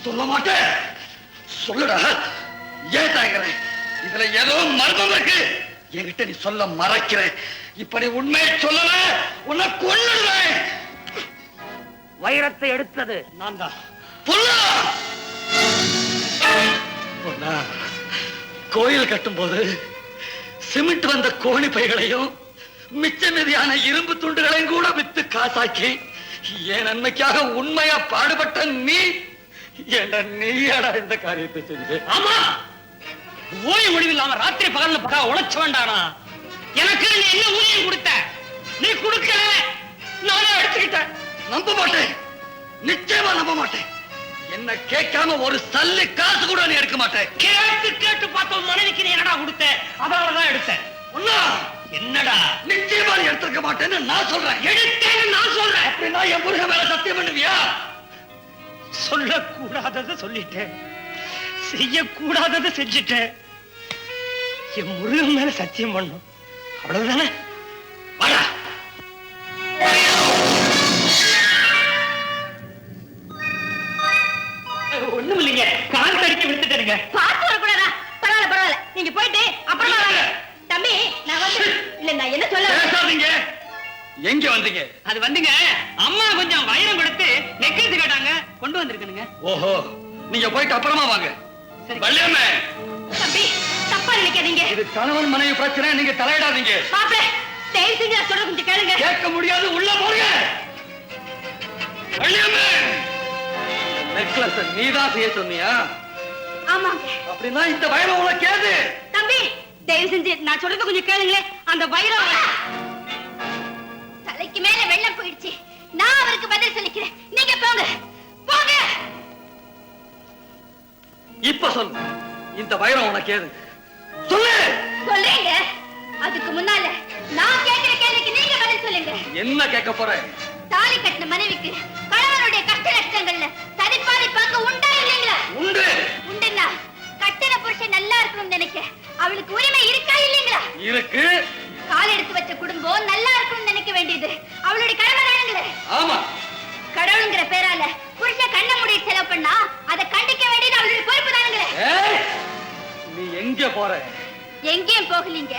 சொல்ல மாட்டேன். சொல்லுடா. ஏன் தாங்கிறேன்? இதுல ஏதோ மர்மம் இருக்கு. என்கிட்ட நீ சொல்ல மறைக்கிறேன். இப்படி உண்மையை சொல்லல, உன்னை கொல்லுறேன். வைரத்தை எடுத்தது நான் தான். கோயில் கட்டும் போது சிமெண்ட் வந்த கோணி பைகளையும் மிச்ச மீதியான இரும்பு துண்டுகளையும் கூட வித்து காசாக்கி என் நன்மைக்காக உண்மையா பாடுபட்ட நீ நீயாடா இந்த காரியத்தை செஞ்சு? ஆமா, ஓய்வு முடிவில்லாம ராத்திரி பகல்ல பக்கா உழைச்ச வேண்டானா? எனக்கு நீ என்ன ஊதியம் கொடுத்த? நீ கொடுக்கல, நானே எடுத்துக்கிட்டேன். நம்ப மாட்டேன், நிச்சயமா நம்ப மாட்டேன். என்ன கேட்காம ஒரு சல்லி காசு கூட நீ எடுக்க மாட்டேன். கேட்டு கேட்டு பார்த்த மனைவிக்கு நீ என்னடா கொடுத்த? அதனாலதான் எடுத்தேன். என்னடா? நிச்சயமா நீ எடுத்திருக்க மாட்டேன்னு நான் சொல்றேன். எடுத்தேன்னு நான் சொல்றேன். அப்படின்னா என் முருகன் மேல சத்தியம் பண்ணுவியா? சொல்லக்கூடாததை சொல்லிட்டேன், செய்யக்கூடாததை செஞ்சுட்டேன். என் முருகன் மேல சத்தியம் பண்ணும், அவ்வளவுதானே? வாடா. ஒண்ணும் இல்லைங்க, கால் தடிக்க விட்டுட்டேனுங்க. பார்த்து வரக்கூடாதா? பரவாயில்ல பரவாயில்ல, நீங்க போயிட்டு அப்புறமா வாங்க. தம்பி, நான் வந்து இல்ல, நான் என்ன சொல்ல பேசாதீங்க. எங்க வந்தீங்க? அது வந்துங்க, அம்மா கொஞ்சம் வைரம் கொடுத்து நெக்லஸ் கேட்டாங்க, கொண்டு வந்திருக்கனுங்க. ஓஹோ, நீங்க போயிட்டு அப்புறமா வாங்க. வள்ளியம்மே, தம்பி, தப்பா நினைக்காதீங்க. இது கணவன் மனைவி பிரச்சனை, நீங்க தலையிடாதீங்க. மாப்பிள்ளை, தயவு செஞ்சு நான் சொல்ற கொஞ்சம் கேளுங்க. கேட்க முடியாது, உள்ள போங்க. வள்ளியம்மே, நெக்லஸ் நீதான் செய்ய சொன்னியா? ஆமாங்க. அப்படின்னா இந்த வைரம் உனக்கு ஏது? தம்பி, தயவு செஞ்சு நான் சொல்றது கொஞ்சம் கேளுங்களே. அந்த வைரம் தலைக்கு மேல வெள்ளம் போயிடுச்சு. நான் அவருக்கு பதில் சொல்லிக்கிறேன். நீங்க போங்க போங்க. இப்ப சொல்லு. இந்த வைரம் உனக்கு ஏது? சொல்லு. சொல்றீங்க. அதுக்கு முன்னால நான் கேட்கிற கேள்விக்கு நீங்க பதில் சொல்லுங்க. என்ன கேட்க போற? தாலி கட்டின மனைவிக்கு கணவனுடைய கஷ்ட நஷ்டங்கள்ல சரிபாதி பங்கு உண்டா இல்லைங்களா? உண்டு. உண்டுன்னா கட்டின புருஷன் நல்லா இருக்கணும்னு நினைக்க அவளுக்கு உரிமை இருக்கா இல்லைங்களா? இருக்கு. கால் எடுத்து வச்ச குடும்பம் நல்லா இருக்கணும்னு நினைக்க வேண்டியது அவளுடைய கடமை தானுங்களே. ஆமா. கடவுளுங்கிற பேரால புருஷன் கண்ண மூடி செலவு பண்ணா அதை கண்டிக்க வேண்டியது அவளுடைய பொறுப்பு தானுங்களே. நீ எங்க போற? எங்கேயும் போகலீங்க.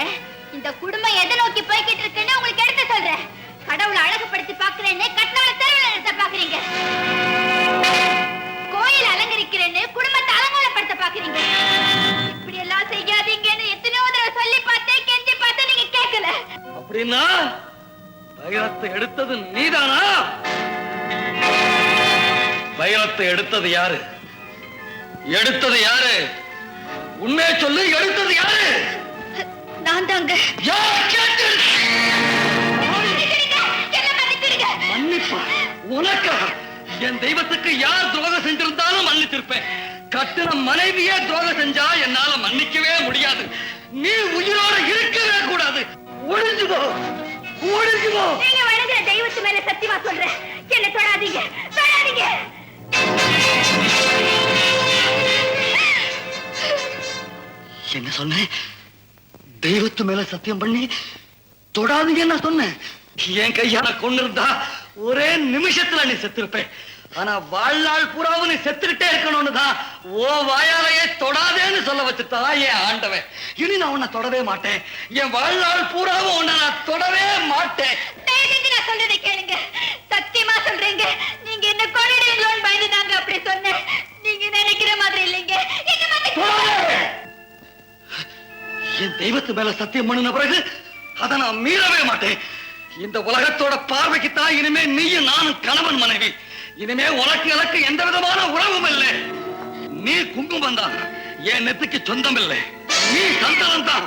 இந்த குடும்பம் எதை நோக்கி போய்கிட்டு இருக்குன்னு உங்களுக்கு எடுத்து சொல்றேன். கடவுளை அழகுபடுத்தி பாக்குறேன்னு கட்டினால தெருவில் நிறுத்த பாக்குறீங்க. கோயில் அலங்கரிக்கிறேன்னு குடும்பத்தை அலங்கோலப்படுத்த பாக்குறீங்க. இப்படி எல்லாம் செய்யாதீங்கன்னு எத்தனையோ தடவை சொல்லி பார்த்தேன், கெஞ்சி பார்த்தேன், நீங்க கேட்கல. அப்படின்னா வைரத்தை எடுத்தது நீதானா? வைரத்தை எடுத்தது யாரு? எடுத்தது யாரு? உண்மையை சொல்லு. எடுத்தது யாரு? நான் தாங்க. மன்னிப்பா? உனக்கா? என் தெய்வத்துக்கு யார் துரோகம் செஞ்சிருந்தாலும் மன்னிச்சிருப்பேன். கட்டின மனைவியே துரோகம் செஞ்சா என்னால மன்னிக்கவே முடியாது. நீ உயிரோட இருக்கவே கூடாது. ஒழிஞ்சு போ, ஒழிஞ்சு போ. நீங்க வணங்குற தெய்வத்து மேல சத்தியமா சொல்றேன், என்ன தொடாதீங்க, தொடாதீங்க. என்ன சொன்னேன்? தெய்வத்து மேல சத்தியம் பண்ணி தொடாதீங்கன்னு சொன்னேன். என் கையால கொண்டு இருந்தா ஒரே நிமிஷத்துல நீ செத்திருப்பேன். ஆனா வாழ்நாள் பூராவும் நீ செத்துக்கிட்டே இருக்கணும்னு தான் ஓ வாயாலையே தொடாதேன்னு சொல்ல வச்சுட்டா என் ஆண்டவன். இனி நான் உன்னை தொடவே மாட்டேன். என் வாழ்நாள் பூராவும் உன்னை நான் தொடவே மாட்டேன். நான் சொல்றதை கேளுங்க, சத்தியமா சொல்றீங்க. நீங்க என்ன கொள்ளையிடுவீங்களோன்னு பயந்து நாங்க அப்படி சொன்னேன். நீங்க நினைக்கிற மாதிரி இல்லைங்க. என் தெய்வத்து மேல சத்தியம் பண்ணின பிறகு அதை நான் மீறவே மாட்டேன். இந்த உலகத்தோட பார்வைக்கு தான் இனிமே நீயும் நானும் கணவன் மனைவி. இனிமே உனக்கு எனக்கு எந்த விதமான உறவும் இல்லை. நீ குங்குமம் தான், என் நெத்திக்கு சொந்தம் இல்லை. நீ சந்தனம் தான்,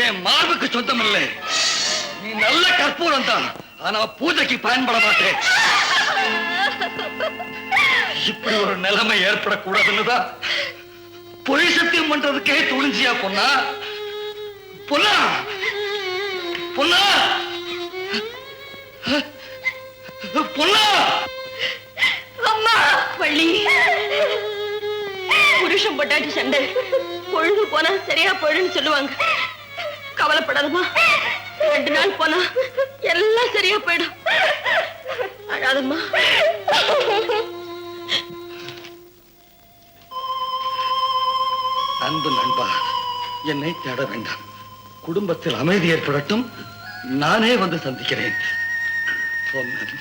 என் மார்புக்கு சொந்தம் இல்லை. நீ நல்ல கற்பூரம் தான், ஆனா பூஜைக்கு பயன்பட மாட்டேன். இப்படி ஒரு நிலைமை ஏற்படக்கூடாதுன்னுதான் பொய் சத்தியம் பண்றதுக்கே துணிஞ்சியா பொண்ணா? பொண்ணா, பொண்ணா, பொண்ணா. அம்மா வள்ளி, புருஷன் பொட்டாட்டி சண்டை பொழுது போனா சரியா போயிடுன்னு சொல்லுவாங்க. கவலைப்படாதம்மா, 2 நாள் போனா எல்லாம் சரியா போயிடும். அழாதம்மா. அன்பு நண்பா, என்னை தேட வேண்டாம். குடும்பத்தில் அமைதி ஏற்படட்டும். நானே வந்து சந்திக்கிறேன். பொன்னன்.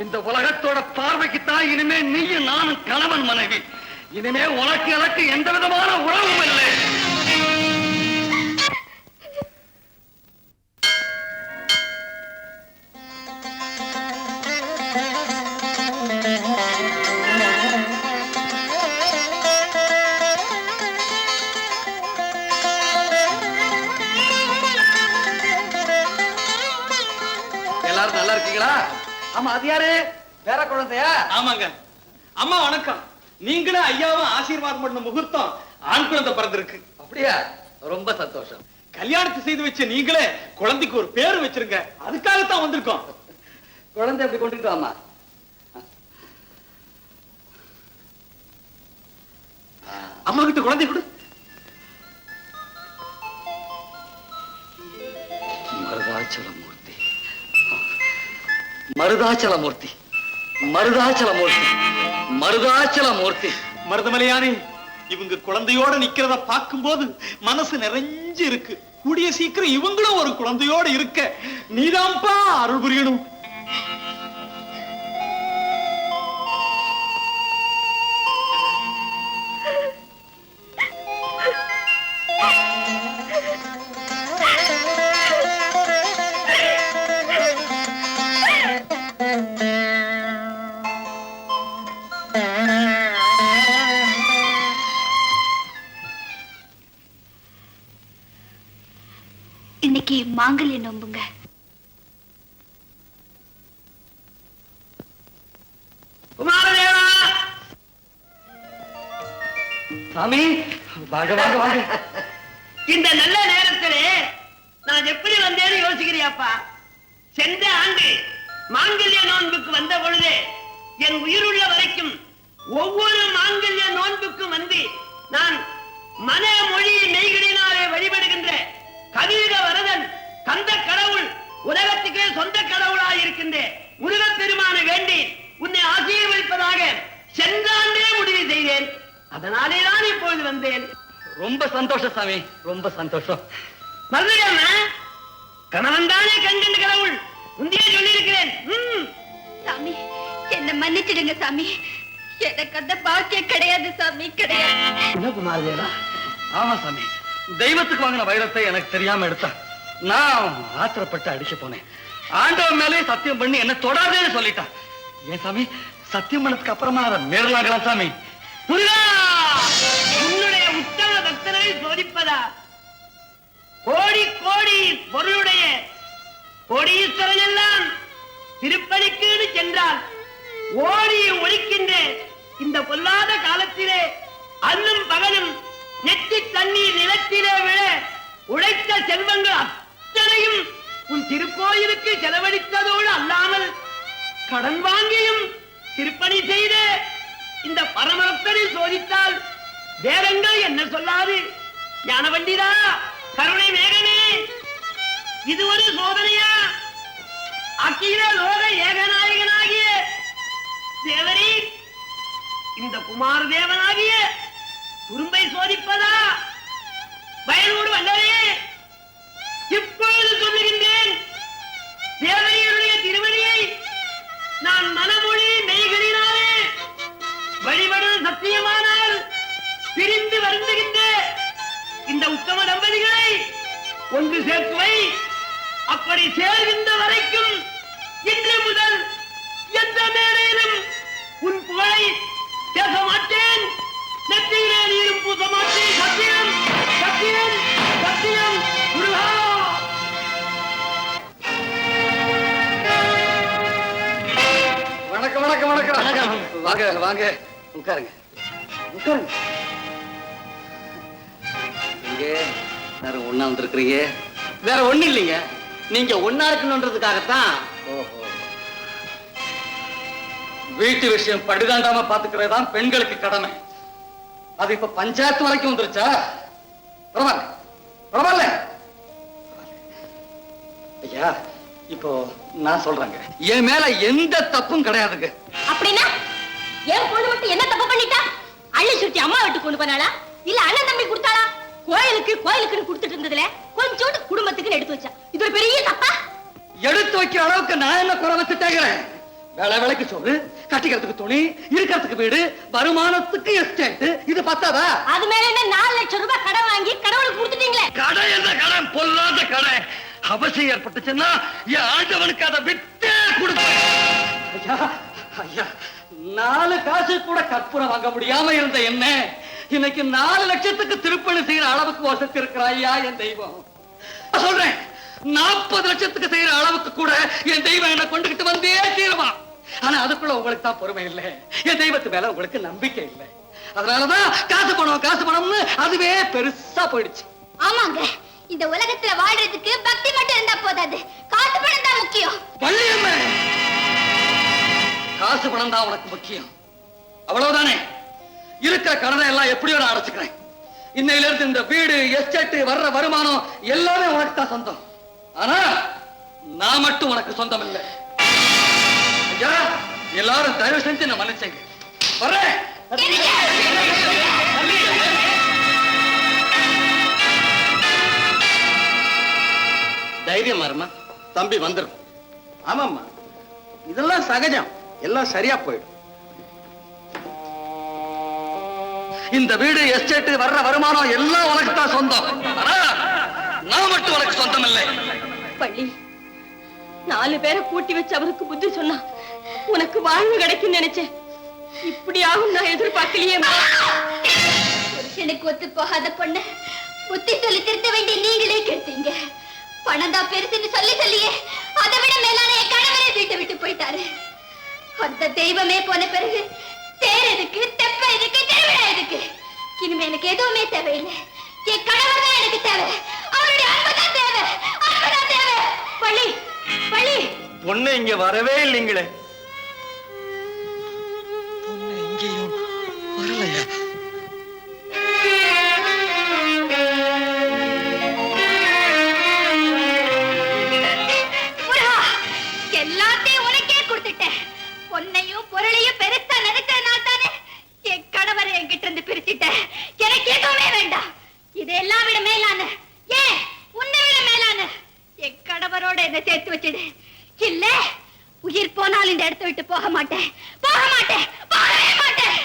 இந்த உலகத்தோட பார்வைக்குத்தான் இனிமே நீயும் நானும் கணவன் மனைவி. இனிமே உனக்கு எனக்கு எந்த விதமான உறவும் இல்லை. எல்லாரும் நல்லா இருக்கீங்களா? ஆமா, அது யாரு? வேற குழந்தையா? ஆமாங்க. அம்மா வணக்கம். நீங்களும் ஐயாவும் ஆசீர்வாதம் பண்ண முகூர்த்தம் ஆண் குழந்தை பிறந்திருக்கு. அப்படியா? ரொம்ப சந்தோஷம். கல்யாணத்தை செய்து வச்ச நீங்களே குழந்தைக்கு ஒரு பேரு வச்சிருங்க, அதுக்காகத்தான் வந்திருக்கோம். குழந்தை எப்படி கொண்டுட்டு வாமா. அம்மா கிட்ட குழந்தை கொடு. மருதாச்சலமூர்த்தி, மருதாச்சலமூர்த்தி, மருதாச்சலமூர்த்தி, மருதாச்சலமூர்த்தி. மருதமலையானே, இவங்க குழந்தையோட நிக்கிறத பார்க்கும்போது மனசு நிறைஞ்சு இருக்கு. கூடிய சீக்கிரம் இவங்களும் ஒரு குழந்தையோட இருக்க நீதான்ப்பா அருள் புரியணும். மாங்கல்ய நோம்புங்க. குமாரதேவா சாமி வாங்க வாங்க வாங்க. இந்த நல்ல நேரத்திலே நான் எப்படி வந்தேன்னு யோசிக்கிறியாப்பா? சென்ற ஆண்டு மாங்கல்ய நோன்புக்கு வந்த பொழுது என் உயிருள்ள வரைக்கும் ஒவ்வொரு மாங்கல்ய நோன்புக்கும் வந்து நான் மன மொழி நெய்களினாலே வழிபடுகின்ற கலியுக வரதன் கந்த கடவுள் உலகத்துக்கே சொந்த கடவுளாய் இருக்கின்ற முருகப் பெருமானை வேண்டி உன்னை ஆசீர்வதிப்பதாக சென்ற ஆண்டே முடிவு செய்தேன். அதனாலேதான் இப்பொழுது வந்தேன். ரொம்ப சந்தோஷம் சாமி, ரொம்ப சந்தோஷம். மறுபடியும் கணவன் தானே கண்கண்ட கடவுள் முந்தைய சொல்லியிருக்கிறேன். சாமி என்ன மன்னிச்சிடுங்க சாமி. எனக்கு அந்த பாக்கியம் கிடையாது சாமி, கிடையாது. என்ன குமாரதேவா? ஆமா சாமி, தெய்வத்துக்கு வாங்கின வைரத்தை எனக்கு தெரியாம எடுத்தா நான் ஆத்திரப்பட்டு அடிச்சு போனேன். ஆண்டவன் மேலே சத்தியம் பண்ணி என்ன தொடாதேன்னு சொல்லிட்டான். ஏன் சாமி, சத்தியம் பண்ணதுக்கு அப்புறமா அதை மேறலாகலாம் சாமி. முருகா, உன்னுடைய உத்தம பக்தரை சோதிப்பதா? கோடி கோடி பொருளுடைய கோடீஸ்வரன் எல்லாம் திருப்பதிக்கு சென்றால் ஓடி ஒழிக்கின்ற இந்த பொல்லாத காலத்திலே அல்லும் பகலும் நெற்றி தண்ணீர் நிலத்திலே விழ உழைத்த செல்வங்கள் அத்தனையும் உன் திருக்கோயிலுக்கு செலவழித்ததோடு அல்லாமல் கடன் வாங்கியும் திருப்பணி செய்த இந்த பரமபக்தரை சோதித்தால் வேறங்கள் என்ன சொல்லாது? ஞானவண்டிதா, கருணை மேகமே, இது ஒரு சோதனையா? அகில லோக ஏகநாயகனாகிய தேவரே, இந்த குமார தேவனாகிய குறும்பை சோதிப்பதா? பயனோடு வந்தரே, இப்பொழுது சொல்லுகின்றேன். தேவரையுடைய திருவடியை நான் மனமொழி மெய்களினாலே வழிபடும் சத்தியமானால் பிரிந்து வருந்துகின்ற இந்த உத்தம தம்பதிகளை ஒன்று சேர்த்துவை. அப்படி சேர்கின்ற வரைக்கும் இன்று முதல் எந்த மேடையிலும் உன் புகழை பேச மாட்டேன். நெற்றியிலே நீரும் பூச மாட்டேன். சத்தியம், சத்தியம், சத்தியம். முருகா, வணக்கம் வணக்கம் வணக்கம். வாங்க வாங்க, உட்காருங்க உட்காருங்க. இங்க வேற ஒண்ணா வந்திருக்கிறீங்க? வேற ஒண்ணு இல்லைங்க, நீங்க ஒண்ணா இருக்கணும்ன்றதுக்காகத்தான். ஓஹோ, வீட்டு விஷயம் படுதாண்டாம பாத்துக்கிறதுதான் பெண்களுக்கு கடமை. அது இப்ப பஞ்சாயத்து வரைக்கும் வந்துருச்சா? பரவாயில்ல பரவாயில்ல. ஐயா, இப்போ நான் சொல்றேங்க, என் மேல எந்த தப்பும் கிடையாதுங்க. அப்படின்னா என் பொண்ணு மட்டும் என்ன தப்பு பண்ணிட்டா? அள்ளி சுட்டி அம்மா வீட்டுக்கு கொண்டு போனாளா, இல்ல அண்ணன் தம்பி கொடுத்தாளா? கோயிலுக்குன்னு கொடுத்துட்டு இருந்ததுல கொஞ்சோண்டு குடும்பத்துக்கு எடுத்து வச்சா. இது ஒரு பெரிய தப்பா? எடுத்து வைக்கிற அளவுக்கு நான் என்ன குறை வச்சுட்டேங்கிறேன்? வேலை வேலைக்கு சொல்லு, கட்டிக்கிறதுக்கு துணி, இருக்கிறதுக்கு வீடு, வருமானத்துக்கு எஸ்டேட், இது பத்தாதா? அது மேல என்ன 4 லட்சம் ரூபாய் கடன் வாங்கி கடவுளுக்கு கொடுத்துட்டீங்களே. கடை என்ன கடன்? பொல்லாத கடை. அவசியம் ஏற்பட்டுச்சுன்னா என் ஆண்டவனுக்கு அதை விட்டே கொடுப்பேன். ஐயா ஐயா, 4 காசு கூட கற்பூரம் வாங்க முடியாம இருந்த என்ன இன்னைக்கு 4 லட்சத்துக்கு திருப்பணி செய்யற அளவுக்கு வசதி இருக்கிறாயா என் தெய்வம். சொல்றேன், 40 லட்சத்துக்கு செய்யற அளவுக்கு கூட என் தெய்வம் என்ன கொண்டுகிட்டு வந்தே தீருவான். ஆனா அதுக்குள்ள உங்களுக்கு தான் பொறுமை இல்லை, என் தெய்வத்து மேல உங்களுக்கு நம்பிக்கை இல்லை. அதனாலதான் காசு பணம்னு அதுவே பெருசா போயிடுச்சு. ஆமாங்க, இந்த உலகத்துல வாழ்றதுக்கு பக்தி மட்டும் இருந்தா போதாது, காசு பணம் தான் முக்கியம். பள்ளியம்மே, காசு பணம் தான் உனக்கு முக்கியம், அவ்வளவுதானே? இருக்கிற கடனை எல்லாம் எப்படியோ நான் அடைச்சுக்கிறேன். இன்னையில இருந்து இந்த வீடு, எஸ்டேட், வர்ற வருமானம் எல்லாமே உனக்கு தான் சொந்தம். ஆனா நான் மட்டும் உனக்கு சொந்தம் இல்லை. ஐயா, எல்லாரும் தயவு செஞ்சு நான் மன்னிச்சேங்க. வர்றேன். தைரியமா இருமா, தம்பி வந்துடும். ஆமாம்மா, இதெல்லாம் சகஜம், எல்லாம் சரியா போயிடும். இந்த வீடு, எஸ்டேட், வர்ற வருமானம் எல்லாம் உனக்கு தான் சொந்தம். ஆனா நான் மட்டும் உனக்கு சொந்தம் இல்லை. பள்ளி 4 பேரை கூட்டி வச்சு அவருக்கு புத்தி சொன்னா உனக்கு வாழ்வு கிடைக்கும் நினைச்சேன். இப்படி ஆகும் நான் எதிர்பார்க்கலையே. புருஷனுக்கு ஒத்து போகாத பொண்ணு புத்தி சொல்லி திருத்த வேண்டிய நீங்களே கெடுத்தீங்க. பணம் தான் பெருசுன்னு சொல்லி சொல்லியே அதை விட மேலான என் கணவரே வீட்டை விட்டு போயிட்டாரு. அந்த தெய்வமே போன பிறகு தேர் எதுக்கு, தெப்ப எதுக்கு, திருவிழா எதுக்கு? இனிமே எனக்கு எதுவுமே தேவையில்லை. என் கணவர் தான் எனக்கு தேவை. அவருடைய அன்பு தான் தேவை. அன்பு தான் தேவை. பள்ளி பள்ளி பொண்ணு இங்க வரவே இல்லைங்களே. பொண்ணு எங்கேயும் வரலையா? எல்லாத்தையும் உனக்கே கொடுத்துட்டேன். பொன்னையும் பொருளையும் பெருசா நினைச்சதுனால தானே என் கணவரை என்கிட்ட இருந்து பிரிச்சுட்டேன். எனக்கு எதுவுமே வேண்டாம். இதெல்லாம் விட மேலான, ஏன் உன்னை விட மேலான என் கணவரோட என்ன சேர்த்து வச்சுடு. இல்ல உயிர் போனால் இந்த இடத்தை விட்டு போக மாட்டேன், போக மாட்டேன், போகவே மாட்டேன்.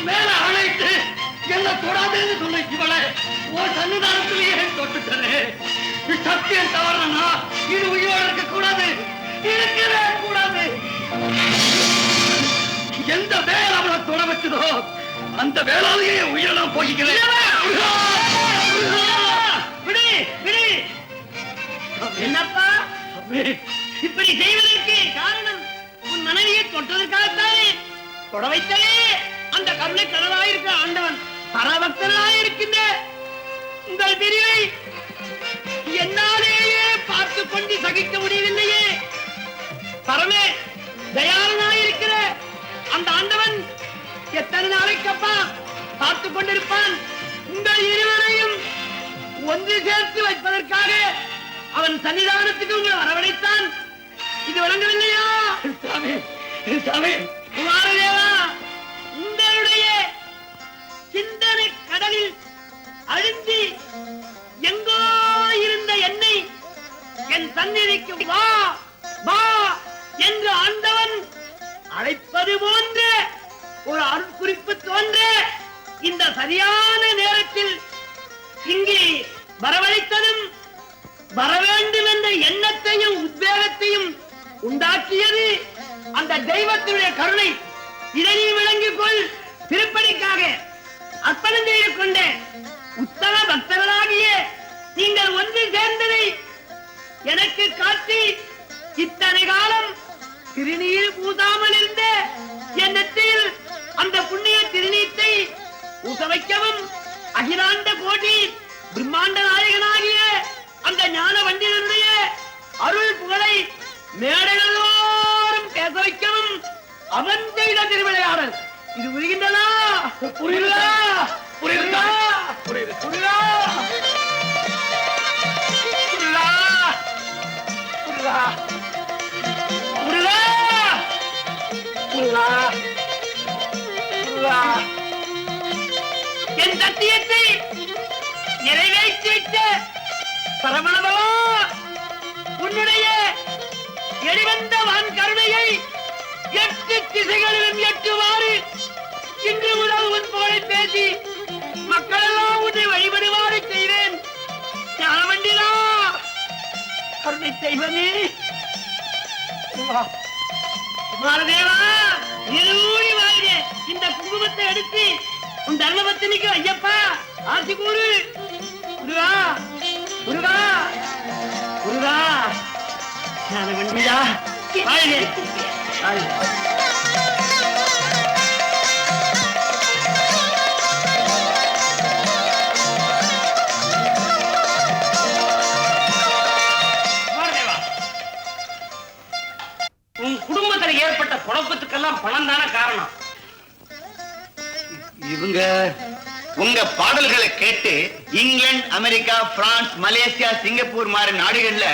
மேல அழைத்து என்ன தொடாதேன்னு சொன்ன இவளை உன் சன்னிதானத்திலேயே தொட்டுட்டனே. சத்தியம் தவறனா இது உயிரோடு இருக்க கூடாது, இருக்கவே கூடாது. எந்த வேலை அவளை தொட வச்சதோ அந்த வேளாலேயே உயிரெல்லாம் போய்க்கிறேன். என்னப்பா இப்படி செய்வதற்கு காரணம் உன் மனைவியை தொட்டதற்காகத்தானே? தொட வைத்தலே அந்த கருணை கடலாயிருக்க ஆண்டவன் பரபக்தனாயிருக்கின்ற உங்கள் பிரிவை என்னாலேயே பார்த்து கொண்டு சகிக்க முடியவில்லையே. பரமே தயாளனாயிருக்கிற அந்த ஆண்டவன் எத்தனை நாளைக்கப்பா பார்த்துக் கொண்டிருப்பான்? உங்கள் இருவரையும் ஒன்று சேர்த்து வைப்பதற்காக அவன் சன்னிதானத்துக்கு உங்களை வரவழைத்தான். இது விளங்கவில்லையா? குமாரதேவா, உங்களுடைய சிந்தனை கடலில் அழுந்தி எங்கோ இருந்த என்னை என் சந்நிதிக்கு வா வா என்று ஆண்டவன் அழைப்பது போன்ற ஒரு அருட்குறிப்பு தோன்ற இந்த சரியான நேரத்தில் இங்கே வரவழைத்ததும் வர வேண்டும் என்ற எண்ணத்தையும் உத்வேகத்தையும் உண்டாக்கியது அந்த தெய்வத்தினுடைய கருணை. இதை நீ விளங்கிக் கொள். திருப்பணிக்காக அர்ப்பணம் செய்து கொண்ட உத்தம பக்தர்களாகிய நீங்கள் ஒன்று சேர்ந்ததை எனக்கு காட்டி இத்தனை காலம் திருநீர் பூசாமல் இருந்த என் நெற்றியில் அந்த புண்ணிய திருநீத்தை பூச வைக்கவும் அகிலாண்ட கோடி பிரம்மாண்ட நாயகனாகிய அந்த ஞான வண்டியனுடைய அருள் புகழை மேடைகளோறும் பேச வைக்கவும் அவன் செய்த திருவிளையாடல். இது புரிகின்றனா? புரியுதா? புரியுதா? புரியுது. புரியுதா? புரியுதா? புரியுதா? புரியுதா? புரியுதா? புரியுதா? என் சத்தியத்தை நிறைவேற்றிவிட்ட பரமணவா, உன்னுடைய எளிவந்த வான் கருணையை 8 திசைகளிலும் எட்டுவாறு இன்று முதல் உன் போலை பேசி மக்களெல்லாம் உன்னை வழிபடுவாறு செய்வேன். ஞானவண்டிலா, கருணை செய்வனே. குமாரதேவா, இருளி வாழ்க. இந்த குங்குமத்தை எடுத்து உன் தர்மபத்தினிக்கு ஐயப்பா ஆட்சி கூறு. முருகா முருகா முருகா, ஞானவண்டிலா வாழ்க வாழ்க. உன் குடும்பத்தில் ஏற்பட்ட குழப்பத்துக்கெல்லாம் பணம் தானே காரணம். இவங்க உங்க பாடல்களை கேட்டு England, America, France, Malaysia, Singapore மாதிரி நாடுகள்ல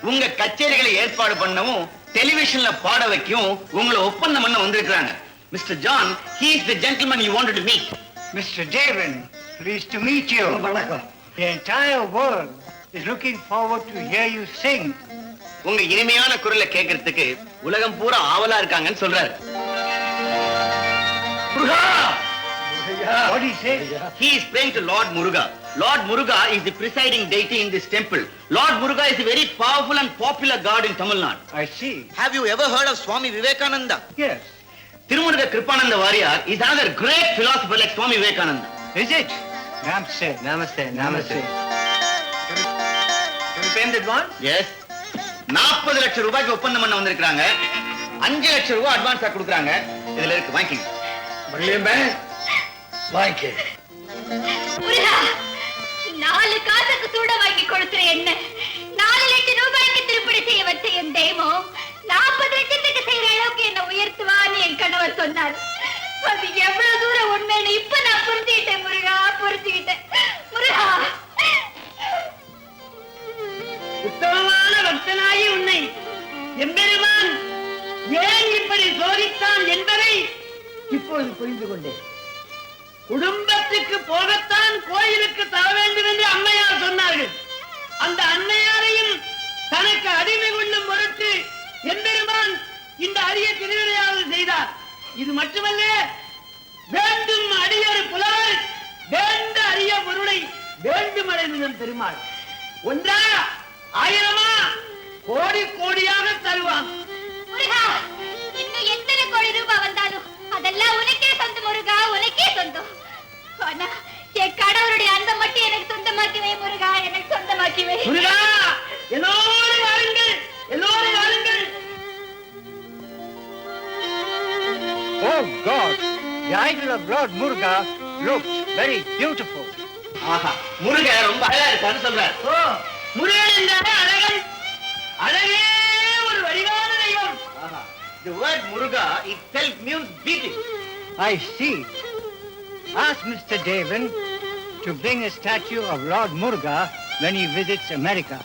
உங்க கச்சேரிகளை ஏற்பாடு பண்ணவும் டெலிவிஷன்ல பாட வைக்கவும் உங்களை ஒப்பந்தம் பண்ண வந்திருக்கிறாங்க. Mister John, he is the gentleman you wanted to meet. Mister Jeevan, pleased to meet you. வணக்கம். The entire world is looking forward to hear you sing. உங்க இனிமையான குரலை கேட்கறதுக்கு உலகம் பூரா ஆவலா இருக்காங்கன்னு சொல்றாரு. முருகா! What do you say? He is praying to Lord Muruga. Lord Muruga is the presiding deity in this temple. Lord Muruga is a very powerful and popular god in Tamil Nadu. I see. Have you ever heard of Swami Vivekananda? Yes. Tirumuruga Kripananda Variyar is another great philosopher like Swami Vivekananda. Is it? Namaste. Namaste. Namaste. Can you pay in advance? Yes. 40 லட்சம் ரூபாய்க்கு ஒப்பந்தம் பண்ண வந்திருக்காங்க. 5 லட்சம் ரூபாய் அட்வான்ஸா கொடுக்கறாங்க. இதுல இருக்கு வாங்கிங்க. மல்லியம்மே வாங்கிக்க. முருகா 4 காசுக்கு சூட வாங்கி கொடுக்கிற என்ன 4 லட்சம் ரூபாய்க்கு திருப்படி செய்ய வச்ச என் தெய்வம் 40 லட்சத்துக்கு செய்யற அளவுக்கு என்ன உயர்த்துவான்னு என் கணவர் சொன்னார். அது எவ்வளவு தூரம் உண்மைன்னு இப்ப நான் புரிஞ்சுக்கிட்டேன் முருகா, புரிஞ்சுக்கிட்டேன். முருகா உத்தமமான பக்தனாகி உன்னை எம்பெருமான் ஏன் இப்படி சோதித்தான் என்பதை இப்பொழுது புரிந்து கொண்டேன். குடும்பத்துக்கு போகத்தான் கோயிலுக்கு தர வேண்டும் என்று அம்மையார் சொன்னார்கள். அந்த அன்னையாரையும் தனக்கு அடிமை கொள்ளும் பொருட்டு எம்பெருமான் இந்த அரிய திருவிளையாடல் செய்தார். இது மட்டுமல்ல, வேண்டும் அடியர் புலவர் வேண்ட அரிய பொருளை வேண்டும் அடைந்ததும் பெருமாள். ஒன்றா 1000 கோடி கோடியாக தருவான். முருகா இன்னும் எத்தனை கோடி ரூபாய் வந்தாலும் அதெல்லாம் உனக்கே சொந்தம் முருகா, உனக்கே சொந்தம். ஆனா என் கடவுளுடைய அன்பை மட்டும் எனக்கு சொந்தமாக்கி வை முருகா, எனக்கு சொந்தமாக்கி வை. முருகா எல்லோரும் வாருங்கள், எல்லோரும் வாருங்கள். Oh God! The idol of Lord Muruga looks very beautiful. ஆஹா, முருகன் ரொம்ப அழகா இருக்கான்னு சொல்றாரு. ஓ, முருகன் என்றாலே அழகன், அழகே ஒரு வடிவான தெய்வம். ஆஹா, the word Muruga itself means beauty. I see. Ask Mr. Devin to bring a statue of Lord Muruga when he visits America.